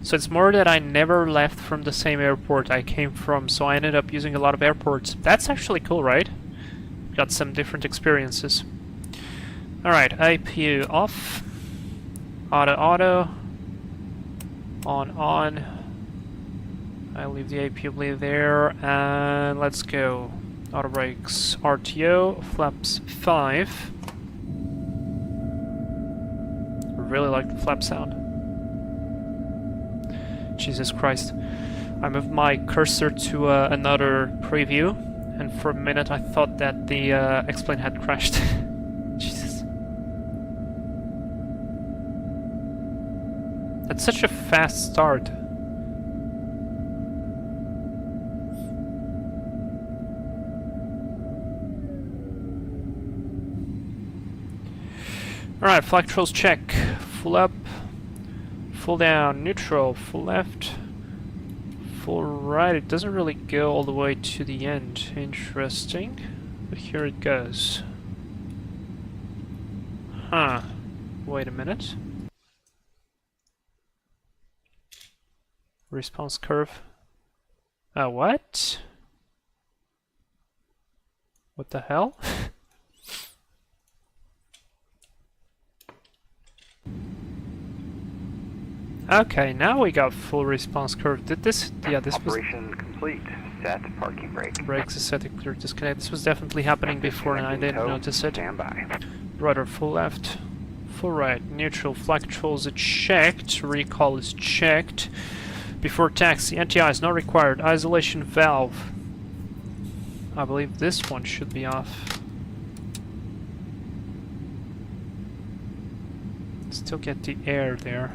So it's more that I never left from the same airport I came from, so I ended up using a lot of airports. That's actually cool, right? Got some different experiences. Alright, APU off. Auto. On. I leave the APU there, and let's go. Auto brakes, RTO, flaps 5. Really like the flap sound. Jesus Christ. I moved my cursor to another preview, and for a minute I thought that the X-plane had crashed. Jesus. That's such a fast start. Alright, flight controls check. Full up, full down, neutral, full left, full right. It doesn't really go all the way to the end. Interesting. But here it goes. Huh. Wait a minute. Response curve. What? What the hell? Okay, now we got full response curve. Did this? Yeah, this was... Operation complete. Set parking brake. Brakes is set to clear disconnect. This was definitely happening before and I didn't notice it. Stand by. Rudder full left, full right, neutral, flight controls are checked, recall is checked. Before taxi, NTI is not required. Isolation valve. I believe this one should be off. Still get the air there.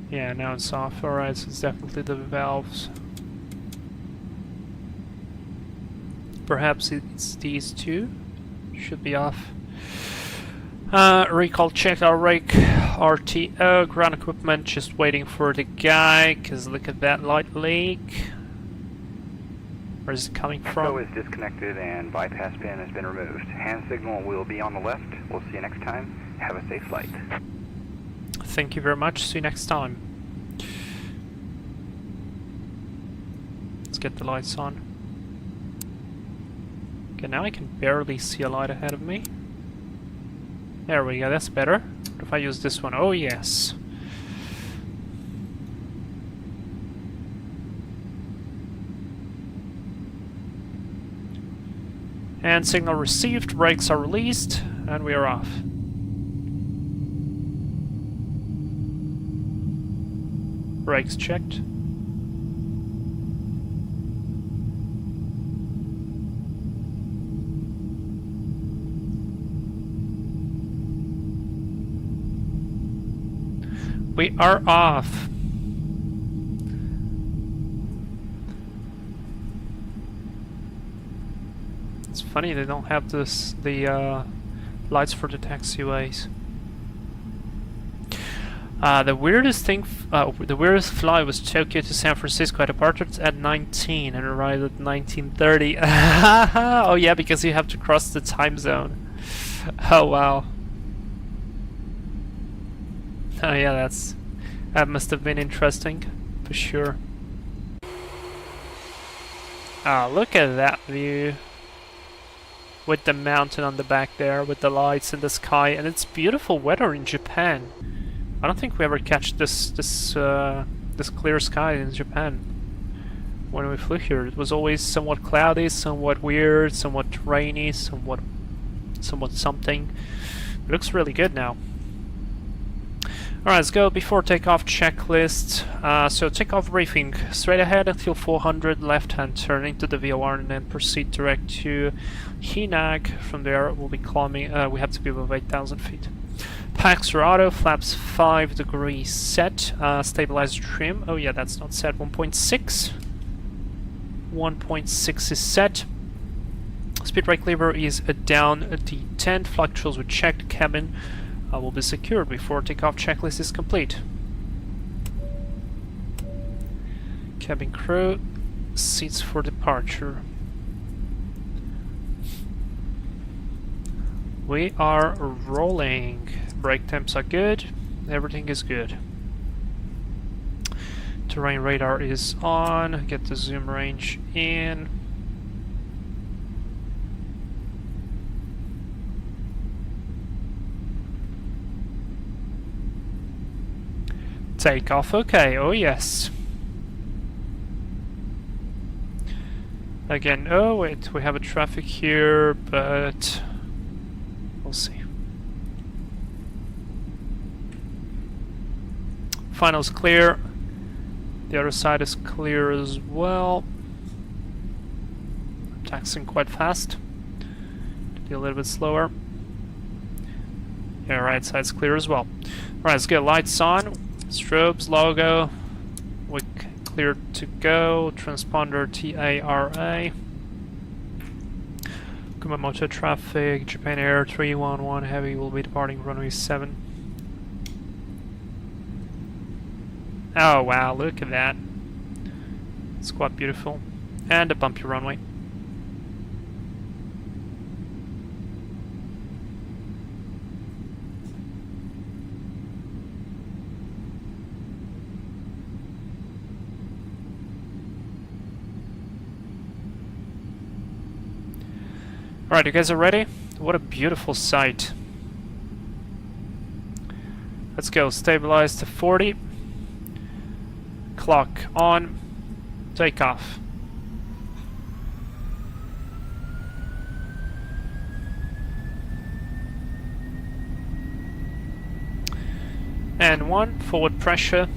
Yeah, now it's off. Alright, so it's definitely the valves. Perhaps it's these two. Should be off. Recall check our rake. RTO, ground equipment, just waiting for the guy, cause look at that light leak. Where is it coming from? So is disconnected and bypass pin has been removed. Hand signal will be on the left. We'll see you next time. Have a safe flight. Thank you very much. See you next time. Let's get the lights on. Okay, now I can barely see a light ahead of me. There we go, that's better. What if I use this one? Oh yes. And signal received, brakes are released, and we are off. Brakes checked. We are off. It's funny they don't have the lights for the taxiways. The weirdest flight was Tokyo to San Francisco. I departed at 19 and arrived at 19:30. Oh yeah, because you have to cross the time zone. Oh wow. Oh yeah, that must have been interesting, for sure. Ah, look at that view. with the mountain on the back there, with the lights in the sky, and it's beautiful weather in Japan. I don't think we ever catch this clear sky in Japan. When we flew here, it was always somewhat cloudy, somewhat weird, somewhat rainy, somewhat something. It looks really good now. Alright, let's go. Before takeoff, checklist. So takeoff briefing. Straight ahead until 400, left-hand turn into the VOR and then proceed direct to Hinag. From there, we'll be climbing. We have to be above 8,000 feet. Packs are auto, flaps 5 degrees set. Stabilizer trim. Oh yeah, that's not set. 1.6. 1.6 is set. Speed brake lever is down D10. Flight controls were checked. Cabin will be secured before takeoff. Checklist is complete. Cabin crew, seats for departure. We are rolling. Brake temps are good. Everything is good. Terrain radar is on. Get the zoom range in. Takeoff, okay, oh yes. Again, oh wait, we have a traffic here, but we'll see. Final's clear. The other side is clear as well. I'm taxing quite fast. Be a little bit slower. Yeah, right side's clear as well. Alright, let's get lights on. Strobes, logo, we cleared to go. Transponder TARA. Kumamoto traffic, Japan Air 311 Heavy will be departing runway 7. Oh wow, look at that. It's quite beautiful. And a bumpy runway. Alright, you guys are ready? What a beautiful sight. Let's go. Stabilize to 40. Clock on. Takeoff. And 1. Forward pressure.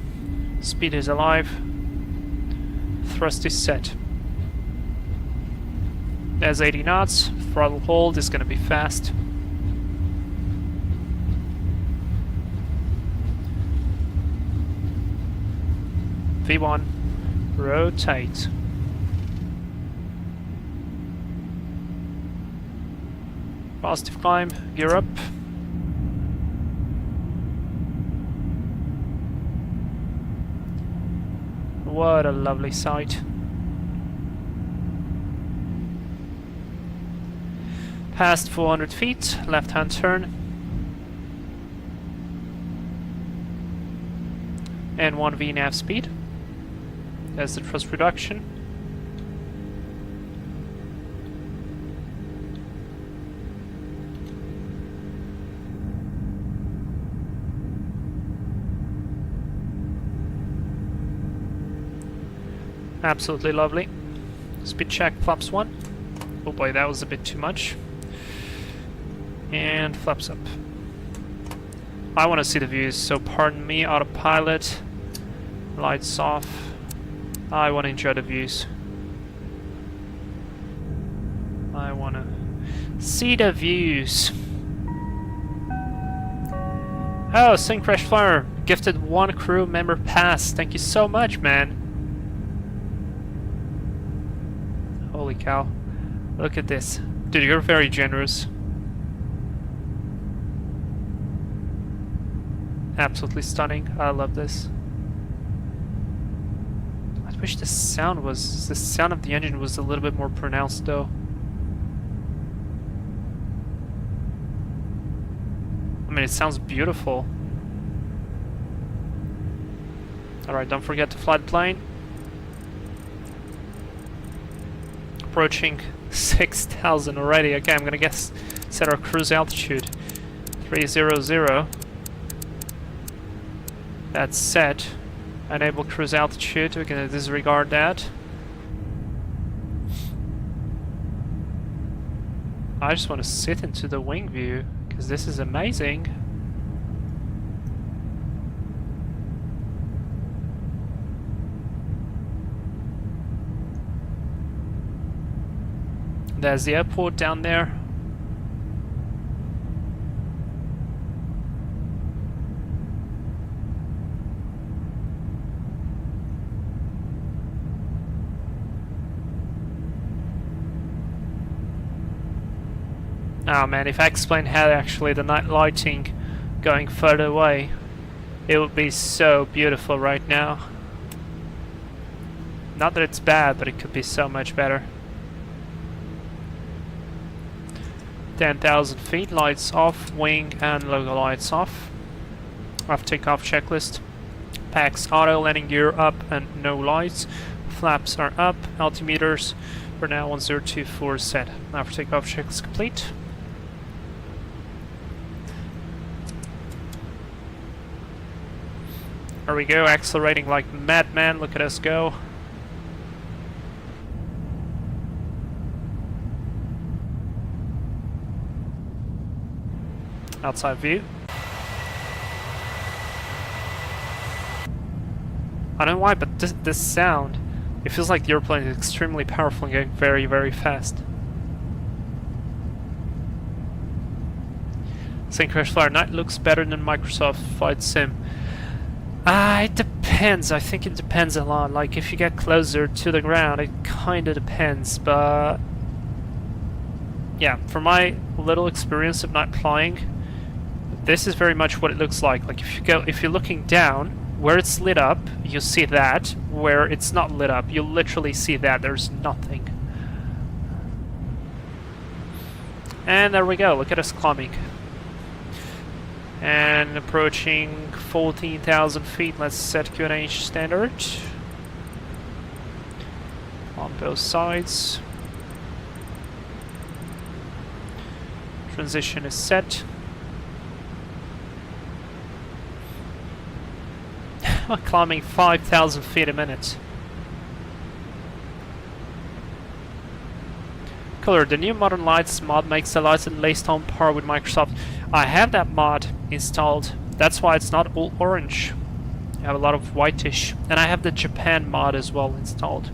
Speed is alive. Thrust is set. There's 80 knots. Throttle hold is going to be fast. V1. Rotate. Positive climb. Gear up. What a lovely sight. Past 400 feet, left-hand turn. And 1 VNAV speed. There's the thrust reduction. Absolutely lovely. Speed check, flaps 1. Oh boy, that was a bit too much. And flaps up. I want to see the views, so pardon me, autopilot. Lights off. I want to enjoy the views. I want to see the views. Oh, Sync Crash Flyer gifted 1 crew member pass. Thank you so much, man. Holy cow. Look at this. Dude, you're very generous. Absolutely stunning. I love this. I wish the sound of the engine was a little bit more pronounced though. I mean, it sounds beautiful. Alright, don't forget to fly the plane. approaching 6,000 already. Okay, I'm gonna guess set our cruise altitude 300. That's set. Enable cruise altitude. We're gonna disregard that. I just want to sit into the wing view because this is amazing. There's the airport down there. Oh man, if I explain how actually the night lighting going further away, it would be so beautiful right now. Not that it's bad, but it could be so much better. 10,000 feet, lights off, wing and logo lights off. Off takeoff checklist. Packs auto, landing gear up and no lights. Flaps are up, altimeters for now 1024 set. After takeoff checklist complete. There we go, accelerating like madman, look at us go. Outside view. I don't know why, but this sound, it feels like the airplane is extremely powerful and going very, very fast. St. Crash Flyer Night looks better than Microsoft Flight Sim. It depends. I think it depends a lot. Like, if you get closer to the ground, it kind of depends, but yeah, from my little experience of night flying, this is very much what it looks like. Like, if you're looking down, where it's lit up, you see that. Where it's not lit up, you literally see that. There's nothing. And there we go. Look at us climbing. And approaching 14,000 feet. Let's set QNH standard on both sides. Transition is set. Climbing 5,000 feet a minute. Color. The new Modern Lights mod makes the lights at least on par with Microsoft. I have that mod installed. That's why it's not all orange. I have a lot of whitish. And I have the Japan mod as well installed.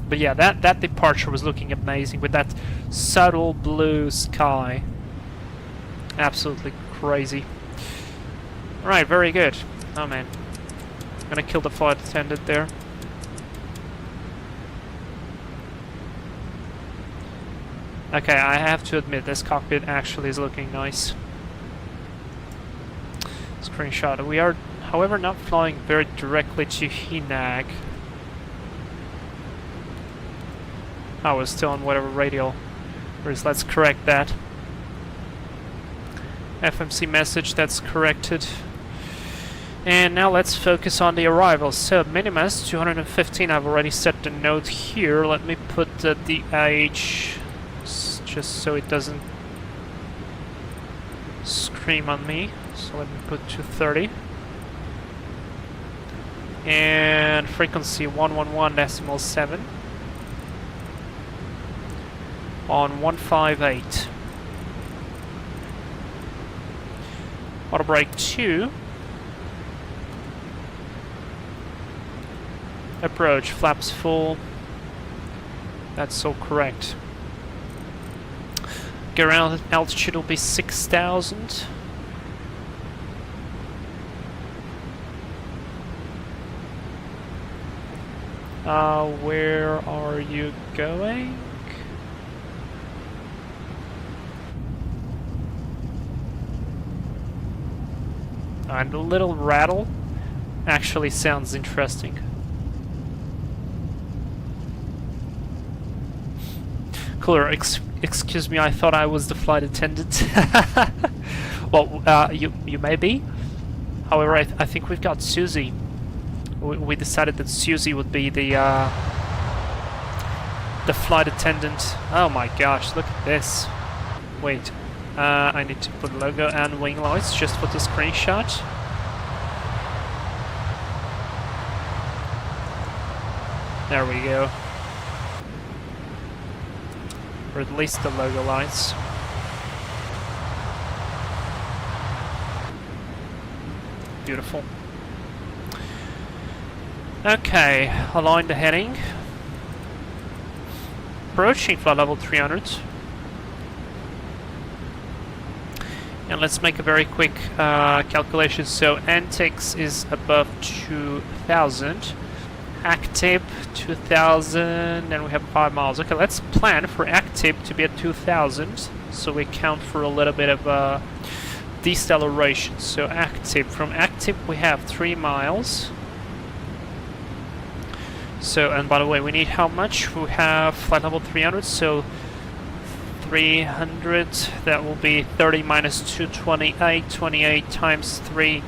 But yeah, that departure was looking amazing with that subtle blue sky. Absolutely crazy. Alright, very good. Oh man. I'm gonna kill the flight attendant there. Okay, I have to admit, this cockpit actually is looking nice. Screenshot. We are, however, not flying very directly to Hinag. Oh, we're still on whatever radial. Let's correct that. FMC message, that's corrected. And now let's focus on the arrivals. So, Minimus 215, I've already set the note here. Let me put the DH just so it doesn't scream on me. So let me put 230. And frequency 111.7 on 158. Auto brake 2. Approach, flaps full. That's all correct. Ground altitude will be 6,000. Where are you going? And the little rattle actually sounds interesting. Cooler, excuse me, I thought I was the flight attendant. Well, you may be. However, I think we've got Susie we decided that Susie would be the flight attendant. Oh my gosh, look at this. Wait, I need to put logo and wing lights just for the screenshot. There we go. Or at least the logo lights. Beautiful. Okay, align the heading. Approaching flight level 300. And let's make a very quick calculation. So NTX is above 2000. Active 2000, and we have 5 miles. Okay, let's plan for active to be at 2000, so we count for a little bit of deceleration. So active, from active we have 3 miles. So, and by the way, we need how much? We have flight level 300, so 300, that will be 30 minus 2, 28. 28 times 3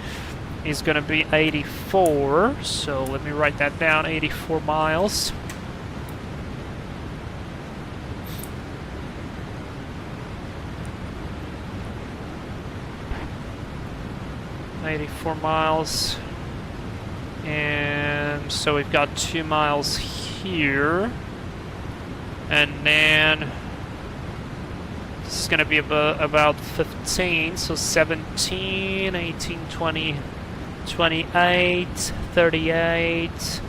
is going to be 84, so let me write that down, 84 miles. And so we've got 2 miles here, and then this is going to be about 15, so 17, 18, 20, 28, 38,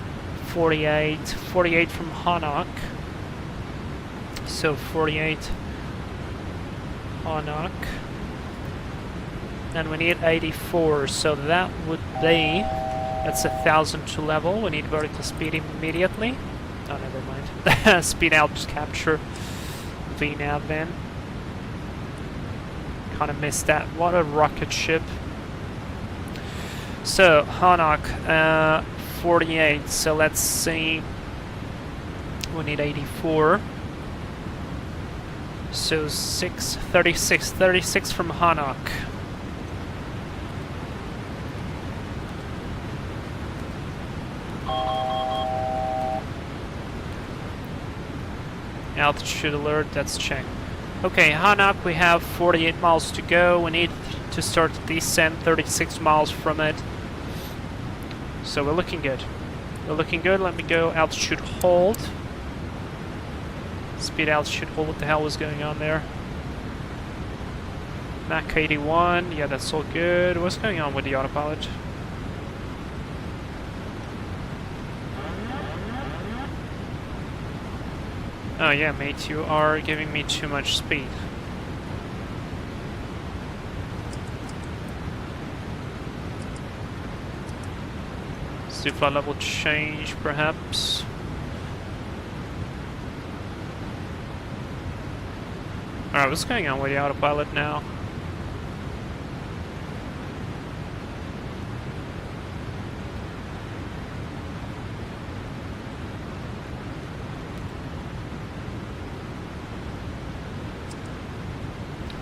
48, 48 from Hanok. So 48 Hanok. And we need 84, so that would be, that's 1,000 to level. We need vertical speed immediately. Oh, never mind. Speed out capture VNav then. Kind of missed that. What a rocket ship. So, Hanok, 48, so let's see, we need 84, so 36 from Hanok. Altitude alert, that's checked. Okay, Hanok, we have 48 miles to go, we need to start the descent, 36 miles from it. So we're looking good. We're looking good. Let me go altitude hold. Speed altitude hold. What the hell was going on there? Mach 81. Yeah, that's all good. What's going on with the autopilot? Oh yeah, mate, you are giving me too much speed. Do flight level change, perhaps. Alright, what's going on with the autopilot now?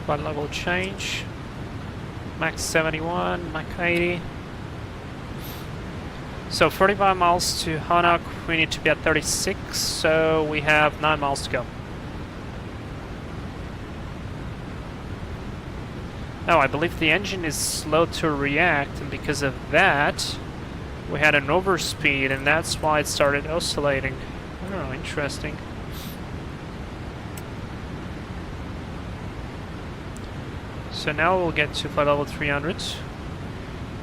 Flight level change. Max 71, Mach 80. So 45 miles to Hanok, we need to be at 36, so we have 9 miles to go. Oh, I believe the engine is slow to react, and because of that, we had an overspeed, and that's why it started oscillating. Oh, interesting. So now we'll get to flight level 300.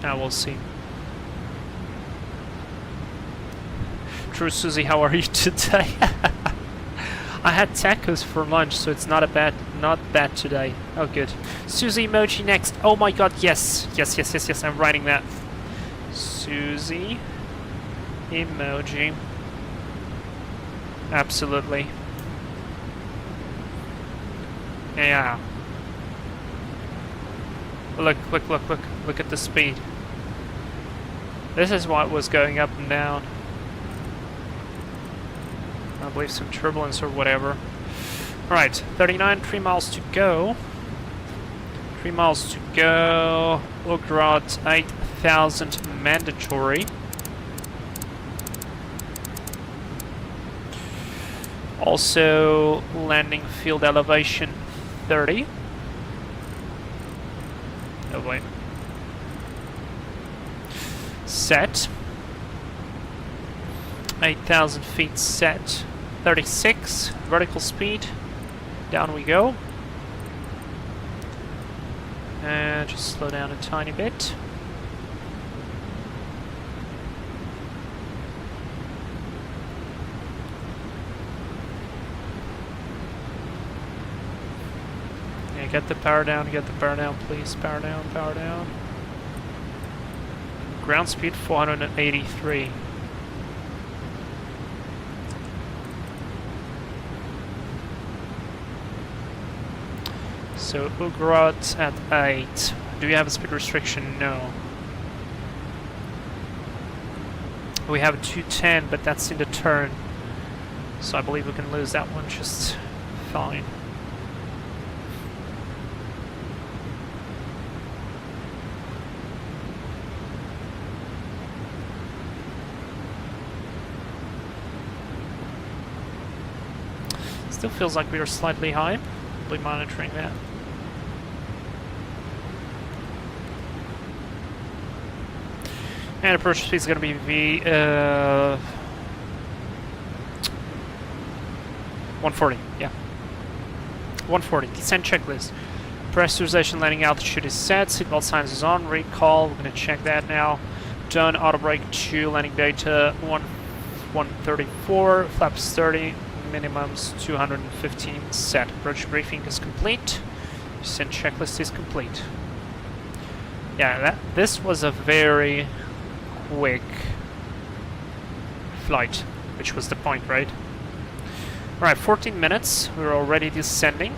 Now we'll see. True, Susie, how are you today? I had tacos for lunch, so it's not bad today. Oh, good. Susie emoji next. Oh my god, yes. Yes, I'm writing that. Susie emoji. Absolutely. Yeah. Look at the speed. This is what was going up and down. I believe some turbulence or whatever. Alright, 39, 3 miles to go. 3 miles to go. Ogrod 8000 mandatory. Also, landing field elevation 30. Oh wait. Set. 8,000 feet set. 36. Vertical speed. Down we go. And just slow down a tiny bit. Yeah, get the power down, please. Power down, power down. Ground speed 483. So Ugrot at 8. Do we have a speed restriction? No. We have a 210, but that's in the turn. So I believe we can lose that one just fine. Still feels like we are slightly high. We'll be monitoring that. And approach speed is going to be 140, yeah. 140, descent checklist. Pressurization landing altitude is set, seatbelt signs is on, recall, we're going to check that now. Done, auto brake 2, landing data 134, flaps 30, minimums 215 set. Approach briefing is complete, descent checklist is complete. Yeah, this was a very quick flight, which was the point, right? Alright, 14 minutes, we're already descending.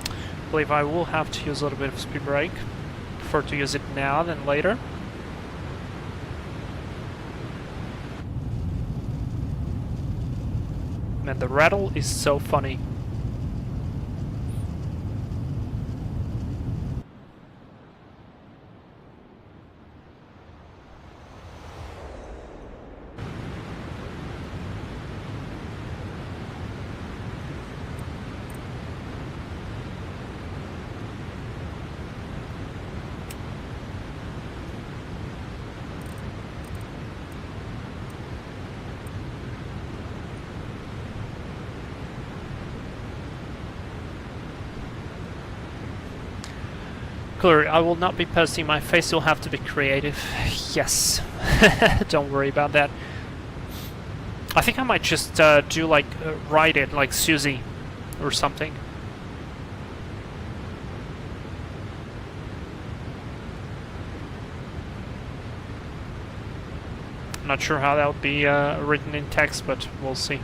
I believe I will have to use a little bit of speed brake. Prefer to use it now than later. Man, the rattle is so funny. Clear, I will not be posting my face, you'll have to be creative. Yes. Don't worry about that. I think I might just do like, ride it like Susie or something. I'm not sure how that would be written in text, but we'll see.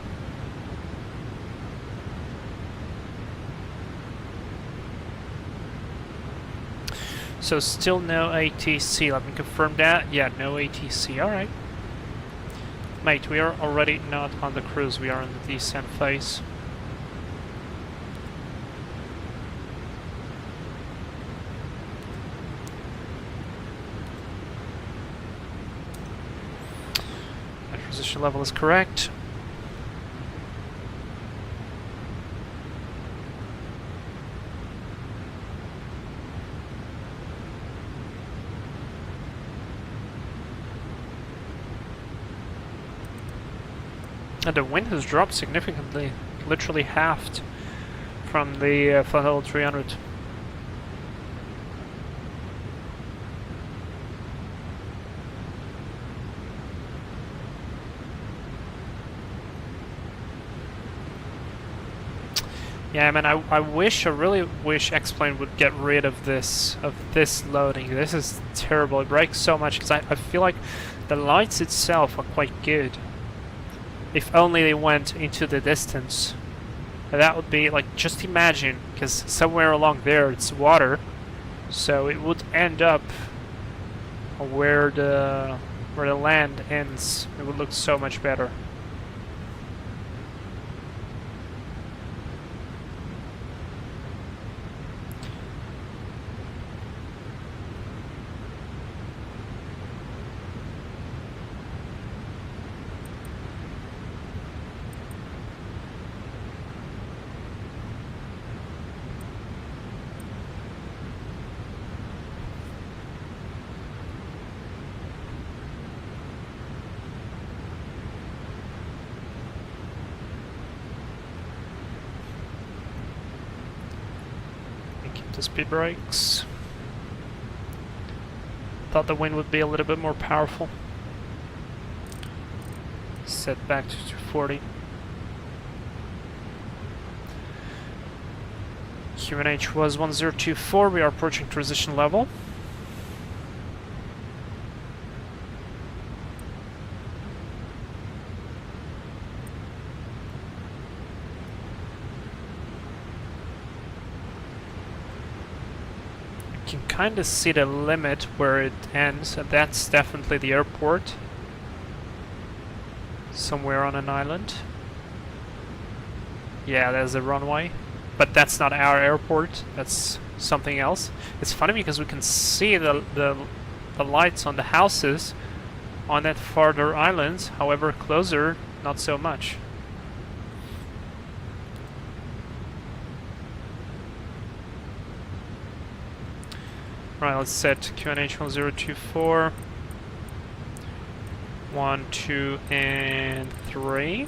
So still no ATC, let me confirm that. Yeah, no ATC, alright. Mate, we are already not on the cruise, we are in the descent phase. Acquisition level is correct. And the wind has dropped significantly, literally halved from the flat level 300. Yeah, man, I really wish X-Plane would get rid of this loading. This is terrible. It breaks so much because I feel like the lights itself are quite good. If only they went into the distance. That would be like, just imagine, because somewhere along there it's water, so it would end up where the land ends. It would look so much better. Keep the speed brakes. Thought the wind would be a little bit more powerful. Set back to 240. QNH was 1024. We are approaching transition level. You can kind of see the limit where it ends, and that's definitely the airport. Somewhere on an island. Yeah, there's a runway. But that's not our airport, that's something else. It's funny because we can see the lights on the houses on that farther islands, however closer, not so much. Right, let's set QNH 1024. 1, 2, and 3.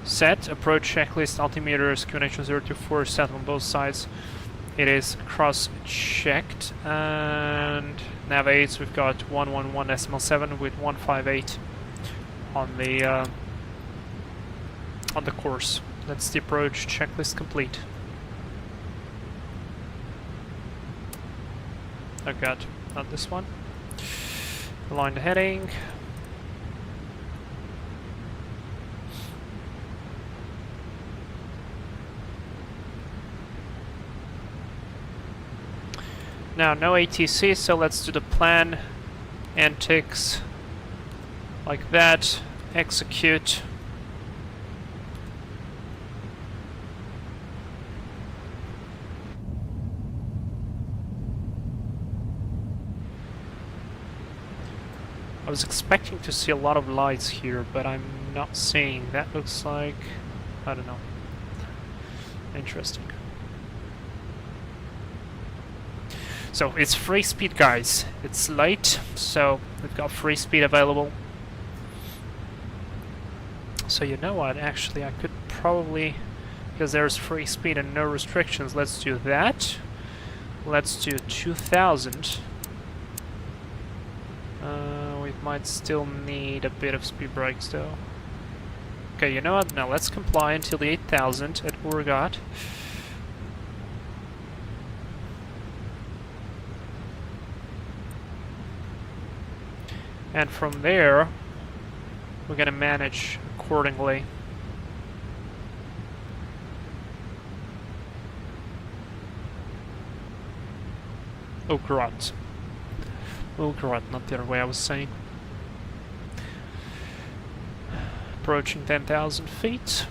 Set, approach checklist, altimeters, QNH 1024 set on both sides. It is cross-checked, and nav aids, we've got 111.7 with 158 on the course. That's the approach checklist complete. Oh god, not this one. Align the heading. Now, no ATC, so let's do the plan. Antics. Like that. Execute. I was expecting to see a lot of lights here, but I'm not seeing. That looks like... I don't know. Interesting. So it's free speed, guys. It's late, so we've got free speed available. So you know what, actually I could probably, because there's free speed and no restrictions, let's do that. Let's do 2000. We might still need a bit of speed brakes though. Okay, you know what, now let's comply until the 8000 at Urgat. And from there, we're going to manage accordingly. Urgat. Urgat, not the other way I was saying. Approaching 10,000 feet.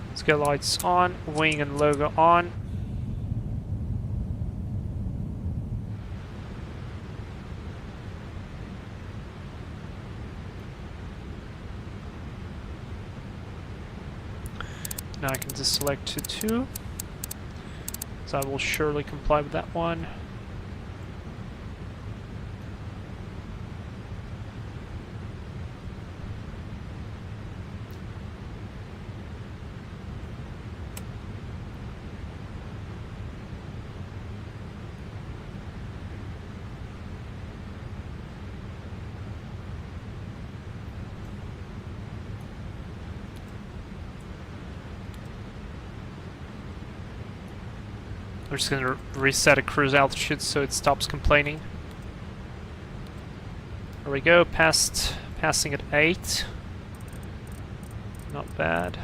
Let's get lights on, wing and logo on. Now I can just select to 2, so I will surely comply with that one. We're just going to reset a cruise altitude so it stops complaining. There we go, passing at 8. Not bad.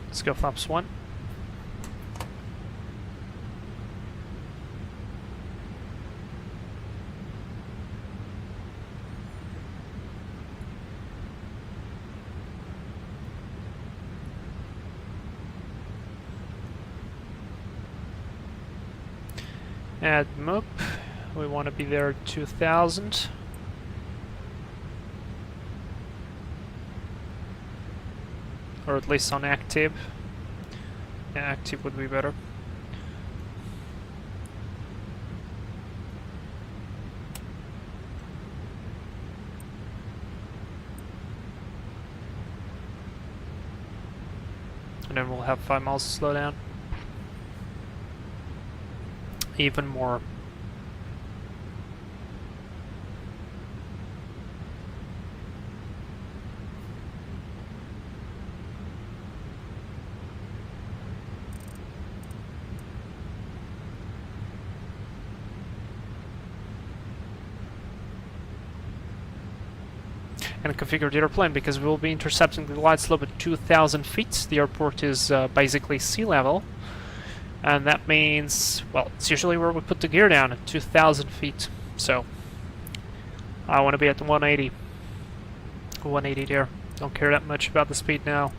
Let's go flaps 1. Add MOP. We want to be there at 2000. Or at least on active. Yeah, active would be better. And then we'll have 5 miles to slow down. Even more. And configure the airplane because we will be intercepting the glide slope at 2,000 feet. The airport is basically sea level, and that means, well, it's usually where we put the gear down at 2,000 feet. So I want to be at 180. 180 there. Don't care that much about the speed now.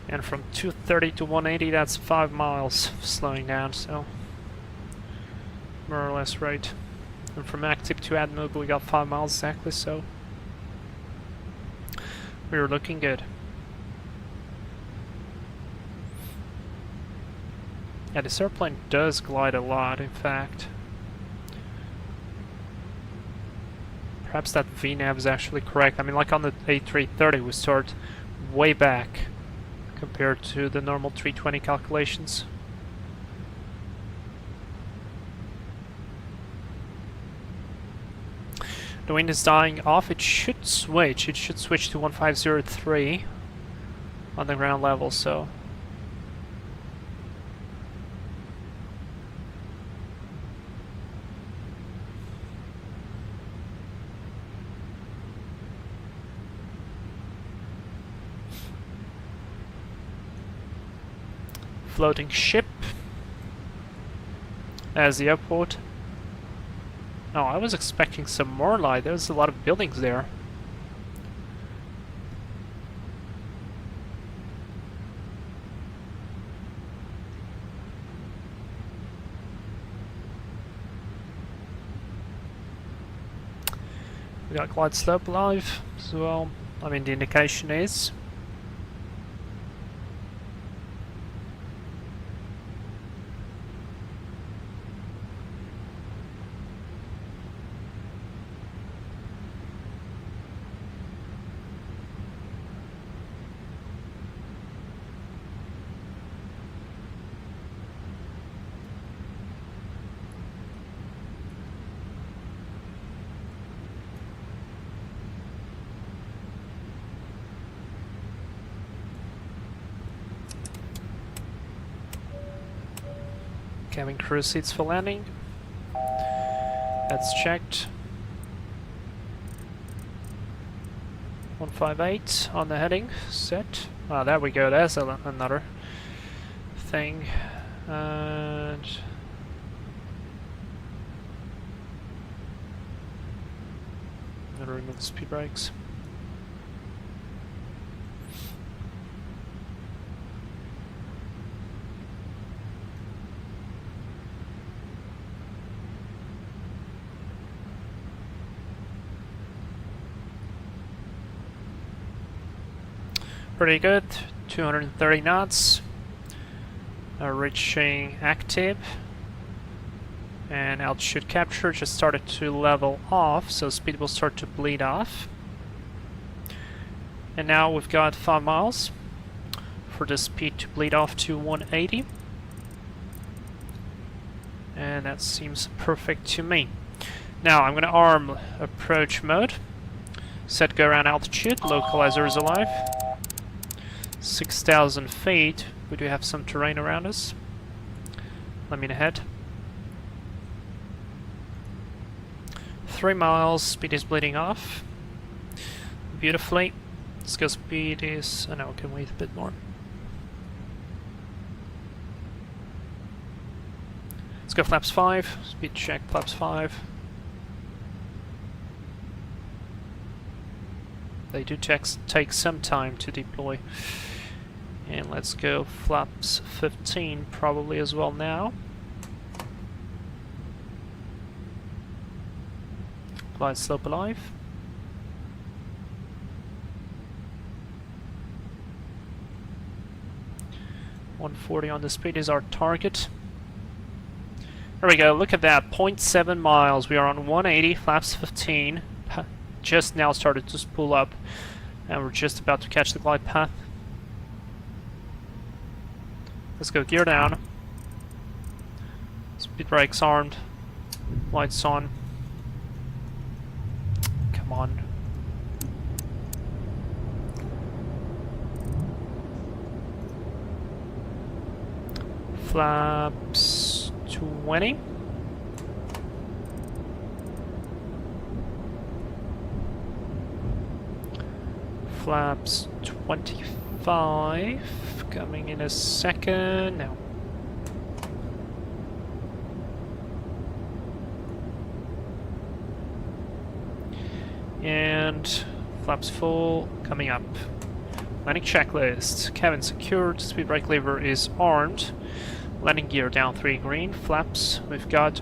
And from 230 to 180, that's 5 miles slowing down, so more or less right. And from active to add move, we got 5 miles exactly, so we're looking good. Yeah, this airplane does glide a lot, in fact. Perhaps that VNAV is actually correct. I mean, like on the A330, we start way back compared to the normal 320 calculations. The wind is dying off. It should switch. It should switch to 1503 on the ground level, so floating ship as the airport. Oh, I was expecting some more light. There's a lot of buildings there. We got glide slope live as well. I mean, the indication is cabin crew seats for landing. That's checked. 158 on the heading set. Ah, there we go. There's another thing. And I'm gonna remove the speed brakes. Pretty good, 230 knots, reaching active, and altitude capture just started to level off, so speed will start to bleed off. And now we've got 5 miles for the speed to bleed off to 180, and that seems perfect to me. Now I'm going to arm approach mode, set go around altitude, localizer is alive. 6,000 feet. We do have some terrain around us. Let me ahead. 3 miles. Speed is bleeding off beautifully. Skill speed is... oh no, we can wait a bit more. Let's go flaps 5. Speed check, flaps 5. They do take some time to deploy. And let's go flaps 15 probably as well now. Glide slope alive. .140 on the speed is our target. There we go, look at that, 0.7 miles. We are on 180, flaps 15. Just now started to spool up, and we're just about to catch the glide path. Let's go gear down. Speed brakes armed. Lights on. Come on. Flaps 20. Flaps 25. Coming in a second. Now. And flaps full. Coming up. Landing checklist. Cabin secured. Speed brake lever is armed. Landing gear down 3 green. Flaps. We've got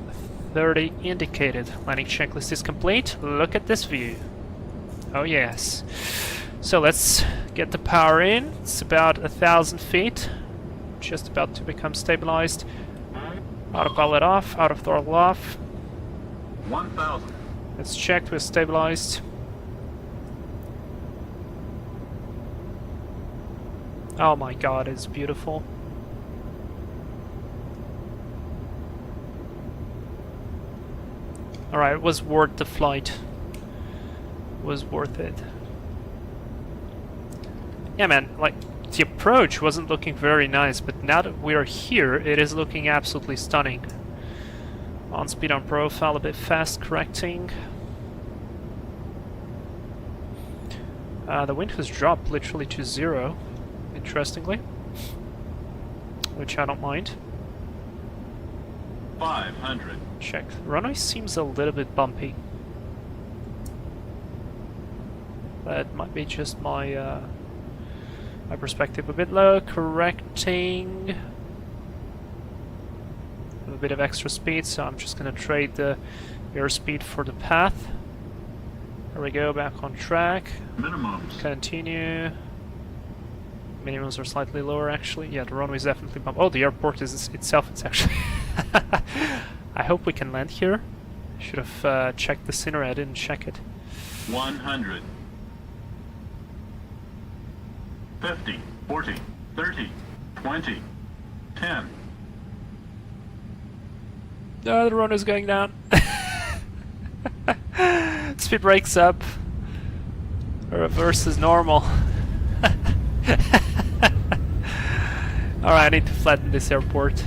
30 indicated. Landing checklist is complete. Look at this view. Oh yes. So let's get the power in. It's about 1,000 feet. Just about to become stabilized. Autopilot off. Auto throttle off. 1,000. It's checked. We're stabilized. Oh my god, it's beautiful. Alright, it was worth the flight. It was worth it. Yeah man, like, the approach wasn't looking very nice, but now that we're here, it is looking absolutely stunning. On speed on profile, a bit fast correcting. The wind has dropped literally to 0, interestingly. Which I don't mind. 500. Check. Runway seems a little bit bumpy. That might be just my my perspective. A bit low, correcting. A bit of extra speed, so I'm just gonna trade the airspeed for the path. There we go, back on track. Minimums. Continue. Minimums are slightly lower actually. Yeah, the runway is definitely bumped. Oh, the airport is itself, it's actually... I hope we can land here. Should have checked the scenery, I didn't check it. 100. 50, 40, 30, 20, 10. No, the runway's going down. Speed brakes up. Reverse is normal. Alright, I need to flatten this airport.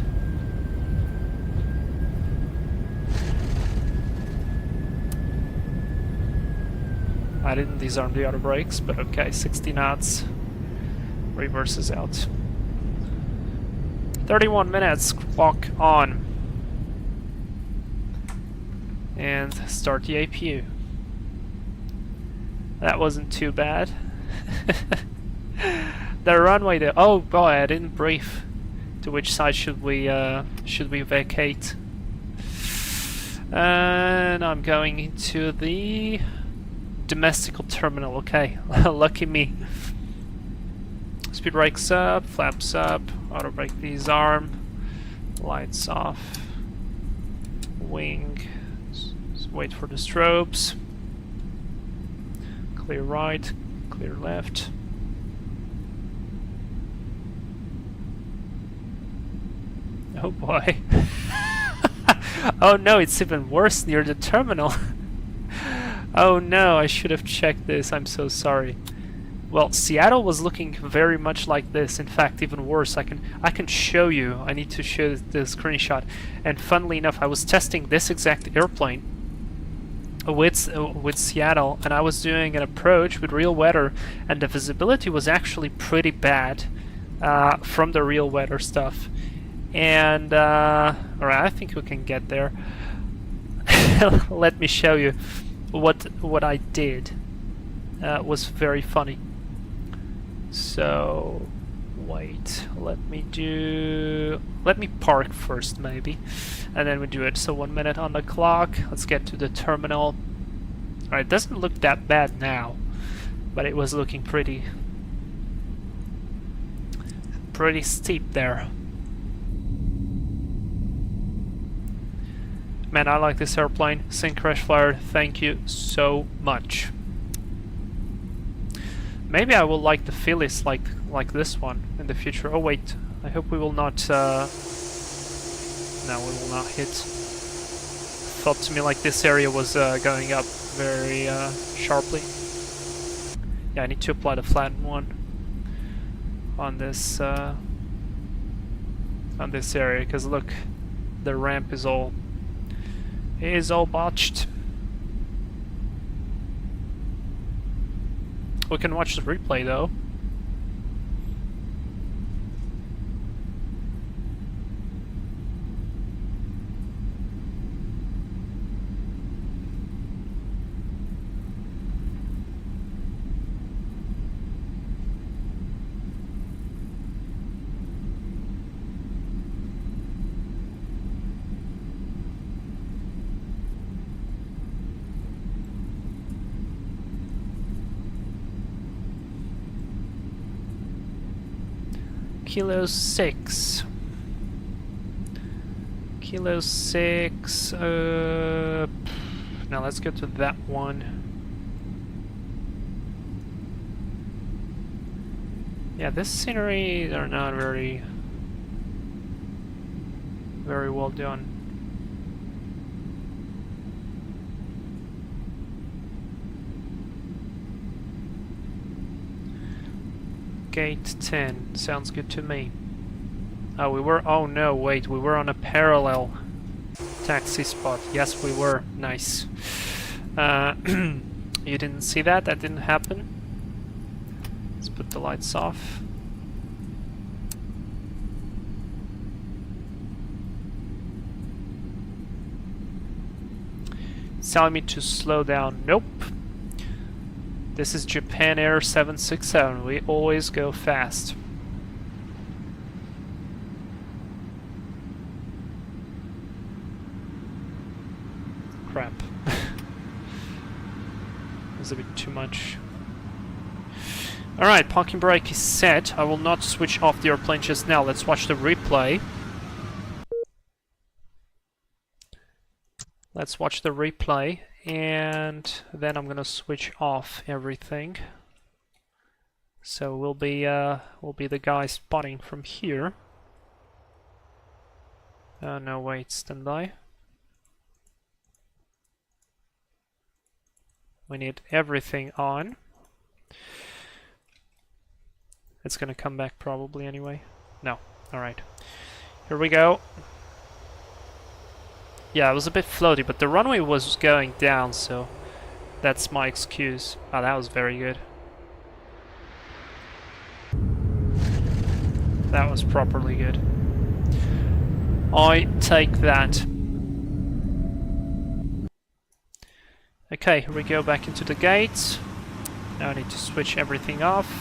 I didn't disarm the auto brakes, but okay, 60 knots. Reverse is out. 31 minutes, clock on. And start the APU. That wasn't too bad. The runway there. Oh boy, I didn't brief. To which side should we vacate? And I'm going into the domestical terminal. Okay, lucky me. Speed brakes up, flaps up, auto brake disarm, lights off, wing. Wait for the strobes. Clear right, clear left. Oh boy. Oh no, it's even worse near the terminal. Oh no, I should have checked this. I'm so sorry. Well, Seattle was looking very much like this. In fact, even worse. I can show you. I need to show the screenshot. And funnily enough, I was testing this exact airplane with Seattle, and I was doing an approach with real weather, and the visibility was actually pretty bad from the real weather stuff. And alright, I think we can get there. Let me show you what I did. Was very funny. So wait, let me park first maybe, and then we do it. So 1 minute on the clock. Let's get to the terminal. Alright, it doesn't look that bad now, but it was looking pretty steep there. Man, I like this airplane. Sync Crash Flyer, thank you so much. Maybe I will like the Phillies like this one in the future. Oh wait, I hope we will not... No, we will not hit. Felt to me like this area was going up very sharply. Yeah, I need to apply the flattened one on this area, because look, the ramp is all botched. We can watch the replay though. Kilo 6. Kilo 6. Now let's go to that one. Yeah, this scenery are not very well done. Gate 10 sounds good to me. Oh, we were. Oh no, wait, we were on a parallel taxi spot. Yes, we were. Nice. You didn't see that? That didn't happen. Let's put the lights off. It's telling me to slow down. Nope. This is Japan Air 767. We always go fast. Crap. That's a bit too much. Alright, parking brake is set. I will not switch off the airplane just now. Let's watch the replay. Let's watch the replay, and then I'm gonna switch off everything. So we'll be the guy spotting from here. No, wait, stand by. We need everything on. It's gonna come back probably anyway. No, alright. Here we go. Yeah, it was a bit floaty, but the runway was going down, so that's my excuse. Oh, that was very good. That was properly good. I take that. Okay, here we go back into the gate. Now I need to switch everything off.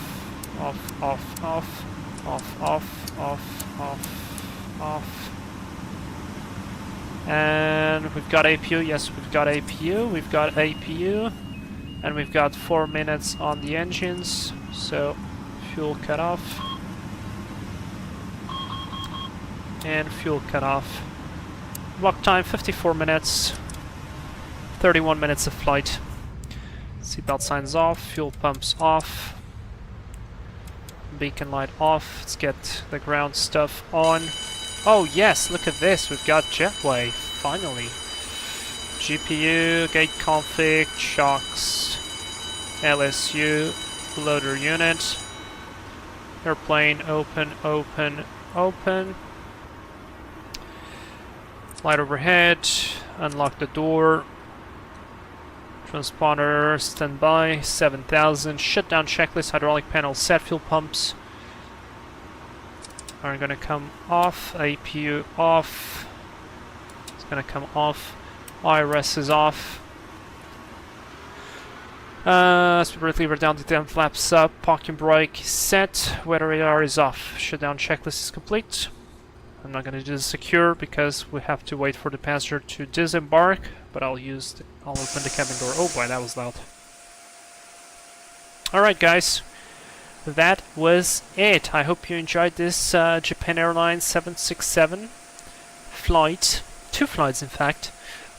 Off, off, off, off, off, off, off, off. And we've got APU, yes, we've got APU, and we've got 4 minutes on the engines, so fuel cut off, and fuel cut off. Block time 54 minutes, 31 minutes of flight. Seatbelt signs off, fuel pumps off, beacon light off. Let's get the ground stuff on. Oh yes, look at this, we've got jetway, finally. GPU, gate config, shocks, LSU, loader unit, airplane, open, open, open. Light overhead, unlock the door. Transponder, standby, 7000. Shutdown checklist, hydraulic panel set, fuel pumps are gonna come off, APU off, it's gonna come off, IRS is off. Speed lever down to 10 flaps up, parking brake set, weather radar is off. Shutdown checklist is complete. I'm not gonna do the secure because we have to wait for the passenger to disembark, but I'll open the cabin door. Oh boy, that was loud. Alright guys, that was it. I hope you enjoyed this Japan Airlines 767 flight. 2 flights in fact,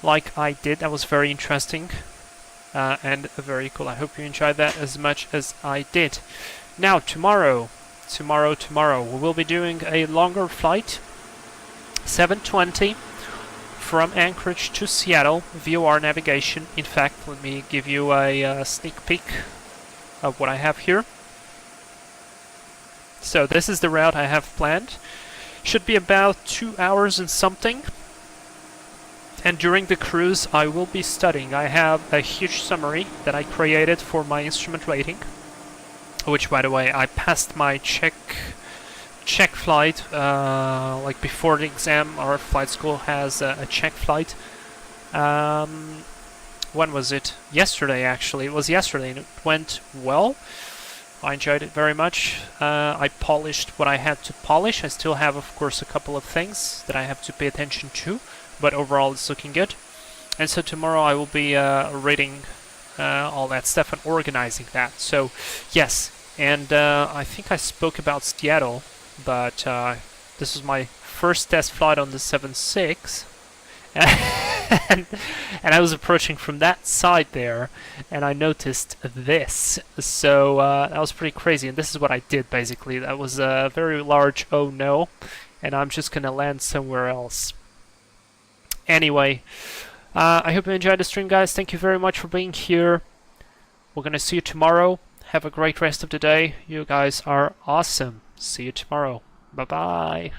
like I did. That was very interesting. And very cool. I hope you enjoyed that as much as I did. Now, tomorrow, we will be doing a longer flight, 720 from Anchorage to Seattle, VOR navigation. In fact, let me give you a sneak peek of what I have here. So this is the route I have planned. Should be about 2 hours and something. And during the cruise, I will be studying. I have a huge summary that I created for my instrument rating, which, by the way, I passed my check flight. Like before the exam, our flight school has a check flight. When was it? Yesterday, actually. It was yesterday, and it went well. I enjoyed it very much. I polished what I had to polish. I still have, of course, a couple of things that I have to pay attention to. But overall it's looking good. And so tomorrow I will be reading all that stuff and organizing that. So yes, and I think I spoke about Seattle, but this was my first test flight on the 7.6 and I was approaching from that side there and I noticed this. So that was pretty crazy, and this is what I did basically. That was a very large oh no, and I'm just gonna land somewhere else. Anyway, I hope you enjoyed the stream, guys. Thank you very much for being here. We're gonna see you tomorrow. Have a great rest of the day. You guys are awesome. See you tomorrow. Bye-bye.